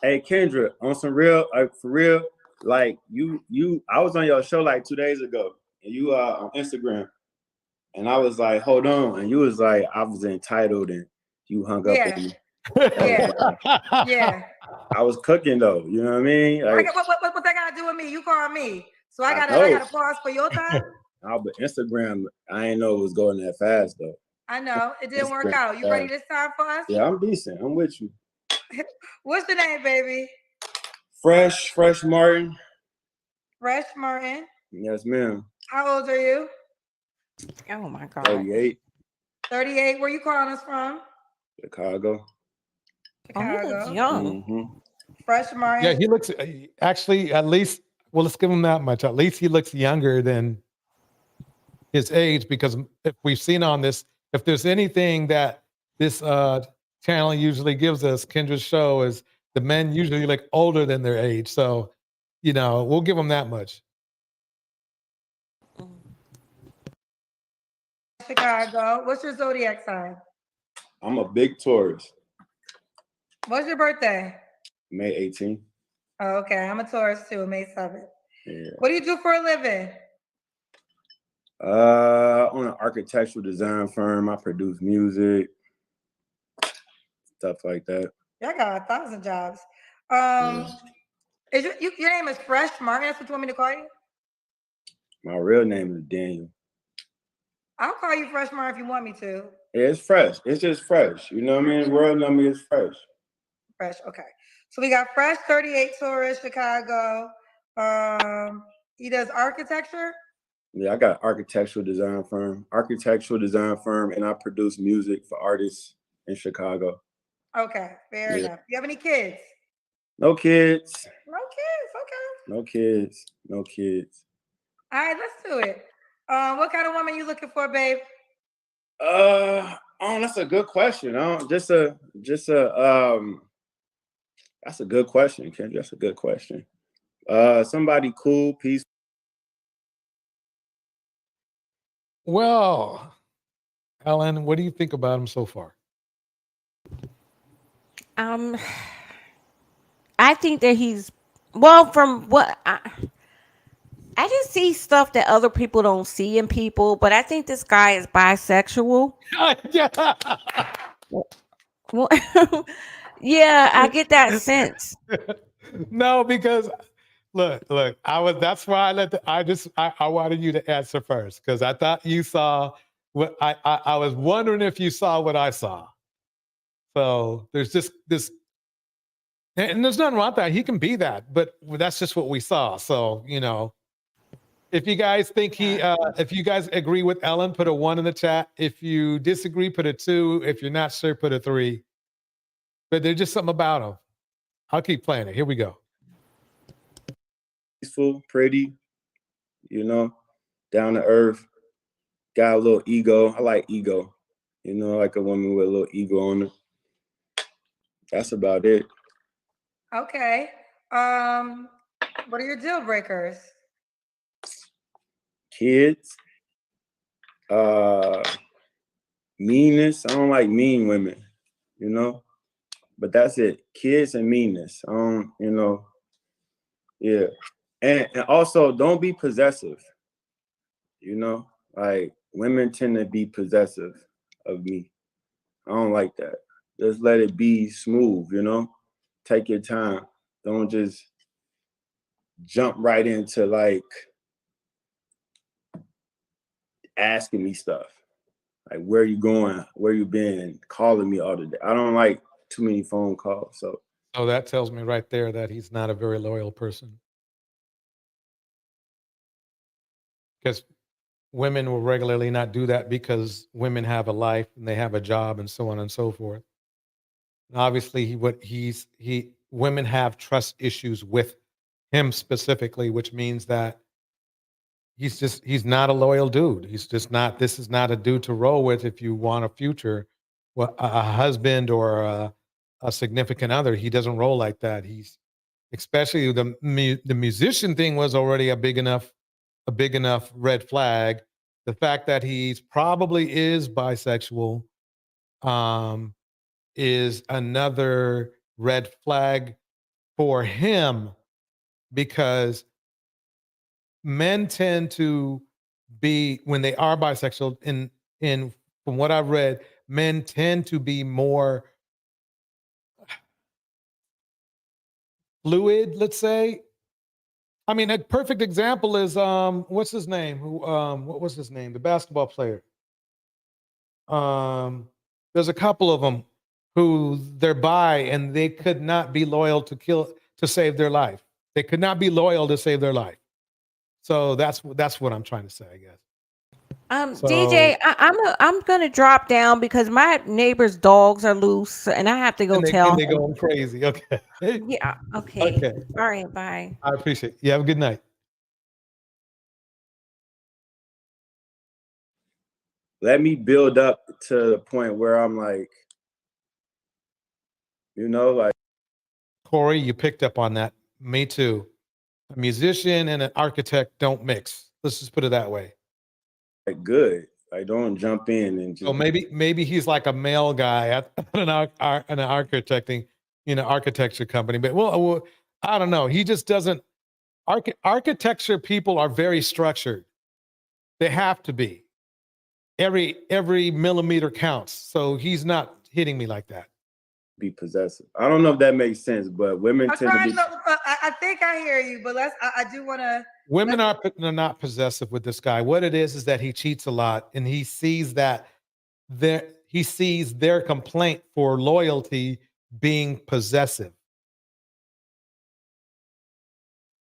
Hey Kendra, on some real, for real, like you, I was on your show like 2 days ago, and you on Instagram, and I was like, hold on, and you was like, I was entitled, and you hung up Yeah. on me. Yeah. I was cooking though, you know what I mean? Like, What that got to do with me? You call me, so I I gotta know. pause for your time. but Instagram, I ain't know it was going that fast though. I know it didn't work Instagram out. You ready fast. this time for us? Yeah, I'm decent. I'm with you. What's your name, baby? Fresh Martin. Fresh Martin. Yes, ma'am. How old are you? Oh my God. 38, 38. Where you calling us from? Chicago. Oh, he looks Chicago. young. Mhm. Fresh Martin. Yeah, he looks actually at least. Well, let's give him that much. At least he looks younger than his age, because if we've seen on this, if there's anything that this channel usually gives us, Kendra's show, is the men usually look older than their age. So, we'll give him that much. Chicago. What's your zodiac sign? I'm a big Taurus. What's your birthday? May 18th. Oh, okay. I'm a Taurus too, May 7th. Yeah. What do you do for a living? On an architectural design firm. I produce music, stuff like that. Yeah, I got 1,000 jobs. Is your name is Fresh Martin? That's what you want me to call you? My real name is Daniel. I'll call you Fresh Martin if you want me to. Yeah, it's fresh. It's just fresh. You know what I mean? World know me as fresh. Fresh, okay. So we got Fresh 38 Taurus, Chicago. He does architecture. Yeah, I got an architectural design firm, and I produce music for artists in Chicago. Okay, fair Yeah. enough. You have any kids? No kids. No kids, okay. No kids. No kids. All right, let's do it. What kind of woman you looking for, babe? That's a good question. That's a good question, Kendra. That's a good question. Somebody cool, peaceful. Well, Alan, what do you think about him so far? I think that he's from what I just see stuff that other people don't see in people, but I think this guy is bisexual. Well, yeah, I get that sense. No, because look, that's why I wanted you to answer first, because I thought you saw what I was wondering if you saw what I saw. So there's just this, and there's nothing wrong with that. He can be that, but that's just what we saw. So, if you guys think if you guys agree with Ellen, put a 1 in the chat. If you disagree, put a 2. If you're not sure, put a 3. But there's just something about him. I'll keep playing it. Here we go. Peaceful, pretty, down to earth, got a little ego. I like ego, like a woman with a little ego on her. That's about it. Okay. What are your deal breakers? Kids, meanness. I don't like mean women, but that's it. Kids and meanness. I don't, yeah. And also don't be possessive. Like women tend to be possessive of me. I don't like that. Just let it be smooth, take your time. Don't just jump right into like asking me stuff. Like, where you going? Where you been? Calling me all the day. I don't like too many phone calls. So that tells me right there that he's not a very loyal person. Because women will regularly not do that, because women have a life and they have a job and so on and so forth. And obviously, women have trust issues with him specifically, which means that he's not a loyal dude. He's just not. This is not a dude to roll with if you want a future, well, a husband or a significant other. He doesn't roll like that. He's especially the musician thing was already a big enough red flag. The fact that he's probably is bisexual is another red flag for him, because men tend to be, when they are bisexual, in from what I've read, men tend to be more fluid, let's say. I mean, a perfect example is what's his name? What was his name? The basketball player. There's a couple of them who they're bi and they could not be loyal to save their life. They could not be loyal to save their life. So that's what I'm trying to say, I guess. DJ, I'm gonna drop down because my neighbor's dogs are loose and I have to go tell They're him. going crazy. Okay. Yeah. Okay. Okay. All right. Bye. I appreciate it. You have a good night. Let me build up to the point where I'm like, like. Corey, you picked up on that. Me too. A musician and an architect don't mix. Let's just put it that way. Like, good. I don't jump in and just. So maybe he's like a male guy at an architecture company. But well, I don't know. He just doesn't. Architecture people are very structured. They have to be. Every millimeter counts. So he's not hitting me like that. Be possessive. I don't know if that makes sense, but women tend to be. I think I hear you, but I do want to. Women are not possessive with this guy. What it is that he cheats a lot, and he sees that he sees their complaint for loyalty being possessive.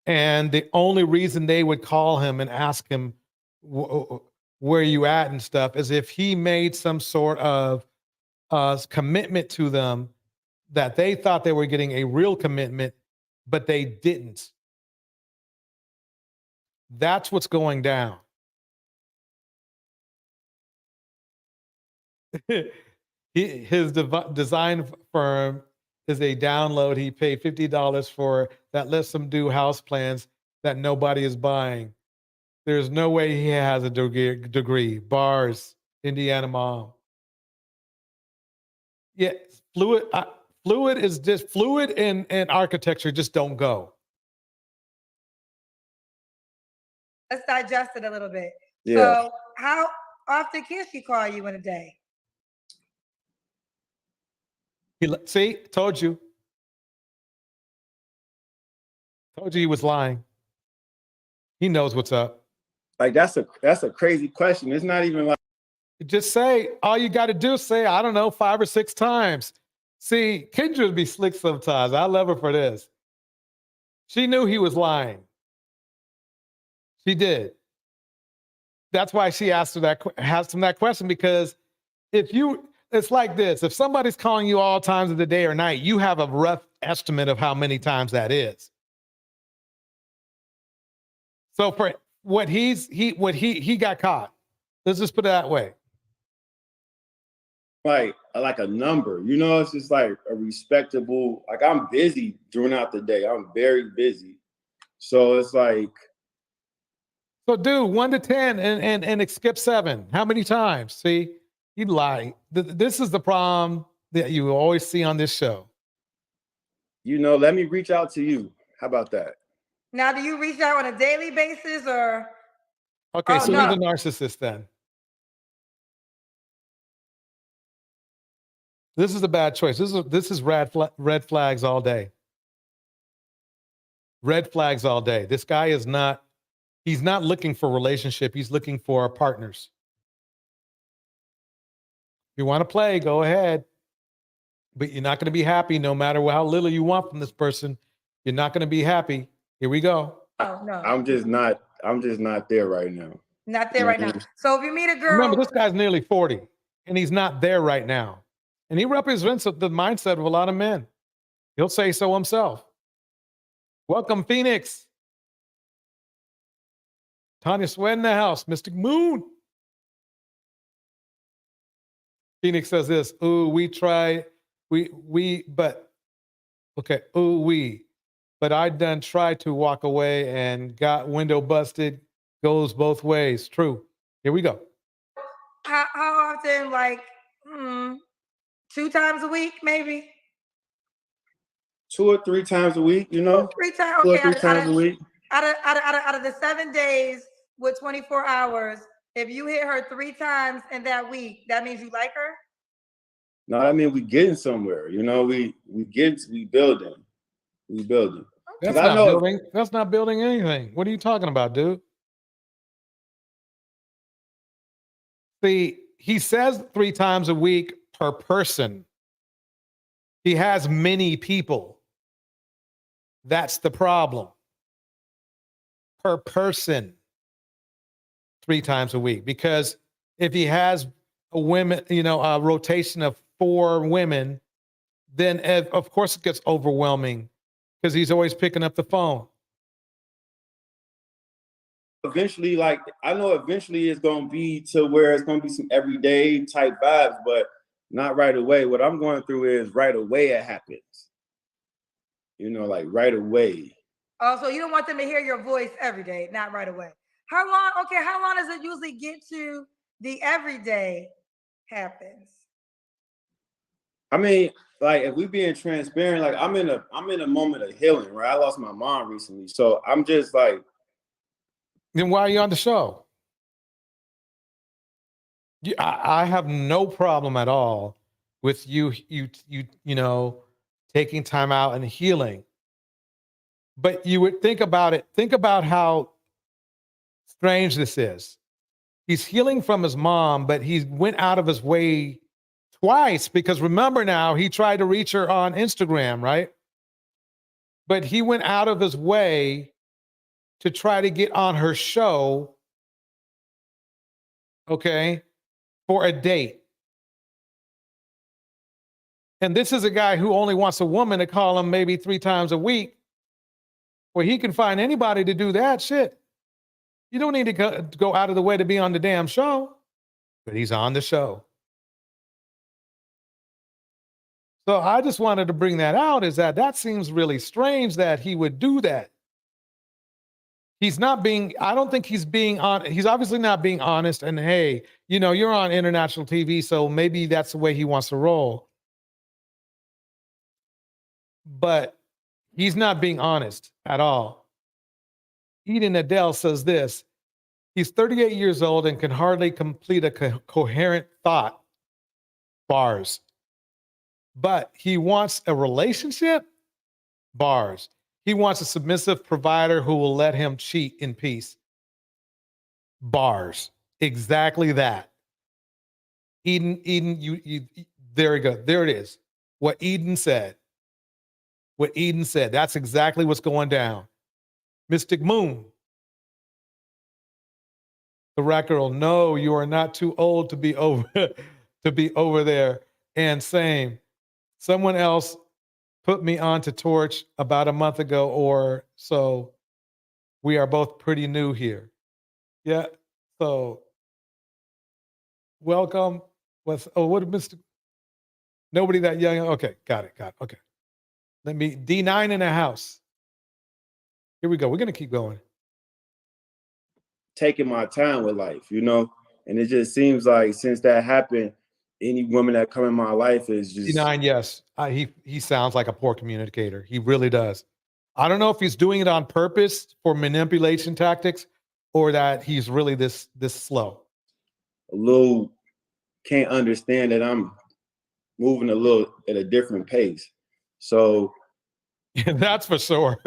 And the only reason they would call him and ask him where you at and stuff is if he made some sort of commitment to them that they thought they were getting a real commitment, but they didn't. That's what's going down. His design firm is a download. He paid $50 for that lets him do house plans that nobody is buying. There's no way he has a degree. Bars, Indiana mom. Yeah, fluid is just fluid and architecture just don't go. Let's digest it a little bit. Yeah. So how often can she call you in a day? See, told you. Told you he was lying. He knows what's up. Like that's a crazy question. It's not even like. Just say, all you got to do is say, I don't know, 5 or 6 times. See, Kendra would be slick sometimes. I love her for this. She knew he was lying. She did. That's why she asked him that question, because it's like this. If somebody's calling you all times of the day or night, you have a rough estimate of how many times that is. So for what he got caught. Let's just put it that way. Like a number, it's just like a respectable, like I'm busy throughout the day. I'm very busy. So it's like. So do 1 to 10 and skip 7. How many times? See, you lie. This is the problem that you always see on this show. Let me reach out to you. How about that? Now, do you reach out on a daily basis or? Okay, so no. you're the narcissist then. This is a bad choice. This is red flags all day. Red flags all day. This guy is not. He's not looking for a relationship. He's looking for partners. If you want to play, go ahead. But you're not going to be happy no matter how little you want from this person. You're not going to be happy. Here we go. Oh, no. I'm just not there right now. Not there right now. So if you meet a girl. Remember, this guy's nearly 40, and he's not there right now. And he represents the mindset of a lot of men. He'll say so himself. Welcome, Phoenix. Tanya Sweat in the house. Mystic Moon. Phoenix says this. Ooh, we try. But I done tried to walk away and got window busted. Goes both ways. True. Here we go. How often? Like 2 times a week, maybe. 2 or 3 times a week, you know. 3 times. 2 or Okay, 3 times a week. Out of the 7 days with 24 hours, if you hit her 3 times in that week, that means you like her. No, I mean we getting somewhere. You know, we building. That's not building. That's not building anything. What are you talking about, dude? See, he says 3 times a week per person. He has many people. That's the problem. Per person, 3 times a week. Because if he has a rotation of 4 women, then of course it gets overwhelming because he's always picking up the phone. Eventually, like I know eventually it's gonna be to where it's gonna be some everyday type vibes, but not right away. What I'm going through is right away it happens. You know, like right away. Oh, so you don't want them to hear your voice every day, not right away. How long? Okay, how long does it usually get to the everyday happens? I mean, like if we being transparent, like I'm in a moment of healing, right? I lost my mom recently, so I'm just like. Then why are you on the show? I have no problem at all with you taking time out and healing. But you would think about it. Think about how strange this is. He's healing from his mom, but he went out of his way twice because remember now, he tried to reach her on Instagram, right? But he went out of his way to try to get on her show, okay, for a date. And this is a guy who only wants a woman to call him maybe 3 times a week, where he can find anybody to do that shit. You don't need to go out of the way to be on the damn show, but he's on the show. So I just wanted to bring that out, is that seems really strange that he would do that. He's not being, I don't think he's being on, he's obviously not being honest. And hey, you're on international TV, so maybe that's the way he wants to roll. But he's not being honest at all. Eden Adele says this. He's 38 years old and can hardly complete a coherent thought. Bars. But he wants a relationship? Bars. He wants a submissive provider who will let him cheat in peace. Bars. Exactly that. Eden, there we go. There it is. What Eden said. That's exactly what's going down. Mystic Moon. The rat girl, no, you are not too old to be over there. And same. Someone else put me on to Torch about a month ago or so. We are both pretty new here. Yeah. So welcome. What Mr. Nobody that young. Okay, got it. Okay. Let me D9 in the house. Here we go. We're gonna keep going. Taking my time with life, and it just seems like since that happened, any woman that come in my life is just D9. Yes, he sounds like a poor communicator. He really does. I don't know if he's doing it on purpose for manipulation tactics, or that he's really this slow. A little can't understand that I'm moving a little at a different pace. So that's for sure.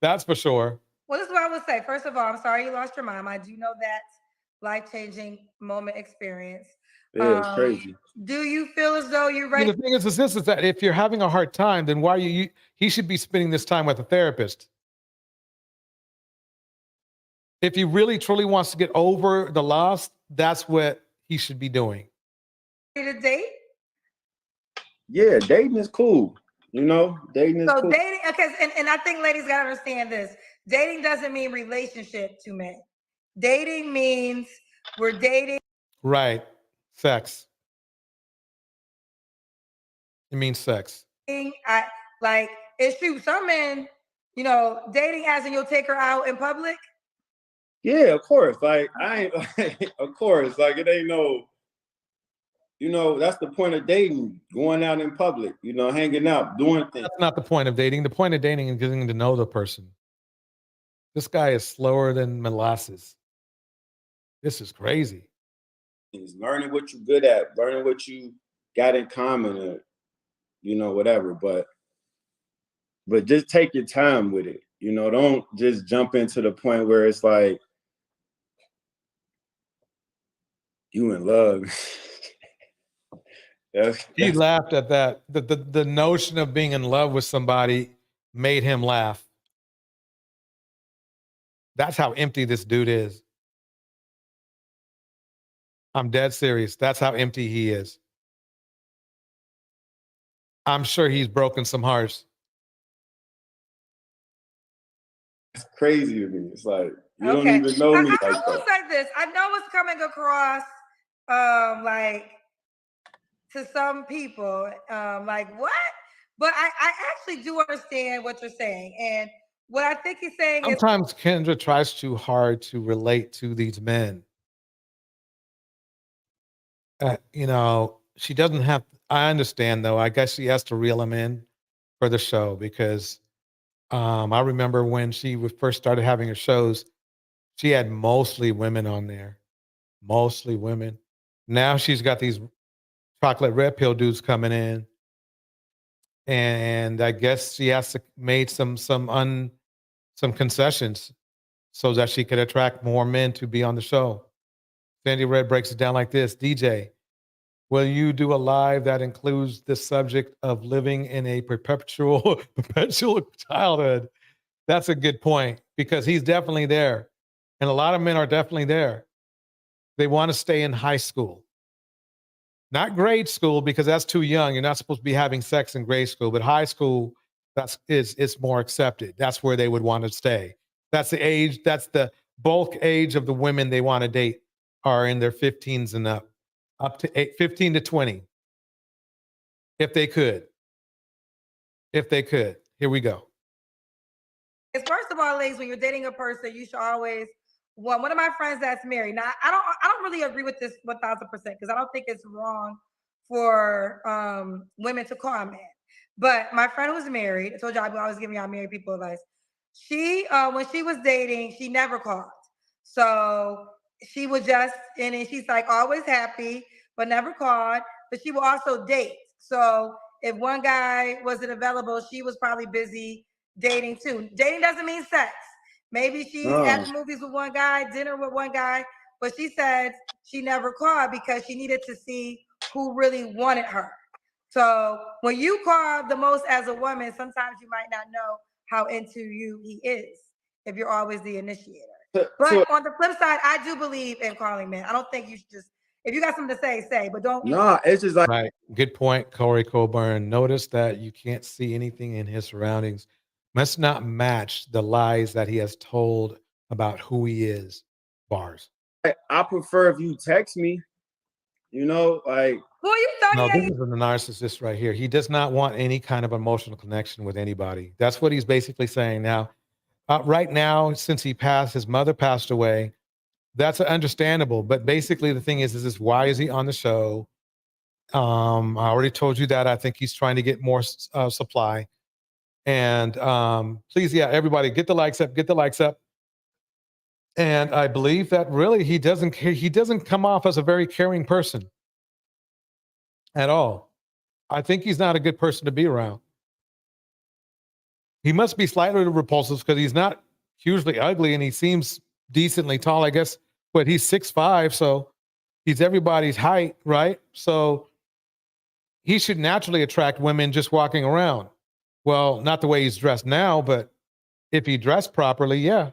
That's for sure. Well, this is what I would say. First of all, I'm sorry you lost your mom. I do know that's life-changing moment experience. Yeah, it's crazy. Do you feel as though you're ready? The thing is that if you're having a hard time, then why he should be spending this time with a therapist. If he really truly wants to get over the loss, that's what he should be doing. Ready to date? Yeah, dating is cool. Dating is cool. So dating, okay, and I think ladies gotta understand this. Dating doesn't mean relationship to men. dating means we're dating. Right. Sex. It means sex. I like it's true. Some men, you know, dating as in you'll take her out in public. Yeah, of course. Like I ain't of course, like it ain't no, you know, that's the point of dating, going out in public, you know, hanging out, doing things. That's not the point of dating. The point of dating is getting to know the person. This guy is slower than molasses. This is crazy. It's learning what you're good at, learning what you got in common, or, you know, whatever. But just take your time with it. You know, don't just jump into the point where it's like you in love. He laughed at that. The notion of being in love with somebody made him laugh. That's how empty this dude is. I'm dead serious. That's how empty he is. I'm sure he's broken some hearts. It's crazy to me. It's like you don't even know me I like will that. say this. I know it's coming across like to some people like what? But I actually do understand what you're saying. And what I think he's saying is Sometimes Kendra tries too hard to relate to these men. You know, she doesn't have, I understand though. I guess she has to reel them in for the show because I remember when she first started having her shows, she had mostly women on there, mostly women. Now she's got these chocolate red pill dudes coming in, and I guess she has to made some concessions so that she could attract more men to be on the show. Sandy Red breaks it down like this: DJ, will you do a live that includes the subject of living in a perpetual childhood? That's a good point because he's definitely there. And a lot of men are definitely there. They want to stay in high school. Not grade school because that's too young. You're not supposed to be having sex in grade school, but high school, it's more accepted. That's where they would want to stay. That's the age, that's the bulk age of the women they want to date are in their 15s and up to 15 to 20. If they could. If they could. Here we go. First of all, ladies, when you're dating a person, you should always one of my friends that's married. Now, I don't really agree with this 1,000% because I don't think it's wrong for women to call a man. But my friend who's married, I told you I was giving y'all married people advice. She when she was dating, she never called. So she would just, and she's like always happy, but never called. But she would also date. So if one guy wasn't available, she was probably busy dating too. Dating doesn't mean sex. Maybe she's at the movies with one guy, dinner with one guy, but she said she never called because she needed to see who really wanted her. So when you call the most as a woman, sometimes you might not know how into you he is if you're always the initiator. But on the flip side, I do believe in calling men. I don't think you should just, if you got something to say, but don't. No, it's just like. Right. Good point, Corey Coburn. Notice that you can't see anything in his surroundings. Must not match the lies that he has told about who he is. Bars. I prefer if you text me, you know, like. Well, you thought No, this is the narcissist right here. He does not want any kind of emotional connection with anybody. That's what he's basically saying. Now, right now, since his mother passed away, that's understandable. But basically, the thing is why is he on the show? I already told you that. I think he's trying to get more supply. And please, yeah, everybody, get the likes up, get the likes up. And I believe that really he doesn't care. He doesn't come off as a very caring person at all. I think he's not a good person to be around. He must be slightly repulsive because he's not hugely ugly and he seems decently tall, I guess. But he's 6'5", so he's everybody's height, right? So he should naturally attract women just walking around. Well, not the way he's dressed now, but if he dressed properly, yeah.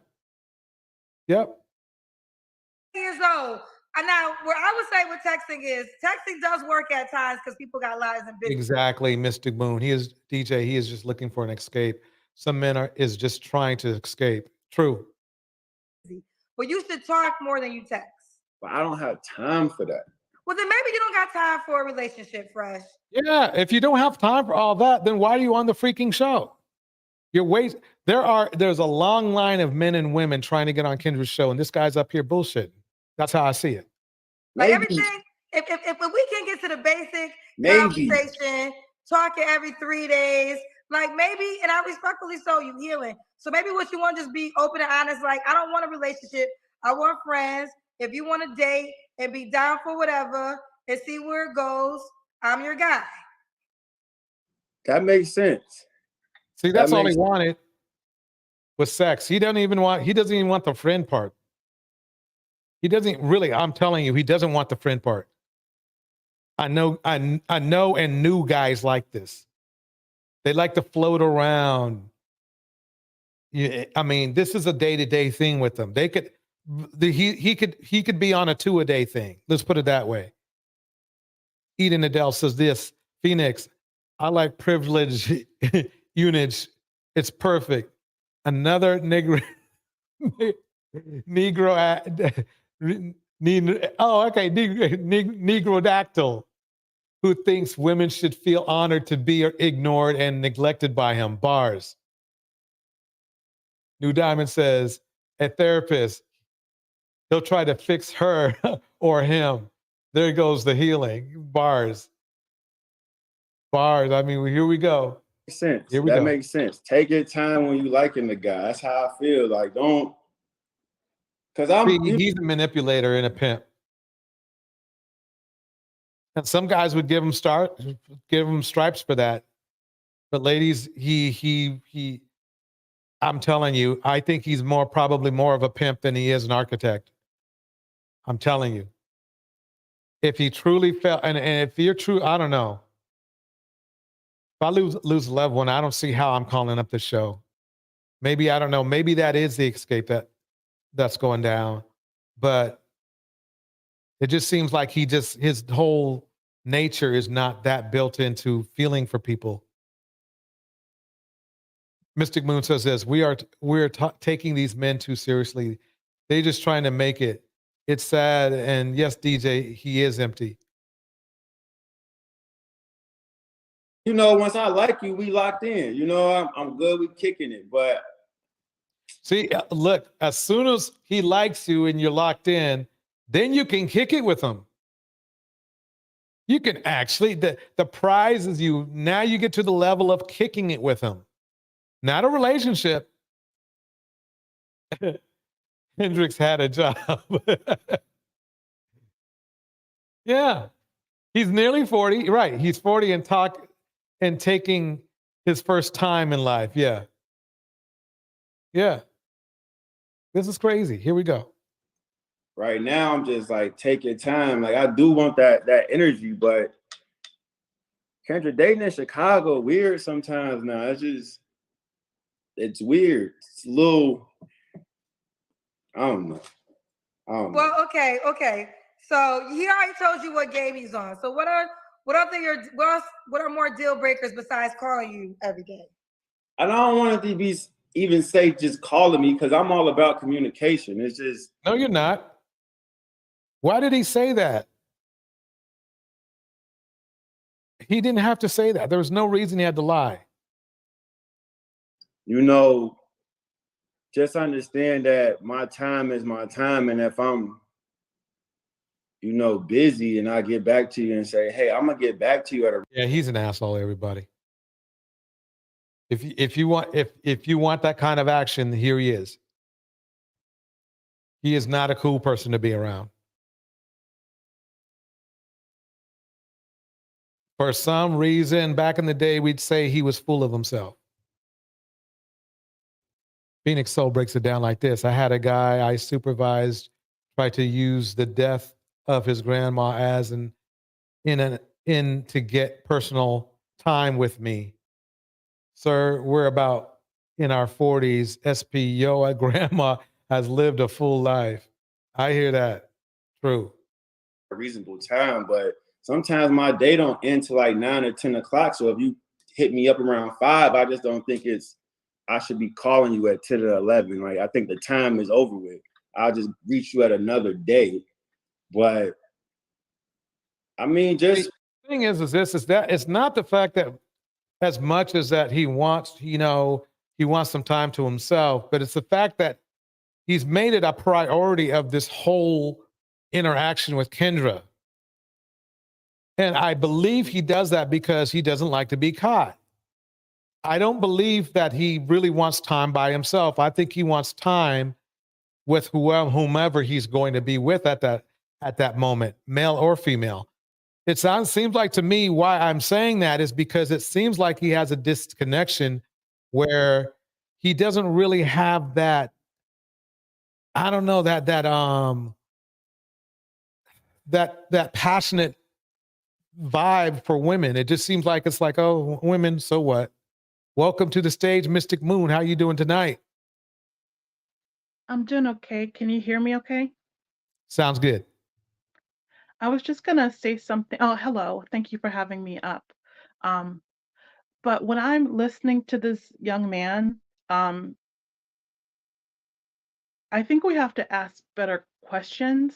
Yep. Years old. And now, what I would say with texting is, texting does work at times because people got lives and business. Exactly, Mystic Moon. He is just looking for an escape. Some men is just trying to escape. True. but you should talk more than you text. But I don't have time for that. Well, then maybe you don't got time for a relationship, Fresh. Yeah, if you don't have time for all that, then why are you on the freaking show? There's a long line of men and women trying to get on Kendra's show, and this guy's up here bullshitting. That's how I see it. Like everything, if we can get to the basic conversation, talking every 3 days, like maybe, and I respectfully so, you healing. So maybe what you want to just be open and honest, like, I don't want a relationship. I want friends. If you want to date and be down for whatever and see where it goes, I'm your guy. That makes sense. See, that's all he wanted was sex. He doesn't even want the friend part. He doesn't really, I'm telling you, he doesn't want the friend part. I know and knew guys like this. They like to float around. I mean, this is a day-to-day thing with them. He could be on a 2-a-day thing. Let's put it that way. Eden Adele says this, Phoenix, I like privilege units. It's perfect. Another Negro Negrodactyl who thinks women should feel honored to be ignored and neglected by him. Bars. New Diamond says, a therapist, he'll try to fix her or him. There goes the healing. Bars. I mean, here we go. Sense. That makes sense. Take your time when you liking the guy. That's how I feel. Like, don't, because he's a manipulator and a pimp. And some guys would give him stripes for that. But ladies, I'm telling you, I think he's probably more of a pimp than he is an architect. I'm telling you. If he truly felt, and if you're true, I don't know. If I lose a loved one, I don't see how I'm calling up the show. Maybe, I don't know, maybe that is the escape that's going down. But it just seems like his whole nature is not that built into feeling for people. Mystic Moon says this, we're taking these men too seriously. They're just trying to make it. It's sad. And yes, DJ, he is empty. You know, once I like you, we locked in. You know, I'm good with kicking it. But see, look, as soon as he likes you and you're locked in, then you can kick it with him. You can actually, the prize is now you get to the level of kicking it with him. Not a relationship. Hendrix had a job. Yeah. He's nearly 40. Right. He's 40 and taking his first time in life. Yeah. Yeah. This is crazy. Here we go. Right now, I'm just like, take your time. Like, I do want that energy, but Kendra, dating in Chicago, weird sometimes now. It's weird. It's a little, I don't know. Well, okay. So he already told you what game he's on. So what are more deal breakers besides calling you every day? I don't want it to be even say just calling me, because I'm all about communication. It's just, no, you're not. Why did he say that? He didn't have to say that. There was no reason he had to lie. You know, just understand that my time is my time. And if I'm, busy and I get back to you and say, hey, I'm going to get back to you Yeah, he's an asshole, everybody. If you want that kind of action, here he is. He is not a cool person to be around. For some reason, back in the day, we'd say he was full of himself. Phoenix Soul breaks it down like this. I had a guy I supervised try to use the death of his grandma as in to get personal time with me. Sir, we're about in our 40s. SP, our grandma has lived a full life. I hear that. True. A reasonable time, but sometimes my day don't end till like 9 or 10 o'clock. So if you hit me up around 5, I just don't think I should be calling you at 10 or 11. Like, I think the time is over with. I'll just reach you at another day. But I mean, just the thing is that it's not the fact that as much as that he wants, he wants some time to himself, but it's the fact that he's made it a priority of this whole interaction with Kendra. And I believe he does that because he doesn't like to be caught. I don't believe that he really wants time by himself. I think he wants time with whomever he's going to be with at that moment, male or female. It seems like to me why I'm saying that is because it seems like he has a disconnection where he doesn't really have that, I don't know, that passionate vibe for women. It just seems like it's like, oh, women, so what? Welcome to the stage, Mystic Moon. How you doing tonight? I'm doing okay. Can you hear me okay? Sounds good. I was just gonna say something. Oh, hello. Thank you for having me up. But when I'm listening to this young man, I think we have to ask better questions.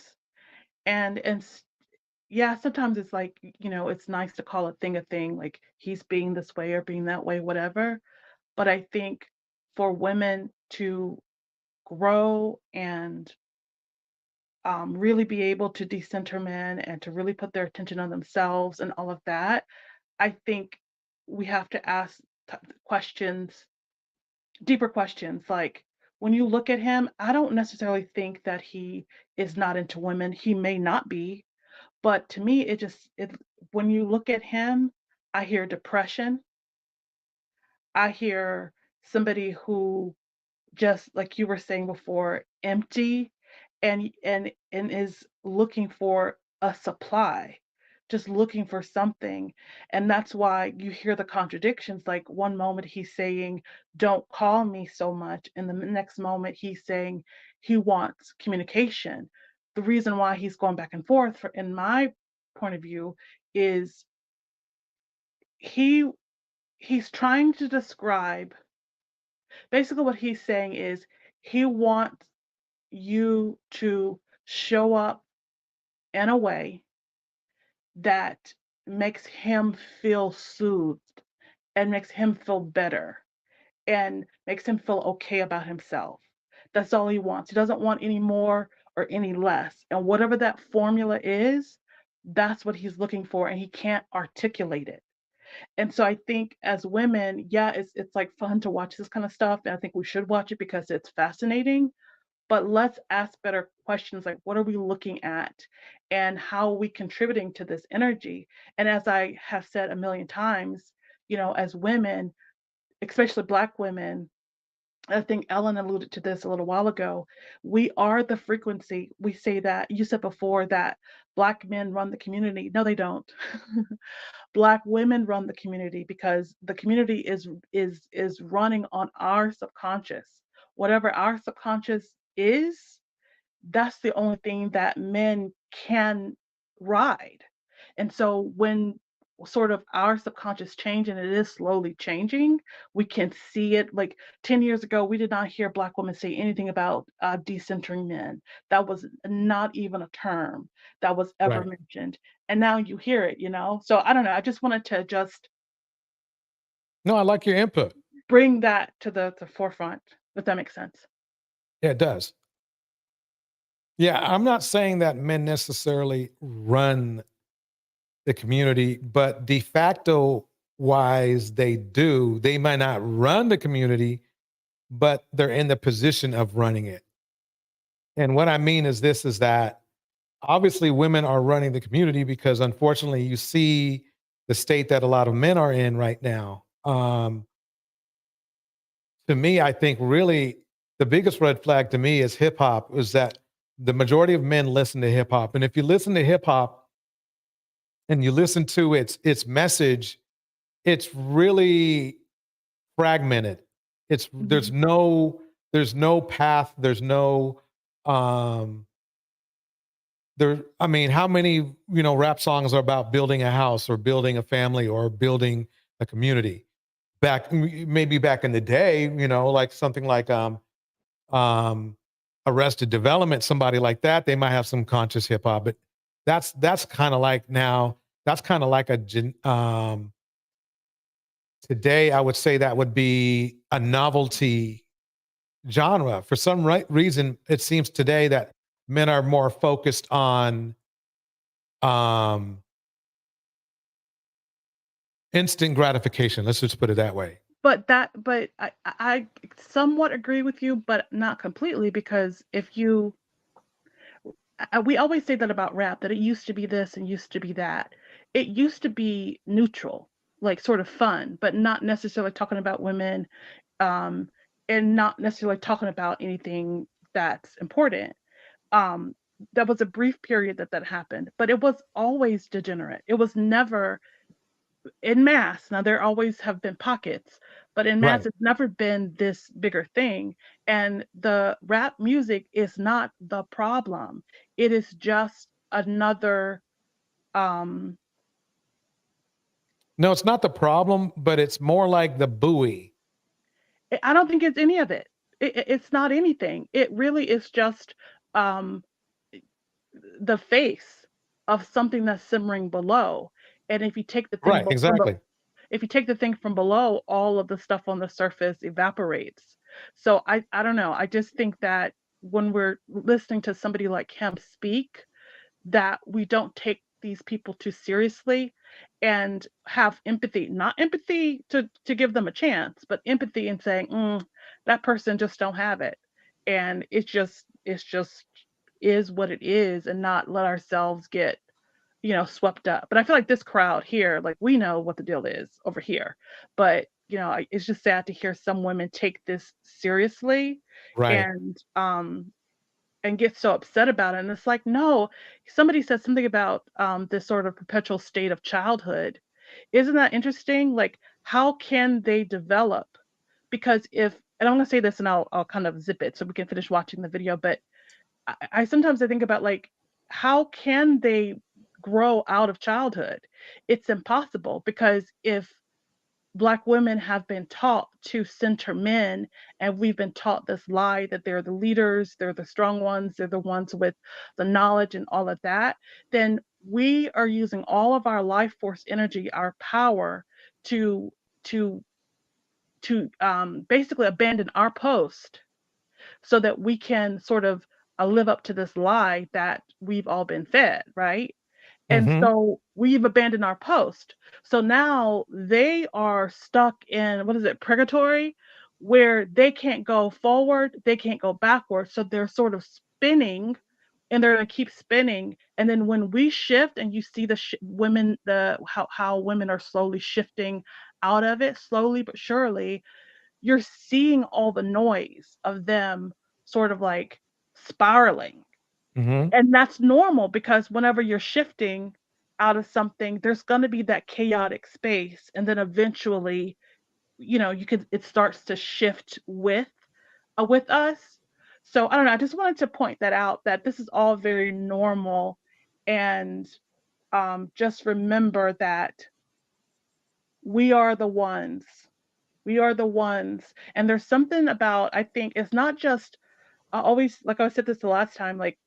Yeah, sometimes it's like, it's nice to call a thing, like he's being this way or being that way, whatever. But I think for women to grow and really be able to decenter men and to really put their attention on themselves and all of that, I think we have to ask questions, deeper questions. Like when you look at him, I don't necessarily think that he is not into women. He may not be, but to me, when you look at him, I hear depression. I hear somebody who, just like you were saying before, empty and is looking for a supply, just looking for something. And that's why you hear the contradictions. Like one moment he's saying, don't call me so much, and the next moment he's saying he wants communication. The reason why he's going back and forth, in my point of view, is he's trying to describe, basically what he's saying is he wants you to show up in a way that makes him feel soothed and makes him feel better and makes him feel okay about himself. That's all he wants. He doesn't want any more or any less. And whatever that formula is, that's what he's looking for, and he can't articulate it. And so I think as women, yeah, it's like fun to watch this kind of stuff, and I think we should watch it because it's fascinating. But let's ask better questions like, what are we looking at and how are we contributing to this energy? And as I have said a million times, as women, especially Black women, I think Ellen alluded to this a little while ago. We are the frequency. We say that, you said before that Black men run the community. No, they don't. Black women run the community because the community is running on our subconscious. Whatever our subconscious is, that's the only thing that men can ride. And so when sort of our subconscious change, and it is slowly changing, we can see it. Like 10 years ago, we did not hear Black women say anything about decentering men. That was not even a term that was ever Right. mentioned. And now you hear it, So I don't know. I just wanted to just No, I like your input. bring that to the forefront, if that makes sense. Yeah, it does. Yeah, I'm not saying that men necessarily run the community, but de facto wise, they do. They might not run the community, but they're in the position of running it. And what I mean is that obviously women are running the community because unfortunately you see the state that a lot of men are in right now. To me, I think really the biggest red flag to me is hip hop is that the majority of men listen to hip hop. And if you listen to hip hop and you listen to its message, it's really fragmented. There's no path, there's no I mean, how many, rap songs are about building a house or building a family or building a community? Maybe back in the day, like something like Arrested Development, somebody like that, they might have some conscious hip hop, but that's kind of like now, that's kind of like today I would say that would be a novelty genre. For some reason, it seems today that men are more focused on instant gratification. Let's just put it that way. But I somewhat agree with you, but not completely, because if you, we always say that about rap, that it used to be this and used to be that. It used to be neutral, like sort of fun, but not necessarily talking about women, and not necessarily talking about anything that's important. That was a brief period that happened, but it was always degenerate. It was never in mass. Now there always have been pockets, but in mass, Right. it's never been this bigger thing. And the rap music is not the problem. It is just another No, it's not the problem, but it's more like the buoy. I don't think it's any of it. It's not anything. It really is just the face of something that's simmering below. And if you take the thing Right, exactly. if you take the thing from below, all of the stuff on the surface evaporates. So I don't know. I just think that when we're listening to somebody like him speak, that we don't take these people too seriously and have empathy, not empathy to give them a chance, but empathy in saying, that person just don't have it. And it's just is what it is, and not let ourselves get, swept up. But I feel like this crowd here, like, we know what the deal is over here, but it's just sad to hear some women take this seriously Right. and get so upset about it. And it's like, no, somebody said something about this sort of perpetual state of childhood. Isn't that interesting? Like, how can they develop? Because and I'm gonna say this and I'll kind of zip it so we can finish watching the video, but I sometimes I think about, like, how can they grow out of childhood? It's impossible, because if Black women have been taught to center men, and we've been taught this lie that they're the leaders, they're the strong ones, they're the ones with the knowledge and all of that, then we are using all of our life force energy, our power to basically abandon our post so that we can sort of live up to this lie that we've all been fed, right? And so we've abandoned our post. So now they are stuck in, what is it, purgatory, where they can't go forward, they can't go backwards. So they're sort of spinning, and they're going to keep spinning. And then when we shift, and you see women, how women are slowly shifting out of it, slowly but surely, you're seeing all the noise of them sort of like spiraling. And that's normal, because whenever you're shifting out of something, there's going to be that chaotic space. And then eventually, it starts to shift with us. So I don't know. I just wanted to point that out, that this is all very normal. And just remember that we are the ones. We are the ones. And there's something about, I think, it's not just always, like I said this the last time, like,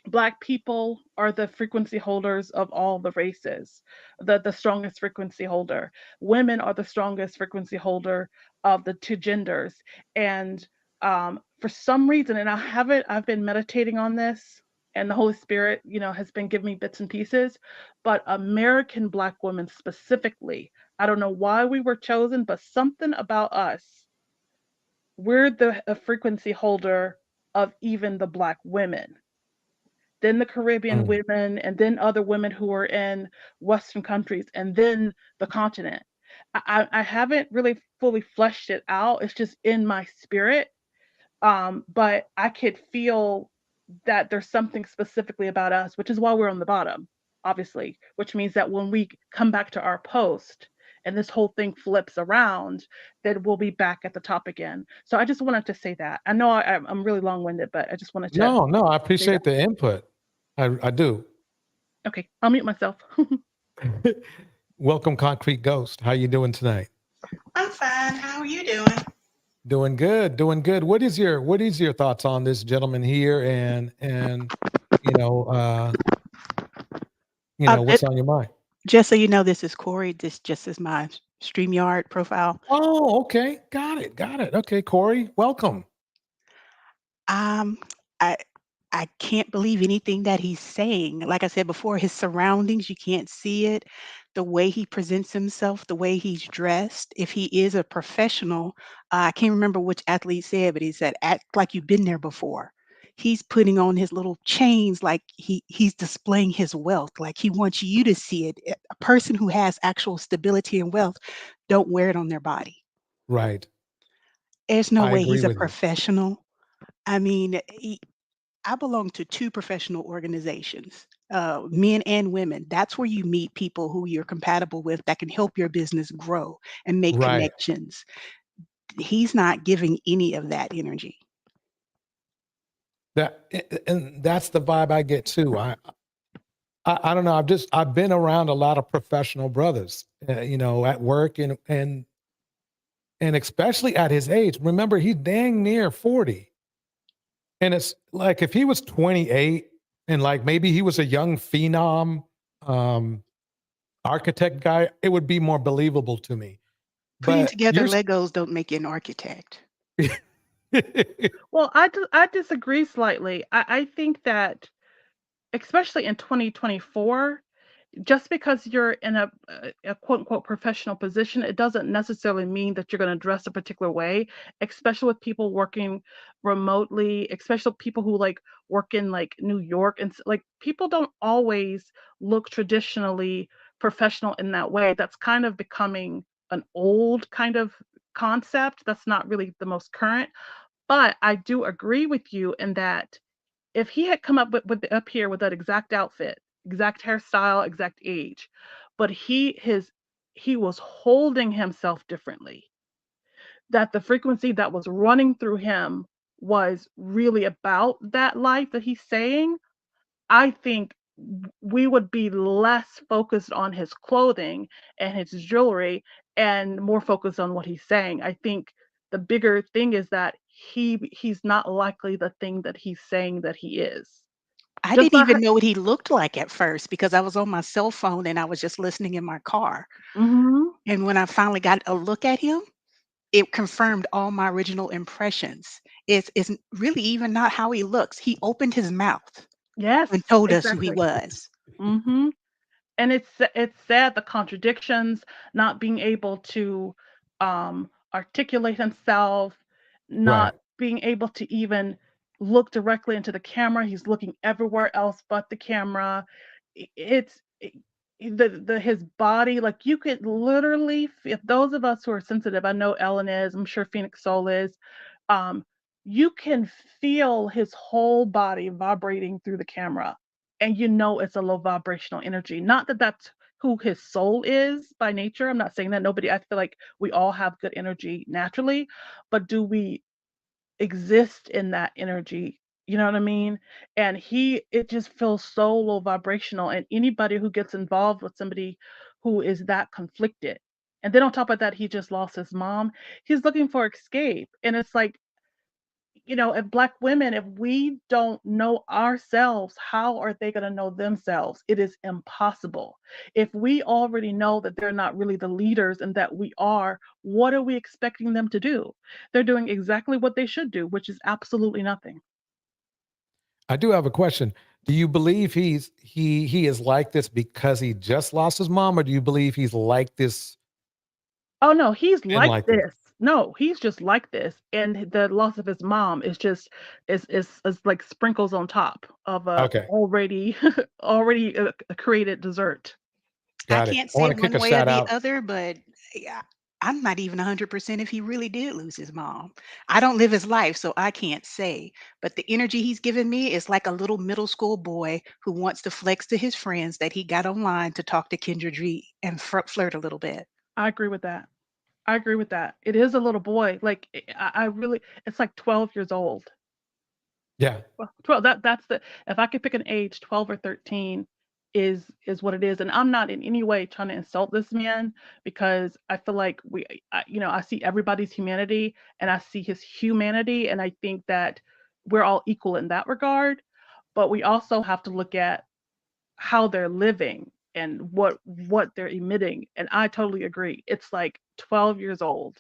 Black people are the frequency holders of all the races, the strongest frequency holder. Women are the strongest frequency holder of the two genders. And for some reason, and I've been meditating on this, and the Holy Spirit, has been giving me bits and pieces, but American Black women specifically, I don't know why we were chosen, but something about us, we're the frequency holder of even the Black women, then the Caribbean women, and then other women who are in Western countries, and then the continent. I haven't really fully fleshed it out. It's just in my spirit. But I could feel that there's something specifically about us, which is why we're on the bottom, obviously, which means that when we come back to our post and this whole thing flips around, then we'll be back at the top again. So I just wanted to say that. I know I'm really long-winded, but I just wanted to. No, I appreciate the input. I do. Okay, I'll mute myself. Welcome, Concrete Ghost. How you doing tonight? I'm fine. How are you doing? Doing good, doing good. What is your thoughts on this gentleman here, and you know, what's on your mind? Just so you know, this is Corey. This just is my StreamYard profile. Oh, okay, got it, got it. Okay, Corey, welcome. Um, I I can't believe anything that he's saying. Like I said before, his surroundings, you can't see it. The way he presents himself, the way he's dressed. If he is a professional, I can't remember which athlete said, but he said, "Act like you've been there before." He's putting on his little chains like he's displaying his wealth, like he wants you to see it. A person who has actual stability and wealth don't wear it on their body. Right. There's no I way agree he's a with you. professional. I mean, I belong to 2 professional organizations, men and women. That's where you meet people who you're compatible with that can help your business grow and make Right. connections. He's not giving any of that energy. And that's the vibe I get too. I don't know. I've been around a lot of professional brothers, at work and especially at his age. Remember, he's dang near 40. And it's like if he was 28 and like maybe he was a young phenom architect guy, it would be more believable to me. Putting But together you're Legos don't make you an architect. Well, I disagree slightly. I think that, especially in 2024, just because you're in a quote unquote professional position, it doesn't necessarily mean that you're going to dress a particular way, especially with people working remotely, especially people who like work in like New York and like people don't always look traditionally professional in that way. That's kind of becoming an old kind of concept. That's not really the most current. But I do agree with you in that if he had come up up here with that exact outfit, exact hairstyle, exact age, but he was holding himself differently, that the frequency that was running through him was really about that life that he's saying, I think we would be less focused on his clothing and his jewelry and more focused on what he's saying. I think the bigger thing is that he's not likely the thing that he's saying that he is. I Just didn't by even know what he looked like at first because I was on my cell phone and I was just listening in my car. Mhm. And when I finally got a look at him, it confirmed all my original impressions. It's really even not how he looks. He opened his mouth Yes, and told us who he exactly. was. Mhm. And it's sad, the contradictions, not being able to articulate himself, Right. not being able to even look directly into the camera. He's looking everywhere else but the camera. It's the his body, like you could literally, if those of us who are sensitive, I know Ellen is, I'm sure Phoenix Soul is, um, you can feel his whole body vibrating through the camera, and you know it's a low vibrational energy. Not that that's who his soul is by nature. I'm not saying that. Nobody, I feel like we all have good energy naturally, but do we exist in that energy? You know what I mean? And it just feels so low vibrational. And anybody who gets involved with somebody who is that conflicted, and then on top of that, he just lost his mom. He's looking for escape. And it's like, if Black women, if we don't know ourselves, how are they going to know themselves? It is impossible. If we already know that they're not really the leaders and that we are, what are we expecting them to do? They're doing exactly what they should do, which is absolutely nothing. I do have a question. Do you believe he is like this because he just lost his mom, or do you believe he's like this Oh no, he's and like like this? this. No, he's just like this. And the loss of his mom is just is like sprinkles on top of a Okay, already already created dessert. I got it. can't I want say to kick one a way or shout the out. other, but yeah, I'm not even 100% if he really did lose his mom. I don't live his life, so I can't say. But the energy he's giving me is like a little middle school boy who wants to flex to his friends that he got online to talk to Kendra G and flirt a little bit. I agree with that. I agree with that. It is a little boy. Like I really, it's like 12 years old. Yeah. Well, 12. That's the, if I could pick an age, 12 or 13 is what it is. And I'm not in any way trying to insult this man, because I feel like I see everybody's humanity and I see his humanity, and I think that we're all equal in that regard. But we also have to look at how they're living and what they're emitting. And I totally agree. It's like 12 years old.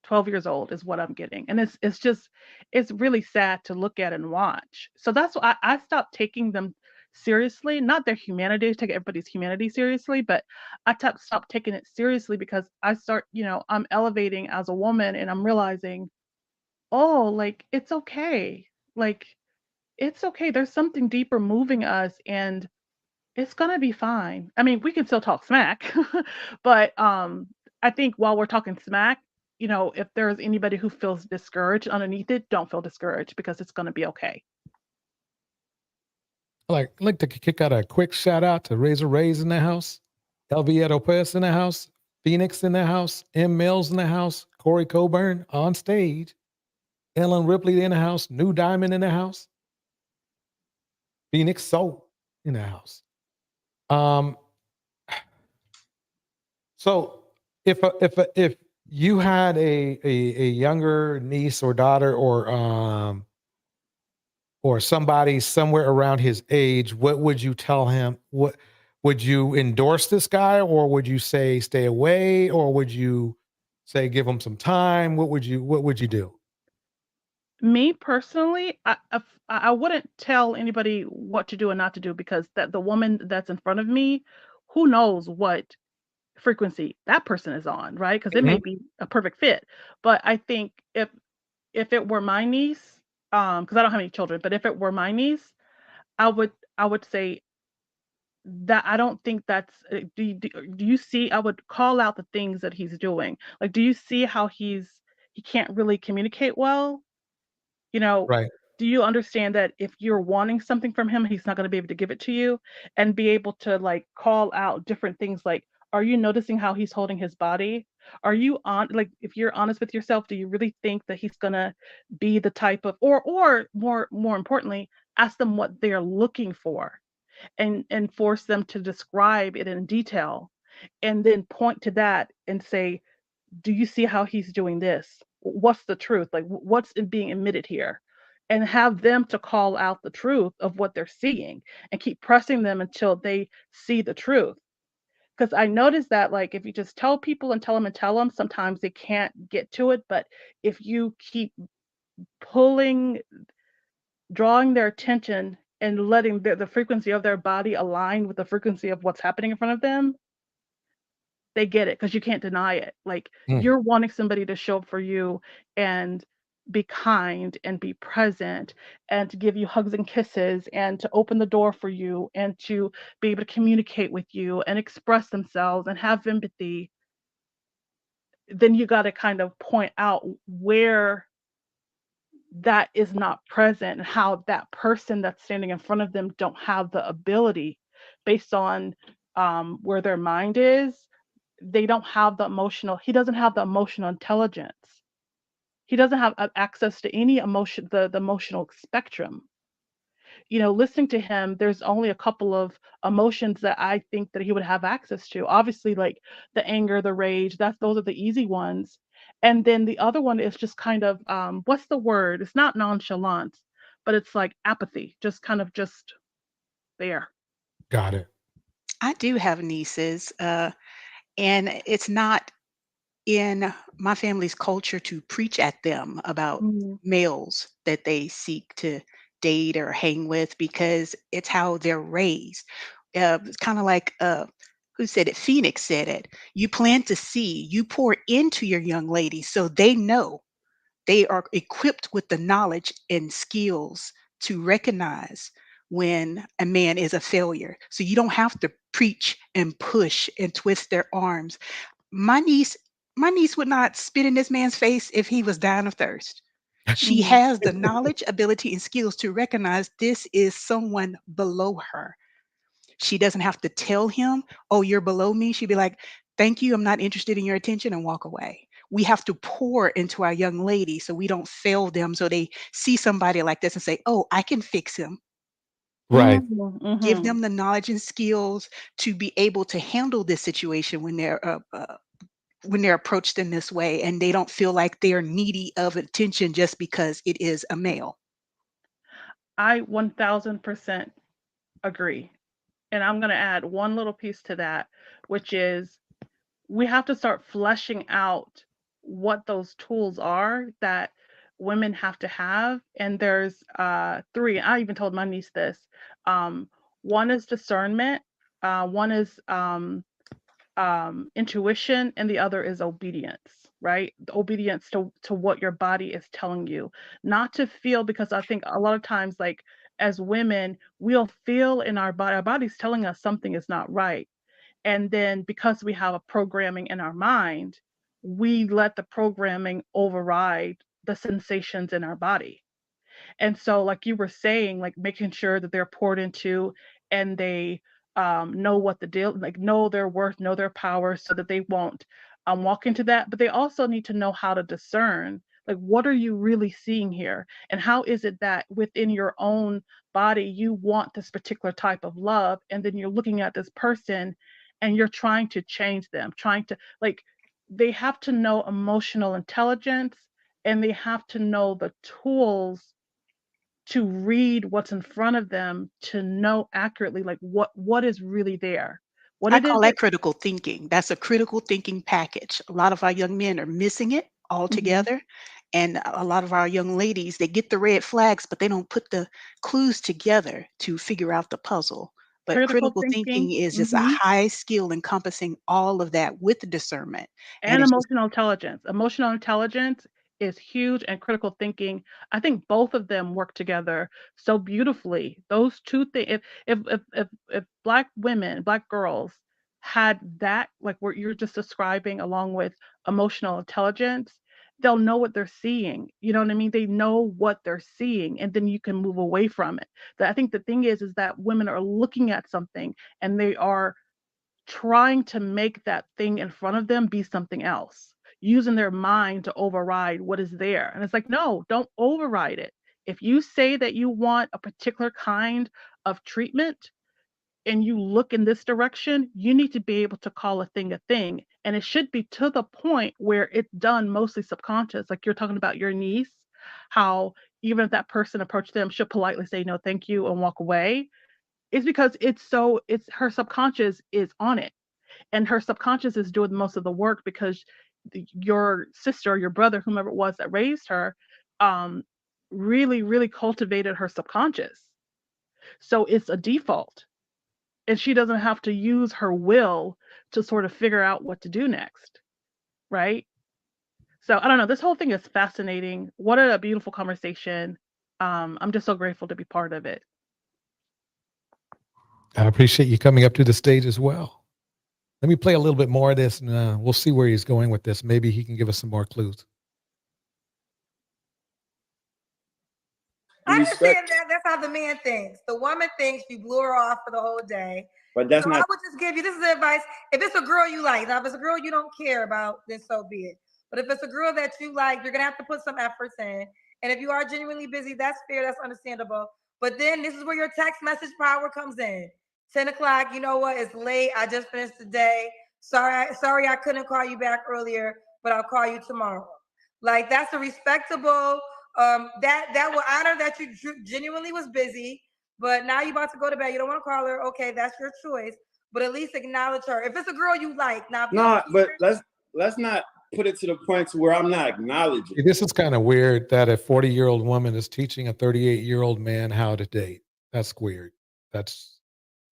12 years old is what I'm getting. And it's really sad to look at and watch. So that's why I stopped taking them seriously, not their humanity, take everybody's humanity seriously, but stopped taking it seriously, because I'm elevating as a woman, and I'm realizing, oh, like, it's okay. Like, it's okay. There's something deeper moving us, and it's gonna be fine. I mean, we can still talk smack, but I think while we're talking smack, if there's anybody who feels discouraged underneath it, don't feel discouraged, because it's gonna be okay. I'd like to kick out a quick shout out to Razor Ray's in the house, LV Lopez in the house, Phoenix in the house, M Mills in the house, Corey Coburn on stage, Ellen Ripley in the house, New Diamond in the house, Phoenix Soul in the house. So if you had a younger niece or daughter, or somebody somewhere around his age, what would you tell him? What would you endorse this guy, or would you say stay away, or would you say give him some time? What would you do? Me personally, I wouldn't tell anybody what to do and not to do, because the woman that's in front of me, who knows what frequency that person is on, right? Because it may be a perfect fit. But I think if it were my niece, because I don't have any children, but if it were my niece, I would say that I don't think that's. Do you see? I would call out the things that he's doing. Like, do you see how he can't really communicate well? Right. Do you understand that if you're wanting something from him, he's not going to be able to give it to you, and be able to like call out different things like, are you noticing how he's holding his body? Are you if you're honest with yourself, do you really think that he's going to be the type of, or more importantly, ask them what they're looking for, and force them to describe it in detail, and then point to that and say, do you see how he's doing this? What's the truth? Like, what's being emitted here? And have them to call out the truth of what they're seeing, and keep pressing them until they see the truth. Because I noticed that, like, if you just tell people and tell them, sometimes they can't get to it. But if you keep drawing their attention and letting the frequency of their body align with the frequency of what's happening in front of them, they get it, because you can't deny it. Like, you're wanting somebody to show up for you and be kind and be present and to give you hugs and kisses and to open the door for you and to be able to communicate with you and express themselves and have empathy. Then you got to kind of point out where that is not present, and how that person that's standing in front of them don't have the ability, based on where their mind is. They don't have he doesn't have the emotional intelligence. He doesn't have access to any emotion, the emotional spectrum. Listening to him, there's only a couple of emotions that I think that he would have access to. Obviously, like the anger, the rage, those are the easy ones. And then the other one is just kind of, what's the word? It's not nonchalant, but it's like apathy, just kind of just there. Got it. I do have nieces, and it's not in my family's culture to preach at them about males that they seek to date or hang with, because it's how they're raised. It's kind of like who said it? Phoenix said it. You plant the seed, you pour into your young lady so they know they are equipped with the knowledge and skills to recognize when a man is a failure. So you don't have to preach and push and twist their arms. My niece would not spit in this man's face if he was dying of thirst. She has the knowledge, ability, and skills to recognize this is someone below her. She doesn't have to tell him, oh, you're below me. She'd be like, thank you, I'm not interested in your attention, and walk away. We have to pour into our young ladies so we don't fail them, so they see somebody like this and say, oh, I can fix him. Right. Give Mhm. them the knowledge and skills to be able to handle this situation when they're approached in this way, and they don't feel like they're needy of attention just because it is a male. I 1000% agree. And I'm going to add one little piece to that, which is we have to start fleshing out what those tools are that women have to have. And there's three. I even told my niece this. One is discernment, one is intuition, and the other is obedience, right? The obedience to what your body is telling you, not to feel, because I think a lot of times, like as women, we'll feel in our body's telling us something is not right. And then because we have a programming in our mind, we let the programming override the sensations in our body. And so, like you were saying, like making sure that they're poured into and they know what the deal, like know their worth, know their power, so that they won't walk into that. But they also need to know how to discern, like, what are you really seeing here? And how is it that within your own body, you want this particular type of love? And then you're looking at this person and you're trying to change them, trying to, like, they have to know emotional intelligence, and they have to know the tools to read what's in front of them, to know accurately, like what is really there, what I it is call that. that critical thinking. That's a critical thinking package. A lot of our young men are missing it Mhm. altogether. And a lot of our young ladies, they get the red flags, but they don't put the clues together to figure out the puzzle. But Critical critical thinking. thinking is just a Mhm. high skill encompassing all of that with the discernment. And And it's just emotional intelligence. Emotional intelligence is huge, and critical thinking. I think both of them work together so beautifully. Those two things. If Black women, Black girls had that, like what you're just describing, along with emotional intelligence, they'll know what they're seeing. You know what I mean? They know what they're seeing, and then you can move away from it. I think the thing is that women are looking at something and they are trying to make that thing in front of them be something else, using their mind to override what is there. And it's like, no, don't override it. If you say that you want a particular kind of treatment and you look in this direction, you need to be able to call a thing. And it should be to the point where it's done mostly subconscious. Like you're talking about your niece, how even if that person approached them, she'll politely say no, thank you, and walk away. It's because it's her subconscious is on it, and her subconscious is doing most of the work, because your sister, your brother, whomever it was that raised her, um, really cultivated her subconscious. So it's a default, and she doesn't have to use her will to sort of figure out what to do next, right? So I don't know. This whole thing is fascinating. What a beautiful conversation. I'm just so grateful to be part of it. I appreciate you coming up to the stage as well. Let me play a little bit more of this, and we'll see where he's going with this. Maybe he can give us some more clues. I understand that. That's how the man thinks. The woman thinks you blew her off for the whole day. But that's So I not. would just give you, this is advice. If it's a girl you like, now if it's a girl you don't care about, then so be it. But if it's a girl that you like, you're gonna have to put some efforts in. And if you are genuinely busy, that's fair, that's understandable. But then this is where your text message power comes in. 10 o'clock, you know what? It's late. I just finished the day. Sorry I couldn't call you back earlier, but I'll call you tomorrow. Like that's a respectable that will honor that you genuinely was busy, but now you're about to go to bed. You don't want to call her. Okay, that's your choice. But at least acknowledge her. If it's a girl you like, now if you No, don't but let's not put it to the point to where I'm not acknowledging. See, this is kind of weird that a 40-year-old woman is teaching a 38-year-old man how to date. That's weird. That's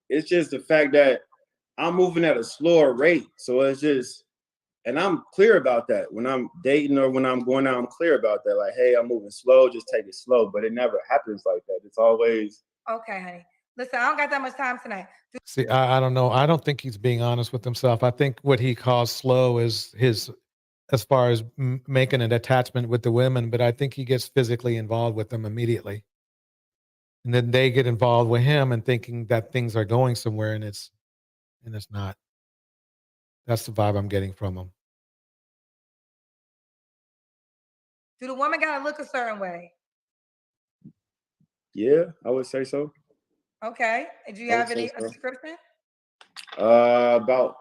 It's just the fact that I'm moving at a slower rate. So it's just, and I'm clear about that. When I'm dating or when I'm going out, I'm clear about that. Like, hey, I'm moving slow, just take it slow. But it never happens like that. It's always. Okay, honey. Listen, I don't got that much time tonight. see, I don't know. I don't think he's being honest with himself. I think what he calls slow is his, as far as making an attachment with the women, but I think he gets physically involved with them immediately. And then they get involved with him and thinking that things are going somewhere, and it's not. That's the vibe I'm getting from him. Do the woman gotta look a certain way? Yeah, I would say so. Okay. And do you I have would say any so. description? About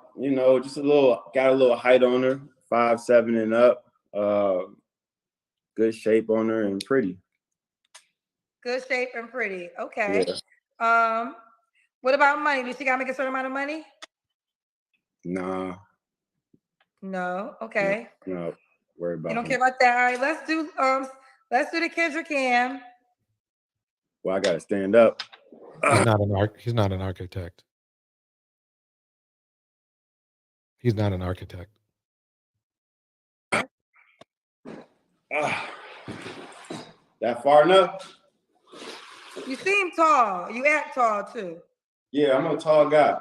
just got a little height on her, 5'7" and up. Good shape on her and pretty. Good shape and pretty. Okay. Yeah. What about money? Does she gotta make a certain amount of money? Nah, No. Okay. no, worry You about don't him. care about that. All right, let's do the Kendra Cam. Well, I gotta stand up. He's not an architect. He's not an architect. That far enough? You seem tall. You act tall too. Yeah, I'm a tall guy.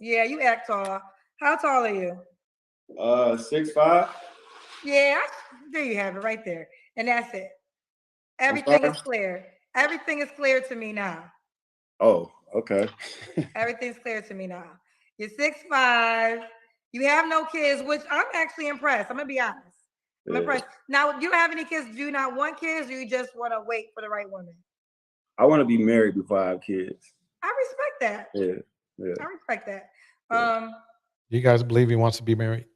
Yeah, you act tall. How tall are you? 6'5". Yeah, there you have it right there. And that's it. I'm Everything is sorry? clear. Everything is clear to me now. Oh, okay. Everything's clear to me now. You're 6'5". You have no kids, which I'm actually impressed. I'm gonna be honest. I'm Yeah. impressed. Now, you don't have any kids. Do you not want kids, or you just want to wait for the right woman? I want to be married before I have kids. I respect that. Yeah. I respect that. You guys believe he wants to be married?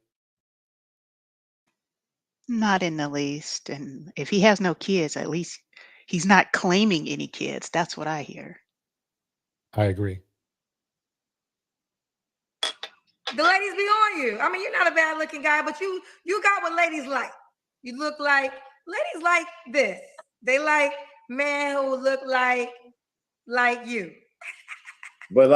Not in the least. And if he has no kids, at least he's not claiming any kids. That's what I hear. I agree. The ladies be on you. I mean, you're not a bad looking guy, but you got what ladies like. You look like ladies like this. They like men who look like you. But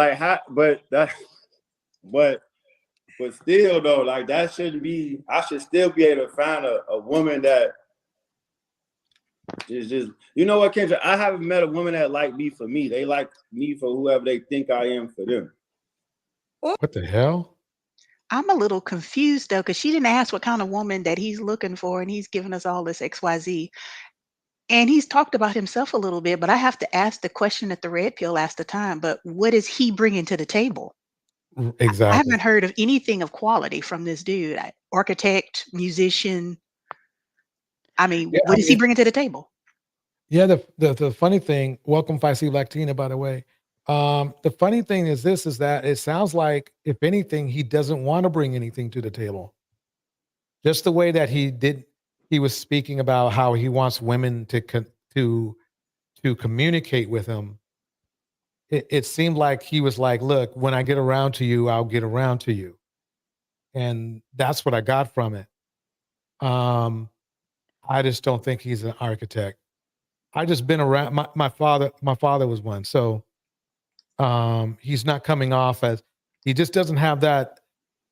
but still though, like that shouldn't be. I should still be able to find a woman that is just. You know what, Kendra? I haven't met a woman that like me for me. They like me for whoever they think I am for them. What the hell? I'm a little confused though, because she didn't ask what kind of woman that he's looking for, and he's giving us all this XYZ. And he's talked about himself a little bit, but I have to ask the question that the red pill asked the time. But what is he bringing to the table? I Exactly. haven't heard of anything of quality from this dude. Architect, musician. I mean, Yeah, what is he bringing to the table? Yeah, the funny thing, welcome Feisty Black Tina, by the way. The funny thing is that it sounds like, if anything, he doesn't want to bring anything to the table. Just the way that he was speaking about how he wants women to communicate with him. It seemed like he was like, look, when I get around to you, I'll get around to you. And that's what I got from it. I just don't think he's an architect. I just been around my father was one. So he's not coming off as, he just doesn't have that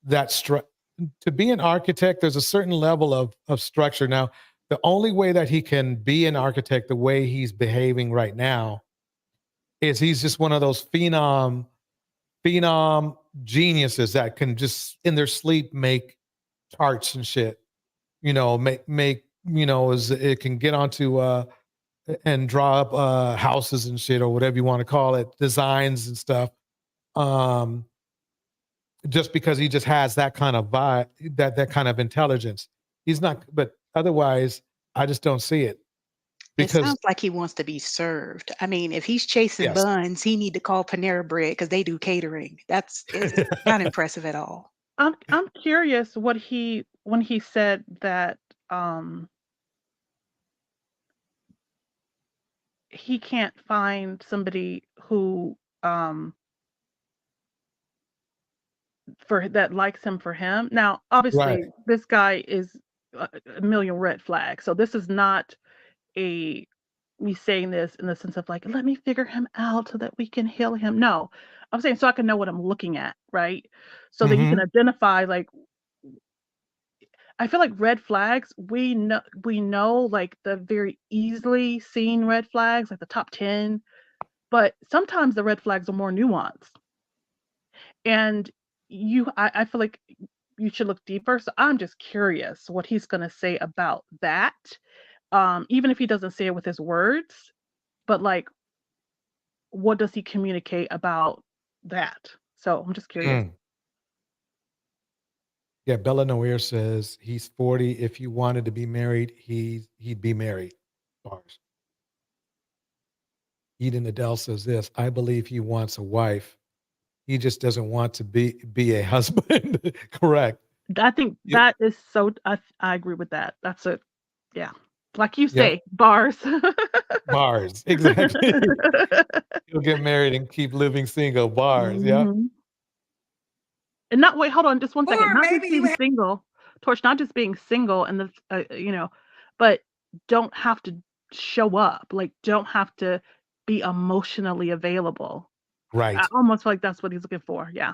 to be an architect. There's a certain level of structure. Now, the only way that he can be an architect the way he's behaving right now is he's just one of those phenom geniuses that can just in their sleep make charts and shit. Make it can get onto and draw up houses and shit, or whatever you want to call it, designs and stuff. Just because he just has that kind of vibe, that kind of intelligence. He's not, but otherwise, I just don't see it. It Because sounds like he wants to be served. I mean, if he's chasing yes, buns, he need to call Panera Bread because they do catering. It's not impressive at all. I'm curious when he said that he can't find somebody who that likes him for him. Now, obviously, right. this guy is a million red flags. So this is not me saying this in the sense of like, let me figure him out so that we can heal him. No, I'm saying so I can know what I'm looking at, right? So that you can identify, like, I feel like red flags, we know like the very easily seen red flags, like the top 10, but sometimes the red flags are more nuanced. And I feel like you should look deeper. So I'm just curious what he's gonna say about that. Even if he doesn't say it with his words, but like, what does he communicate about that? So I'm just curious. Yeah, Bella Noir says he's 40. If he wanted to be married, he'd be married. Bars. Eden Adele says this, I believe he wants a wife. He just doesn't want to be a husband. Correct. I think Yeah. that is so. I agree with that. That's a, yeah, like you Yeah. say, bars. Bars. Exactly. He'll get married and keep living single. Bars. Yeah. Mhm. And not wait, hold on, just one second. Or Not just maybe you being single, Torch. Not just being single, and the but don't have to show up. Like, don't have to be emotionally available. I Right. almost feel like that's what he's looking for. Yeah.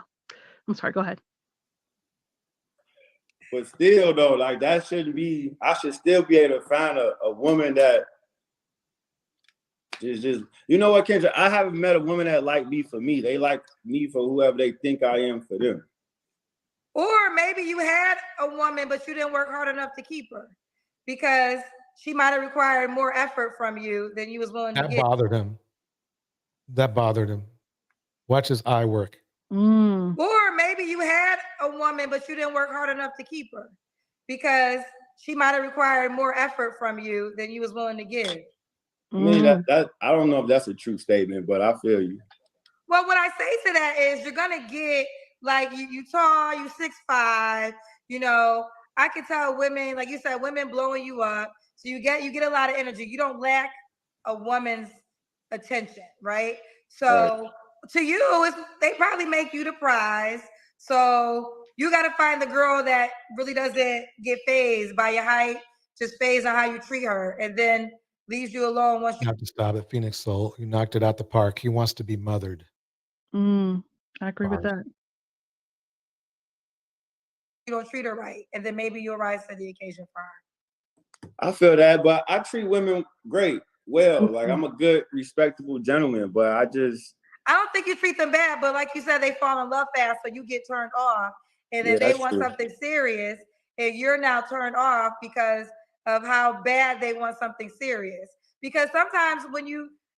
I'm sorry. Go ahead. But still, though, like that shouldn't be. I should still be able to find a woman that just you know what, Kendra? I haven't met a woman that like me for me. They like me for whoever they think I am for them. Or maybe you had a woman, but you didn't work hard enough to keep her because she might have required more effort from you than you was willing to That give. bothered him. That bothered him. Watch his eye work. Or maybe you had a woman, but you didn't work hard enough to keep her because she might have required more effort from you than you was willing to give. I mean, that I don't know if that's a true statement, but I feel you. Well, what I say to that is you're gonna get like you tall, you 6'5", I can tell women, like you said, women blowing you up. So you get a lot of energy. You don't lack a woman's attention, right? So to you, they probably make you the prize. So you got to find the girl that really doesn't get phased by your height, just phased on how you treat her, and then leaves you alone once You have to stop it, Phoenix Soul. You knocked it out the park. He wants to be mothered. I agree with that. you don't treat her right, and then maybe you'll rise to the occasion for her. I feel that, but I treat women great, well. Like I'm a good, respectable gentleman, but I don't think you treat them bad, but like you said, they fall in love fast, so you get turned off, and then Yeah, they that's want true. something serious, and you're now turned off because of how bad they want something serious. Because sometimes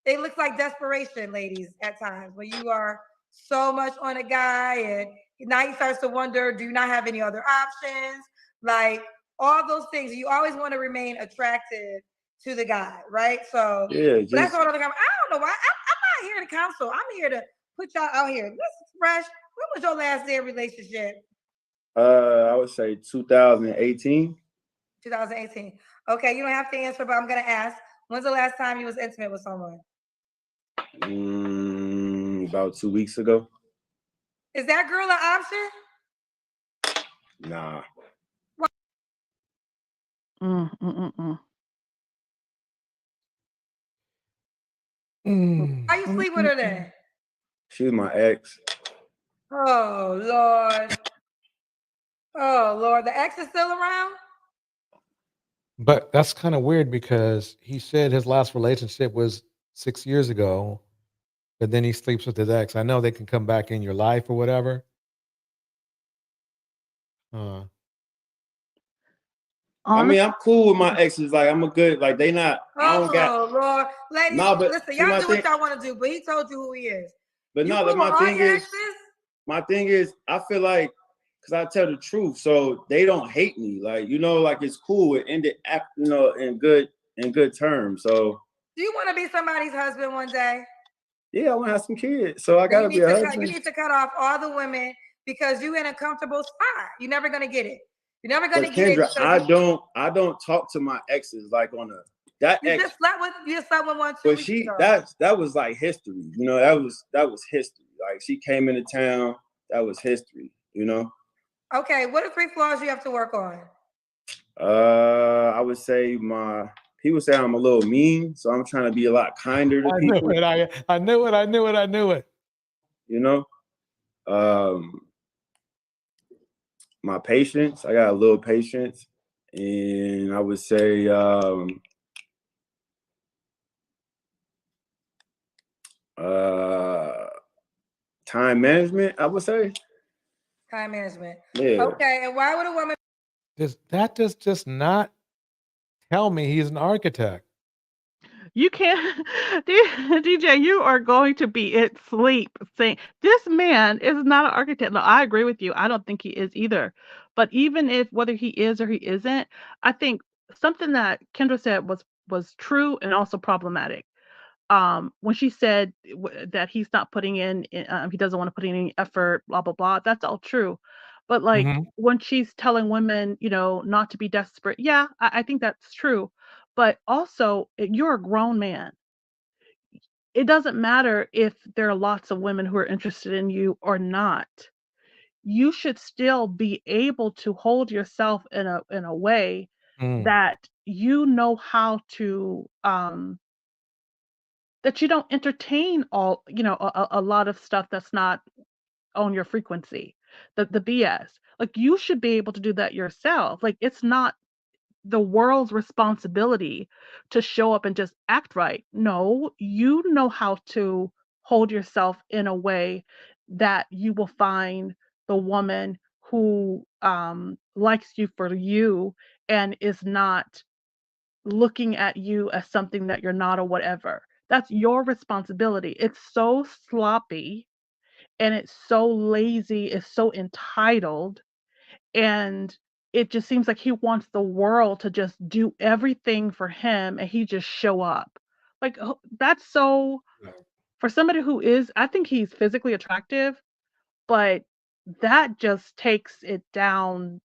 it looks like desperation, ladies, at times when you are so much on a guy, and now he starts to wonder, do you not have any other options? Like all those things, you always want to remain attractive to the guy, right? So Yeah, but that's just all other comment. I don't know why. I'm not here to counsel. I'm here to put y'all out here. Listen, Fresh, when was your last day of relationship? I would say 2018. 2018. Okay, you don't have to answer, but I'm gonna ask. When's the last time you was intimate with someone? About 2 weeks ago. Is that girl an option? Nah. Why you sleep with her then? She was my ex. Oh Lord. Oh Lord, the ex is still around? But that's kind of weird because he said his last relationship was 6 years ago, but then he sleeps with his ex. I know they can come back in your life or whatever. I mean, I'm cool with my exes. Like I'm a good, like they not. I don't got. Oh Lord, ladies, No, but listen, see, y'all my do what thing- y'all want to do, but he told you who he is. But You no, cool my with all thing your is, I feel like, cause I tell the truth, so they don't hate me. Like like it's cool. It ended, in good terms. So Do you want to be somebody's husband one day? yeah, I want to have some kids. So I gotta be a husband. You need to cut off all the women because you're in a comfortable spot. You're never gonna get it. You're never gonna But get it. Kendra, because I don't talk to my exes like on that you ex. just slept with one 2 But weeks she ago. that was like history. That was history. Like she came into town. That was history. Okay, what are 3 flaws you have to work on? I would say people say I'm a little mean, so I'm trying to be a lot kinder to people. I knew it. My patience. I got a little patience, and I would say time management. I would say. Time management. Yeah. Okay, and why would a woman? That does just not tell me he's an architect. You can't, DJ, you are going to be at sleep saying this man is not an architect. No, I agree with you. I don't think he is either. But even if whether he is or he isn't, I think something that Kendra said was true and also problematic. when she said that he's not putting in, he doesn't want to put in any effort, blah blah blah. That's all true, but like Hmm. when she's telling women, not to be desperate, yeah, I think that's true. But also, you're a grown man. It doesn't matter if there are lots of women who are interested in you or not. You should still be able to hold yourself in a way Mm. that you know how to that you don't entertain all a lot of stuff that's not on your frequency, the BS. Like you should be able to do that yourself. Like it's not the world's responsibility to show up and just act right. No, you know how to hold yourself in a way that you will find the woman who likes you for you and is not looking at you as something that you're not or whatever. That's your responsibility. It's so sloppy and it's so lazy, it's so entitled, and it just seems like he wants the world to just do everything for him and he just show up. Like that's so for somebody who is, I think he's physically attractive, but that just takes it down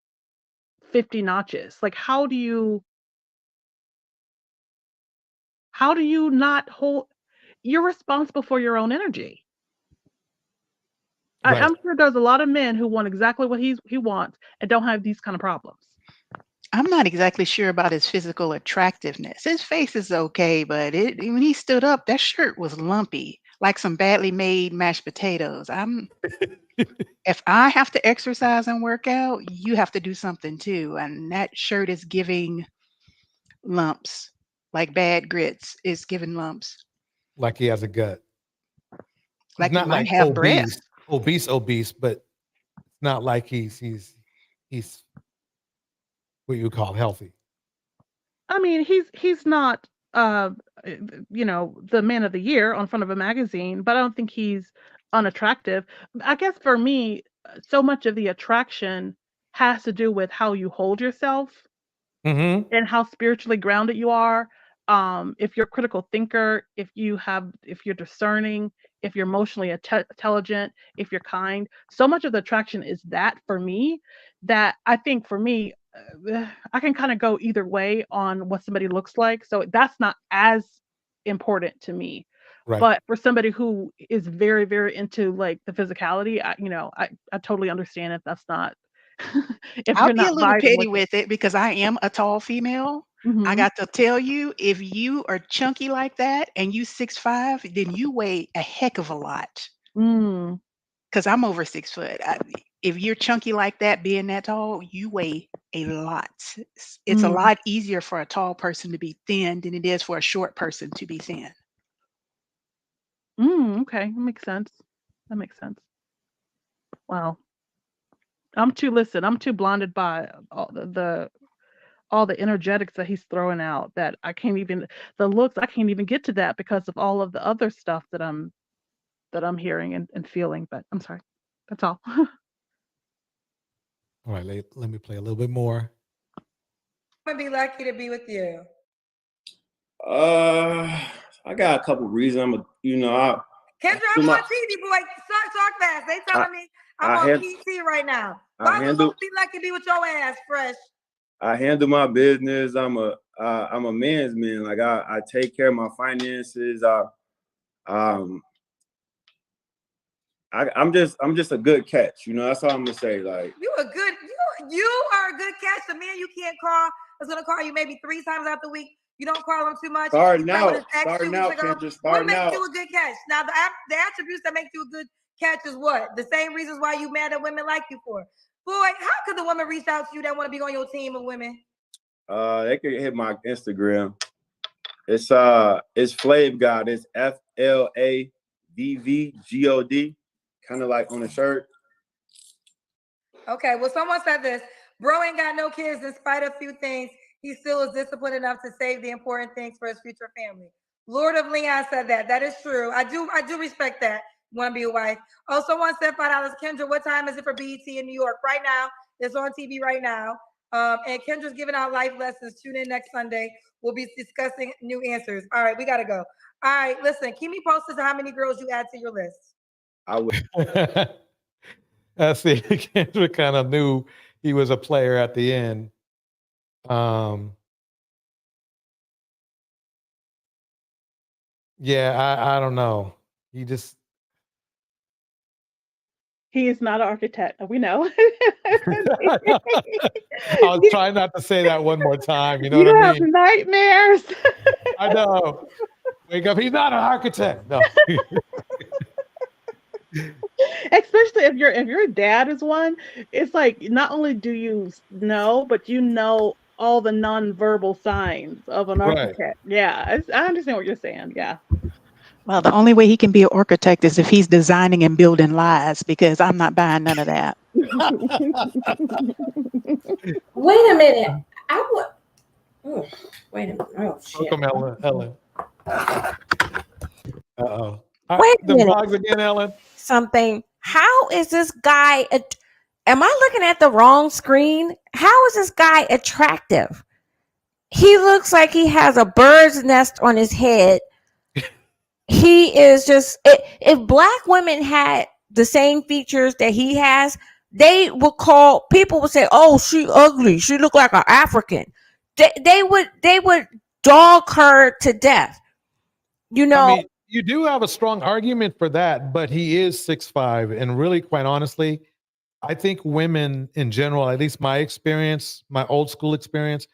50 notches. Like how do you not hold you're responsible for your own energy. Right. I'm sure there's a lot of men who want exactly what he wants and don't have these kind of problems. I'm not exactly sure about his physical attractiveness. His face is okay, but when he stood up, that shirt was lumpy, like some badly made mashed potatoes. If I have to exercise and work out, you have to do something too. And that shirt is giving lumps, like bad grits is giving lumps, Like he has a gut. He's like you not might like have breasts. obese, but it's not like he's what you call healthy. I mean, he's not the man of the year on front of a magazine, but I don't think he's unattractive. I guess for me, so much of the attraction has to do with how you hold yourself Mm-hmm. and how spiritually grounded you are. If you're a critical thinker, if you're discerning, if you're emotionally intelligent, if you're kind, so much of the attraction is that for me, that I think for me, I can kind of go either way on what somebody looks like. So that's not as important to me. Right. But for somebody who is very, very into like the physicality, I totally understand if that's not if I'll you're be a not little vibing petty with it. with it because I am a tall female. I Mhm. got to tell you, if you are chunky like that and you 6'5", then you weigh a heck of a lot. Mm. Because I'm over 6 foot. If you're chunky like that, being that tall, you weigh a lot. It's a Mm. lot easier for a tall person to be thin than it is for a short person to be thin. Okay, that makes sense. That makes sense. Wow. I'm too blinded by all the energetics that he's throwing out that I can't even the looks, I can't even get to that because of all of the other stuff that I'm hearing and feeling. But I'm sorry. That's all. All right, let me play a little bit more. I'm gonna be lucky to be with you. I got a couple reasons. Kendra, I'm on TV, boy. Talk fast. They telling me I'm on PT right now. Why would I be lucky to be with your ass, Fresh? I handle my business. I'm a man's man. Like I take care of my finances. I'm just a good catch. That's all I'm gonna say. Like You are a good catch. The man you can't call is gonna call you maybe 3 times out the week. You don't call him too much. Starting out, Kendra, What makes you a good catch? Now the attributes that make you a good catch is what? The same reasons why you mad at women like you for. Boy, how could the woman reach out to you that want to be on your team of women? They could hit my Instagram. It's Flav God. It's FLAVVGOD. Kind of like on the shirt. Okay, well, someone said this. Bro ain't got no kids in spite of a few things. He still is disciplined enough to save the important things for his future family. Lord of Leon said that. That is true. I do respect that. Want to be a wife. Oh, someone said $5. Kendra, what time is it for BET in New York? Right now. It's on TV right now. And Kendra's giving out life lessons. Tune in next Sunday. We'll be discussing new answers. All right, we got to go. All right, listen, keep me posted on how many girls you add to your list. I would. I see. Kendrick kind of knew he was a player at the end. Yeah, I don't know. He just He is not an architect. We know. I was trying not to say that one more time. You know You what I have mean? nightmares. I know. Wake up. He's not an architect. No. Especially if your dad is one, it's like not only do you know, but you know all the nonverbal signs of an Right. architect. Yeah, I understand what you're saying. Yeah. Well, the only way he can be an architect is if he's designing and building lies, because I'm not buying none of that. Wait a minute. Wait a minute. Oh shit. Welcome, Ellen. Uh-oh. Wait a The minute. vlogs again, Ellen. Something. How is this guy? Am I looking at the wrong screen? How is this guy attractive? He looks like he has a bird's nest on his head. He is just. If black women had the same features that he has, they would call. People would say, "Oh, she ugly. She look like an African." They would dog her to death. You know. I mean, you do have a strong argument for that, but he is 6'5", and really, quite honestly, I think women in general, at least my experience, my old school experience,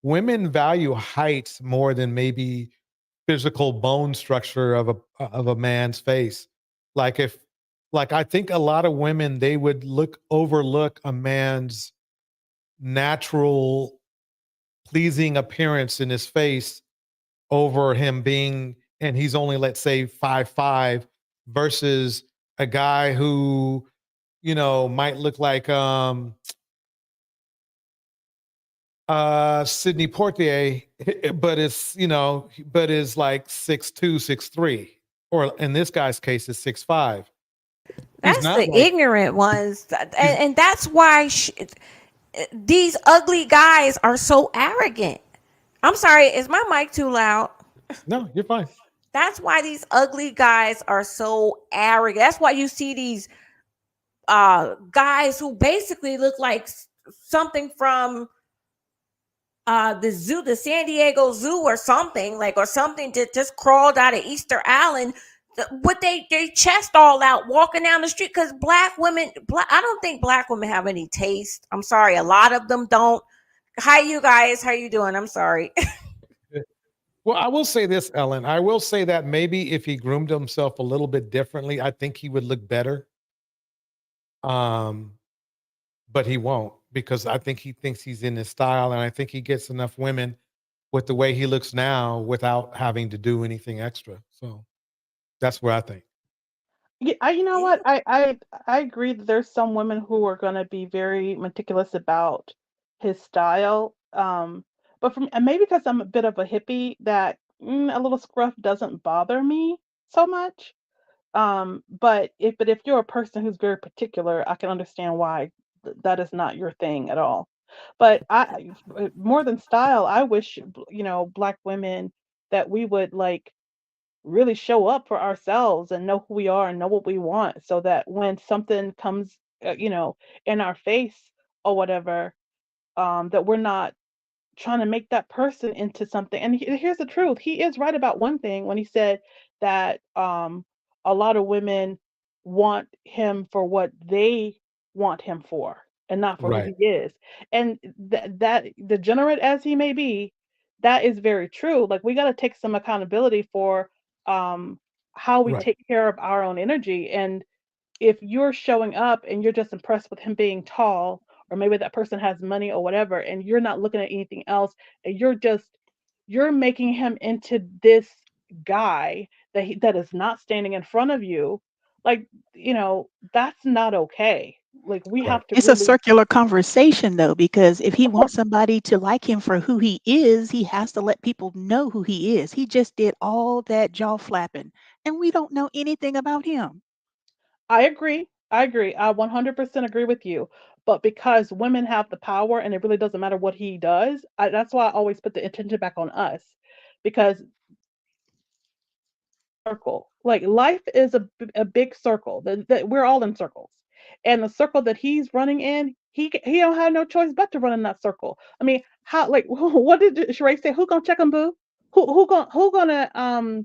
women value height more than maybe physical bone structure of a man's face. Like I think a lot of women, they would overlook a man's natural pleasing appearance in his face over him being, and he's only, let's say, 5'5", versus a guy who, you know, might look like Sidney Poitier, but it's, you know, but is like 6'2", 6'3", or in this guy's case is 6'5". That's the ignorant ones, and that's why these ugly guys are so arrogant. I'm sorry, is my mic too loud? No, you're fine. That's why these ugly guys are so arrogant. That's why you see these guys who basically look like something from the zoo, the San Diego Zoo, or something that just crawled out of Easter Island with their chest all out, walking down the street. Because black women, I don't think black women have any taste. I'm sorry, a lot of them don't. Hi, you guys. How you doing? I'm sorry. Well, I will say this, Ellen. I will say that maybe if he groomed himself a little bit differently, I think he would look better. But he won't, because I think he thinks he's in his style, and I think he gets enough women with the way he looks now without having to do anything extra. So that's what I think. Yeah, you know what? I agree that there's some women who are going to be very meticulous about his style. But and maybe because I'm a bit of a hippie, that a little scruff doesn't bother me so much. But if you're a person who's very particular, I can understand why that is not your thing at all. But more than style, I wish, black women, that we would like really show up for ourselves and know who we are and know what we want, so that when something comes, in our face or whatever, that we're not trying to make that person into something. And here's the truth. He is right about one thing when he said that a lot of women want him for what they want him for, and not for Right. who he is. And that degenerate as he may be, that is very true. Like, we got to take some accountability for how we Right. take care of our own energy. And if you're showing up and you're just impressed with him being tall, or maybe that person has money or whatever, and you're not looking at anything else, and you're making him into this guy that is not standing in front of you, like, that's not okay. Like, we have to It's a really. circular conversation, though, because if he wants somebody to like him for who he is, he has to let people know who he is. He just did all that jaw flapping, and we don't know anything about him. I agree. I 100% agree with you. but because women have the power and it really doesn't matter what he does, that's why I always put the attention back on us, because circle, like life is a big circle that we're all in circles, and the circle that he's running in, he don't have no choice but to run in that circle. I mean, how, like, what did Sheree say? Who gonna check him, boo? Who gonna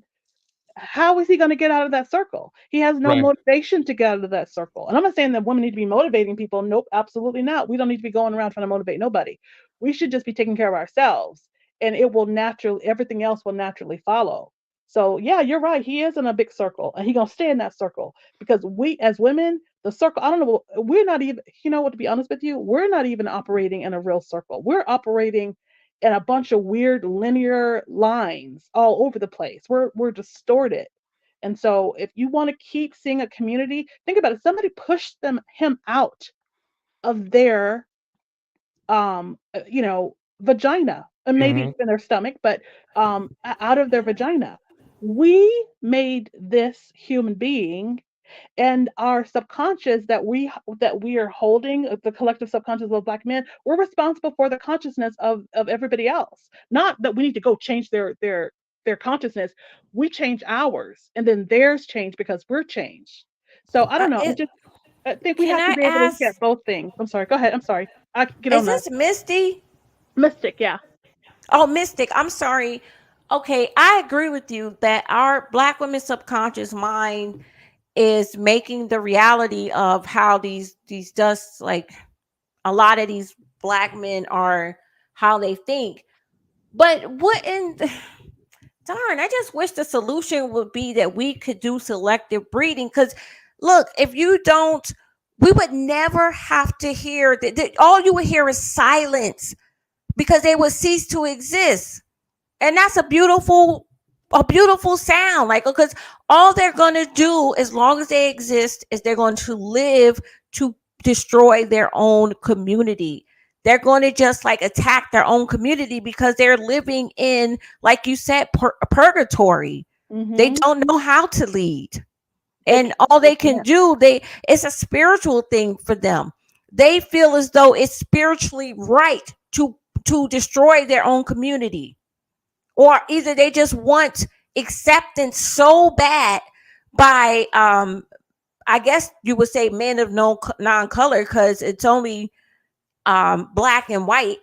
how is he going to get out of that circle? He has no Right. motivation to get out of that circle. And I'm not saying that women need to be motivating people. Nope, absolutely not. We don't need to be going around trying to motivate nobody. We should just be taking care of ourselves, and it will naturally, everything else will naturally follow. So yeah, you're right. He is in a big circle, and he's gonna stay in that circle, because we as women, the circle, I don't know, we're not even, you know what, to be honest with you, we're not even operating in a real circle. We're operating and a bunch of weird linear lines all over the place. We're distorted. And so if you want to keep seeing a community, think about it. Somebody pushed him out of their vagina, and maybe Mhm. even their stomach, but out of their vagina. We made this human being, and our subconscious that we are holding, the collective subconscious of Black men, we're responsible for the consciousness of everybody else. Not that we need to go change their consciousness. We change ours, and then theirs change because we're changed. So I don't know. I think we Can have to I be able to look ask, at both things. I'm sorry. Go ahead. I'm sorry. I can get is on that. this Misty? Mystic, yeah. Oh, Mystic, I'm sorry. Okay, I agree with you that our Black women's subconscious mind is making the reality of how these dusts, like a lot of these Black men are, how they think. But wouldn't darn, I just wish the solution would be that we could do selective breeding. Because look, if you don't, we would never have to hear that. All you would hear is silence, because they would cease to exist. And that's a beautiful sound. Like, because all they're gonna do, as long as they exist, is they're going to live to destroy their own community. They're going to just like attack their own community, because they're living in, like you said, purgatory. They don't know how to lead, and all they can do, it's a spiritual thing for them. They feel as though it's spiritually right to destroy their own community, or either they just want acceptance so bad by I guess you would say men of non-color, because it's only Black and white,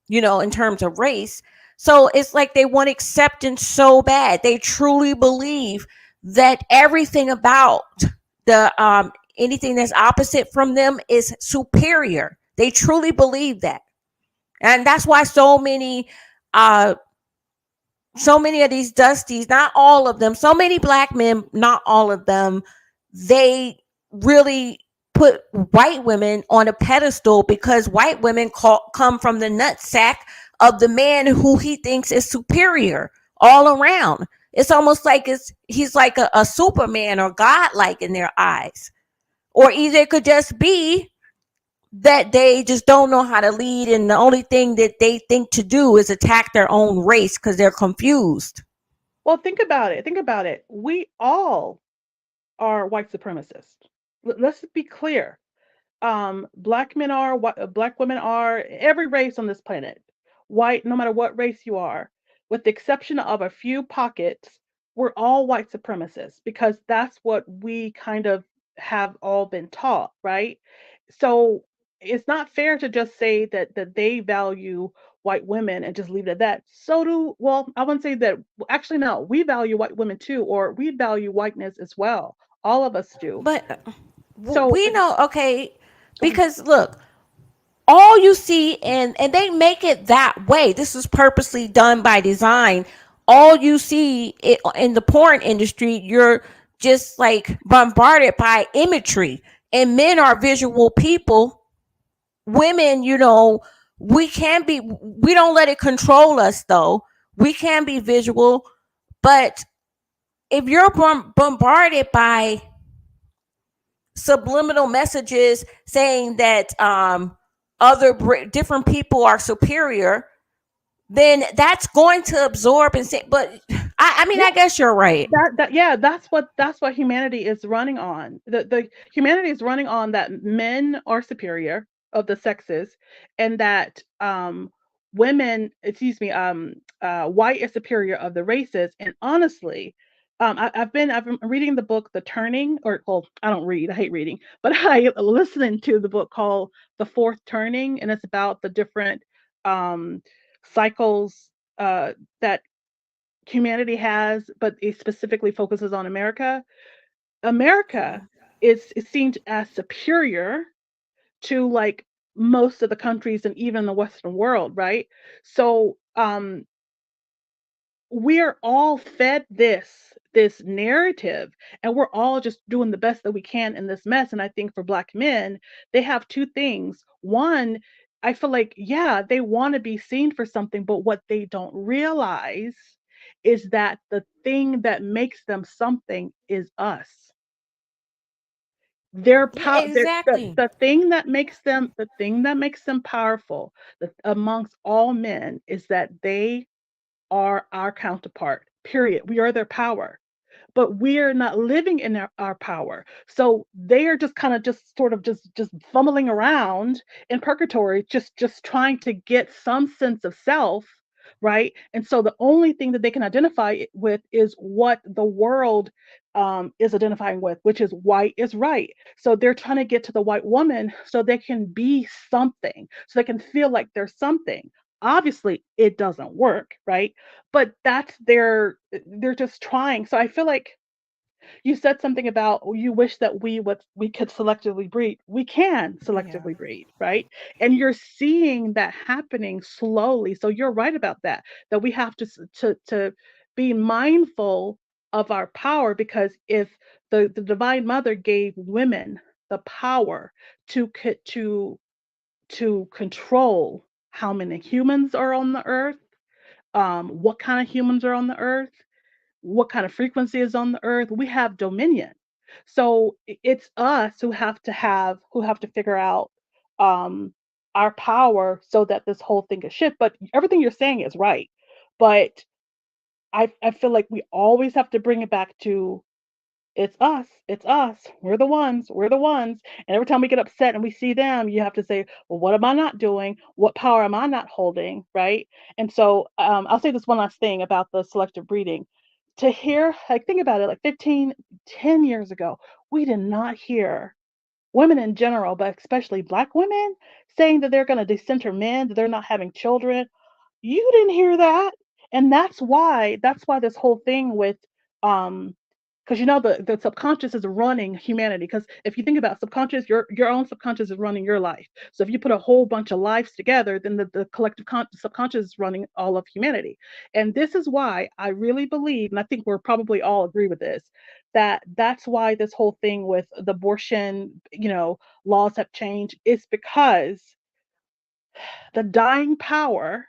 in terms of race. So it's like they want acceptance so bad. They truly believe that everything about the anything that's opposite from them is superior. They truly believe that. And that's why so many of these dusties, not all of them, so many Black men, not all of them, they really put white women on a pedestal, because white women come from the nutsack of the man who he thinks is superior all around. It's almost like he's like a Superman or godlike in their eyes. Or either it could just be that they just don't know how to lead, and the only thing that they think to do is attack their own race because they're confused. Well, think about it. We all are white supremacists. Let's be clear. Black men are, Black women are, every race on this planet, white, no matter what race you are, with the exception of a few pockets, we're all white supremacists, because that's what we kind of have all been taught, right? So it's not fair to just say that they value white women and just leave it at that. I wouldn't say that. Actually, no, we value white women too, or we value whiteness as well. All of us do. But so we know, okay, because look, all you see, and they make it that way. This is purposely done by design. All you see in the porn industry, you're just like bombarded by imagery, and men are visual people. Women, we don't let it control us, though. We can be visual, but if you're bombarded by subliminal messages saying that different people are superior, then that's going to absorb and say, but I mean, I guess you're right. That's what humanity is running on. The humanity is running on that men are superior of the sexes, and that women, white is superior of the races. And honestly, I've been reading the book The Turning, or well, I don't read, I hate reading, but I listened to the book called The Fourth Turning, and it's about the different cycles that humanity has, but it specifically focuses on America. America is seen as superior to like most of the countries and even the Western world, right? So we're all fed this narrative, and we're all just doing the best that we can in this mess. And I think for Black men, they have two things. One, I feel like, yeah, they want to be seen for something, but what they don't realize is that the thing that makes them something is us. Their power, exactly. the thing that makes them powerful amongst all men is that they are our counterpart. Period. We are their power, but we're not living in our power. So they are just kind of just fumbling around in purgatory, just trying to get some sense of self, right? And so the only thing that they can identify with is what the world is identifying with, which is white is right. So they're trying to get to the white woman so they can be something, so they can feel like they're something. Obviously, it doesn't work, right? But they're just trying. So I feel like you said something about you wish that we could selectively breed. We can selectively breed, right? And you're seeing that happening slowly. So you're right about that. That we have to be mindful of our power, because if the Divine Mother gave women the power to control how many humans are on the earth, what kind of humans are on the earth, what kind of frequency is on the earth. We have dominion. So it's us who have to figure out our power so that this whole thing can shift. But everything you're saying is right. But I feel like we always have to bring it back to it's us, we're the ones. And every time we get upset and we see them, you have to say, well, what am I not doing? What power am I not holding, right? And so I'll say this one last thing about the selective breeding. To hear, like, think about it, like 10 years ago, we did not hear women in general, but especially Black women, saying that they're going to decenter men, that they're not having children. You didn't hear that. And that's why this whole thing with because the subconscious is running humanity. Because if you think about subconscious, your own subconscious is running your life. So if you put a whole bunch of lives together, then the collective subconscious is running all of humanity. And this is why I really believe, and I think we're probably all agree with this, that's why this whole thing with the abortion, laws have changed. It's because the dying power,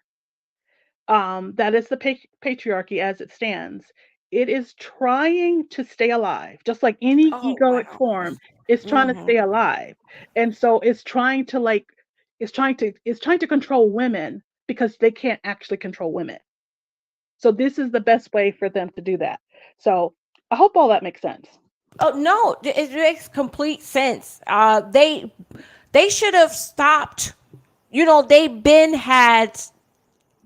that is the patriarchy as it stands. It is trying to stay alive, just like any egoic form is trying to stay alive. And so it's trying to control women because they can't actually control women. So this is the best way for them to do that. So I hope all that makes sense. Oh no, it makes complete sense. They should have stopped.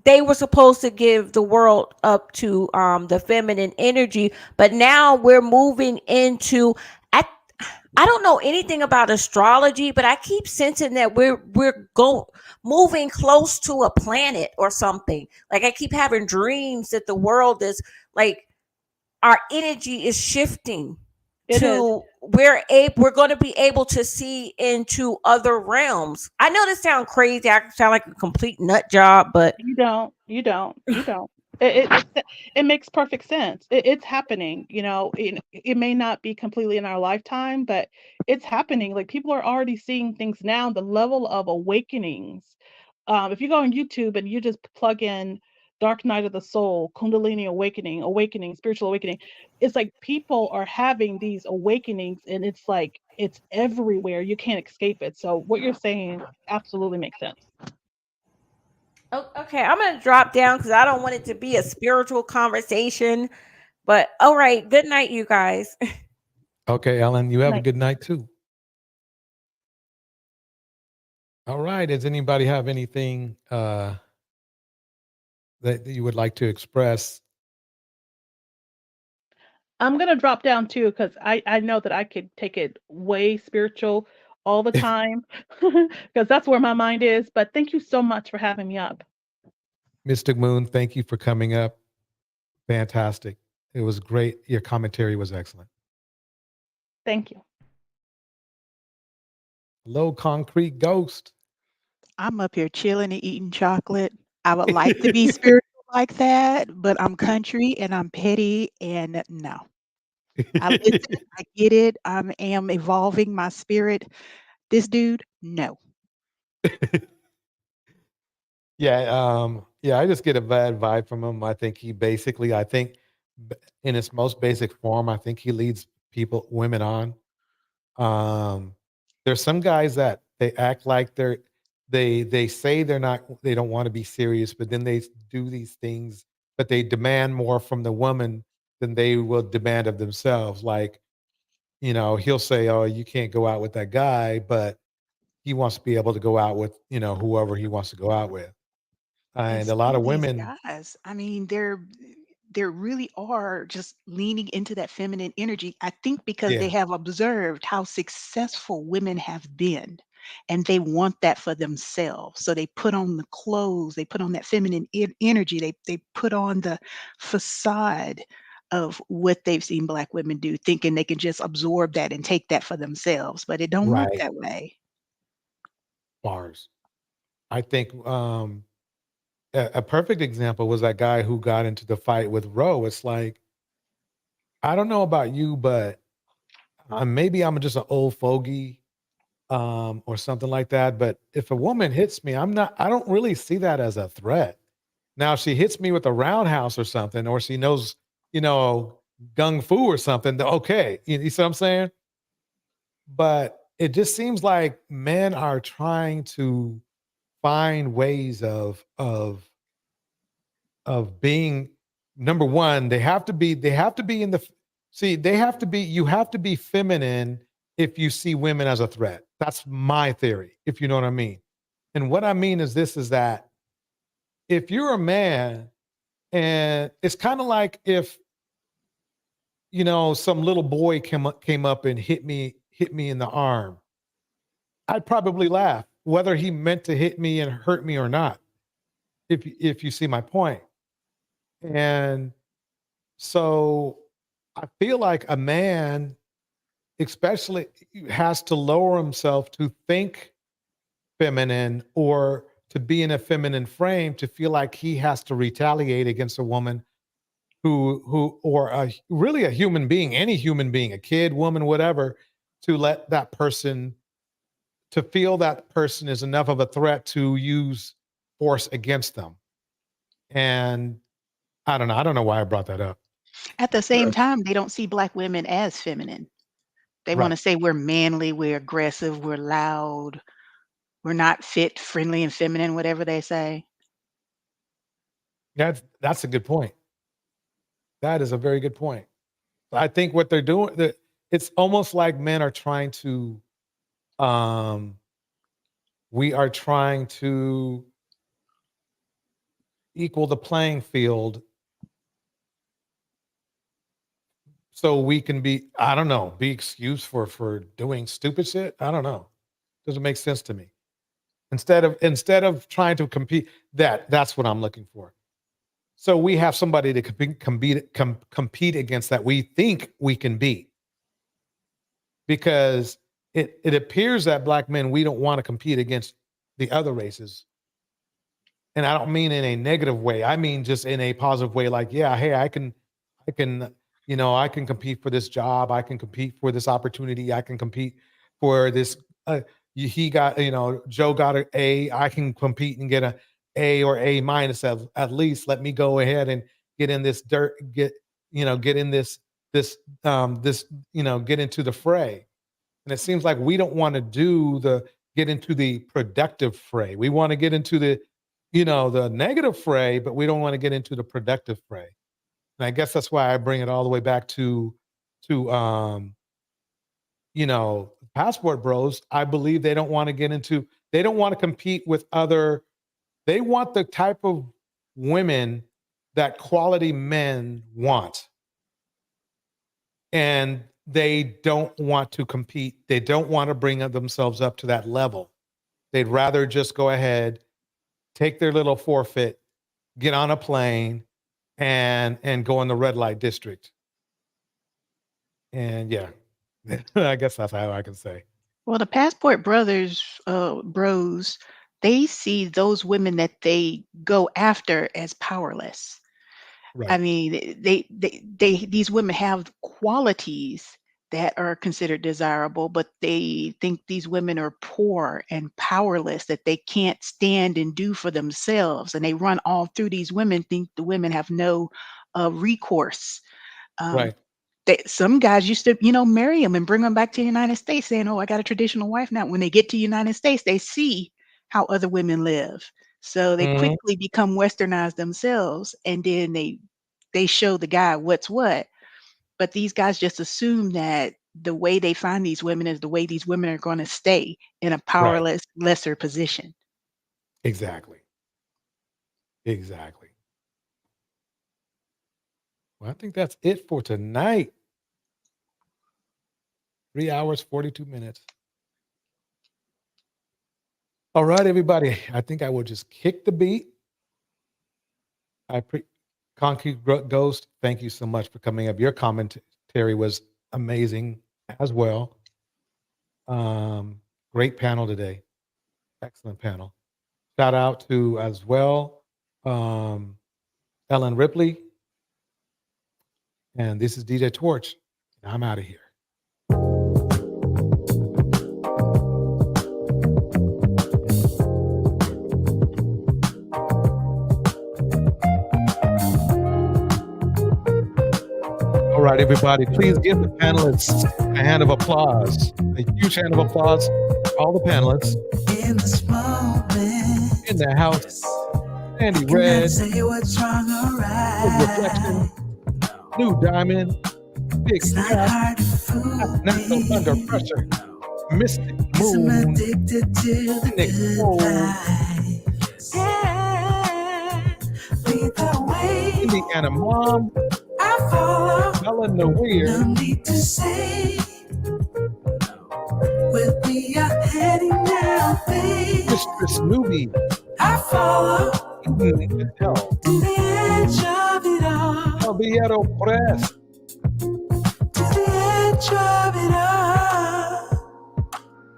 They were supposed to give the world up to the feminine energy, but now we're moving into. I don't know anything about astrology, but I keep sensing that we're moving close to a planet or something. Like I keep having dreams that the world is like our energy is shifting we're going to be able to see into other realms. I know this sounds crazy. I sound like a complete nut job, but you don't. It makes perfect sense. It's happening. It may not be completely in our lifetime, but it's happening. Like people are already seeing things now. The level of awakenings. If you go on YouTube and you just plug in Dark Night of the Soul, Kundalini awakening, spiritual awakening, it's like people are having these awakenings, and it's like it's everywhere. You can't escape it. So what you're saying absolutely makes sense. Oh, okay, I'm gonna drop down because I don't want it to be a spiritual conversation. But all right, good night, you guys. Okay, Ellen, you have a Night. good night too. All right. Does anybody have anything that you would like to express? I'm gonna drop down too because I know that I could take it way spiritual all the time because that's where my mind is. But thank you so much for having me up. Mystic Moon, thank you for coming up. Fantastic. It was great. Your commentary was excellent. Thank you. Low Concrete Ghost. I'm up here chilling and eating chocolate. I would like to be spiritual like that, but I'm country and I'm petty and no. I listen, I get it. I am evolving my spirit. This dude, no. Yeah, I just get a bad vibe from him. I think in its most basic form, I think he leads women on. There's some guys that they act like they say they don't want to be serious, but then they do these things, but they demand more from the woman than they will demand of themselves. Like, he'll say, "Oh, you can't go out with that guy," but he wants to be able to go out with, whoever he wants to go out with. And And a some lot of of these women, guys, I mean, they really are just leaning into that feminine energy. I think because they yeah, have observed how successful women have been and they want that for themselves. So they put on the clothes, they put on that feminine energy, they put on the facade of what they've seen black women do, thinking they can just absorb that and take that for themselves, but it don't work right, that way. bars. I think a perfect example was that guy who got into the fight with Roe. It's like, I don't know about you, but maybe I'm just an old fogey, or something like that. But if a woman hits me, I don't really see that as a threat. Now, if she hits me with a roundhouse or something, or she knows, gung fu or something, then okay. You see what I'm saying? But it just seems like men are trying to find ways of being number one. They have to be in the you have to be feminine if you see women as a threat. That's my theory, if you know what I mean. And what I mean is this, is that if you're a man, and it's kind of like if some little boy came up and hit me in the arm, I'd probably laugh, whether he meant to hit me and hurt me or not, if you see my point. And so I feel like a man especially has to lower himself to think feminine, or to be in a feminine frame, to feel like he has to retaliate against a woman or really a human being, any human being, a kid, woman, whatever, to let that person, to feel that person is enough of a threat to use force against them. And I don't know why I brought that up. At the same time, they don't see black women as feminine. They want Right. to say we're manly, we're aggressive, we're loud, we're not fit, friendly, and feminine, whatever they say. That's a good point. That is a very good point. I think what they're doing, it's almost like men are trying to, we are trying to equal the playing field so we can be, I don't know, be excused for doing stupid shit. I don't know. Doesn't make sense to me. Instead of trying to compete, that's what I'm looking for. So we have somebody to compete against that we think we can beat. Because it appears that black men, we don't want to compete against the other races. And I don't mean in a negative way. I mean just in a positive way. Like, yeah, hey, I can, I can compete for this job. I can compete for this opportunity. I can compete for this. He got, Joe got an A. I can compete and get a A or A minus at least. Let me go ahead and get in this get in this, get into the fray. And it seems like we don't want to get into the productive fray. We want to get into the, the negative fray, but we don't want to get into the productive fray. And I guess that's why I bring it all the way back to passport bros. I believe they don't want to they don't want to compete with they want the type of women that quality men want. And they don't want to compete. They don't want to bring themselves up to that level. They'd rather just go ahead, take their little forfeit, get on a plane, and go in the red light district. And yeah, I guess that's how I can say. Well, the passport bros, they see those women that they go after as powerless. I Right. mean, these women have qualities that are considered desirable, but they think these women are poor and powerless, that they can't stand and do for themselves. And they run all through these women, think the women have no recourse. Right. Some guys used to, marry them and bring them back to the United States saying, oh, I got a traditional wife now. When they get to the United States, they see how other women live. So they Mhm. quickly become westernized themselves, and then they show the guy what's what. But these guys just assume that the way they find these women is the way these women are going to stay in a Right. powerless, lesser position. Exactly. Exactly. Well, I think that's it for tonight. 3 hours, 42 minutes. All right, everybody. I think I will just kick the beat. Concrete Ghost, thank you so much for coming up. Your commentary was amazing as well. Great panel today. Excellent panel. Shout out to as well Ellen Ripley. And this is DJ Torch. I'm out of here. All right, everybody, please give the panelists a hand of applause. A huge hand of applause for all the panelists. In the house, Sandy Red, Reflection, New Diamond, Big Cat, National Under Pressure, Mystic Moon, Nick Cole, Indiana Mom, Helen the Weird, Mistress Newbie, Albiero Press,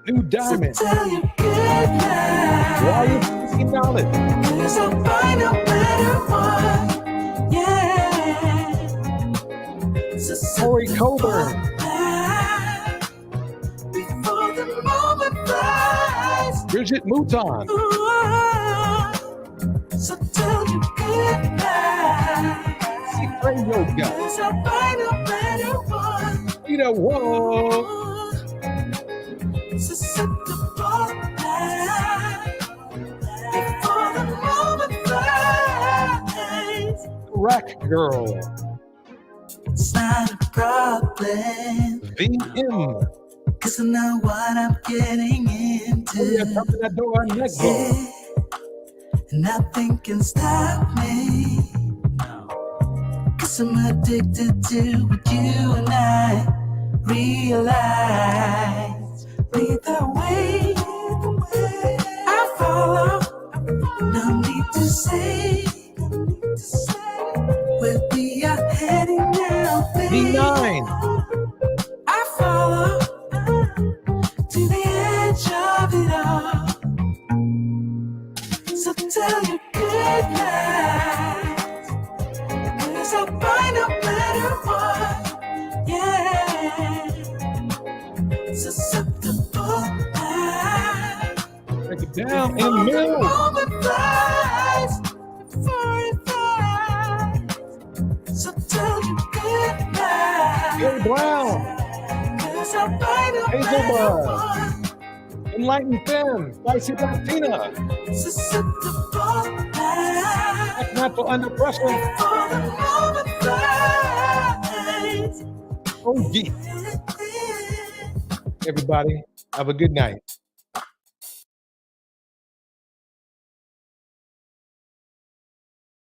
New Diamond, why you seeking knowledge? Corey Coburn, Bridget Mouton, Secret Yoga, Ida Wall, Rack Girl, It's not a problem. VM, Cause I know what I'm getting into. that door, Yeah. And nothing can stop me. Cause I'm addicted to what you and I realize. Lead the way. I follow. No need to say. Where we are heading now, baby. D9, I follow to the edge of it all. So tell your good night. Cause I'll find no matter what. Yeah. Susceptible. break it down in the middle. Moment flies before it flies. So tell your good night. Gary Brown, Cause I'll find no Hazel matter Bud, what. and Enlightened Femme, Spicy Latina, Black Natural Under Pressure. Oh, yeah. Everybody, have a good night.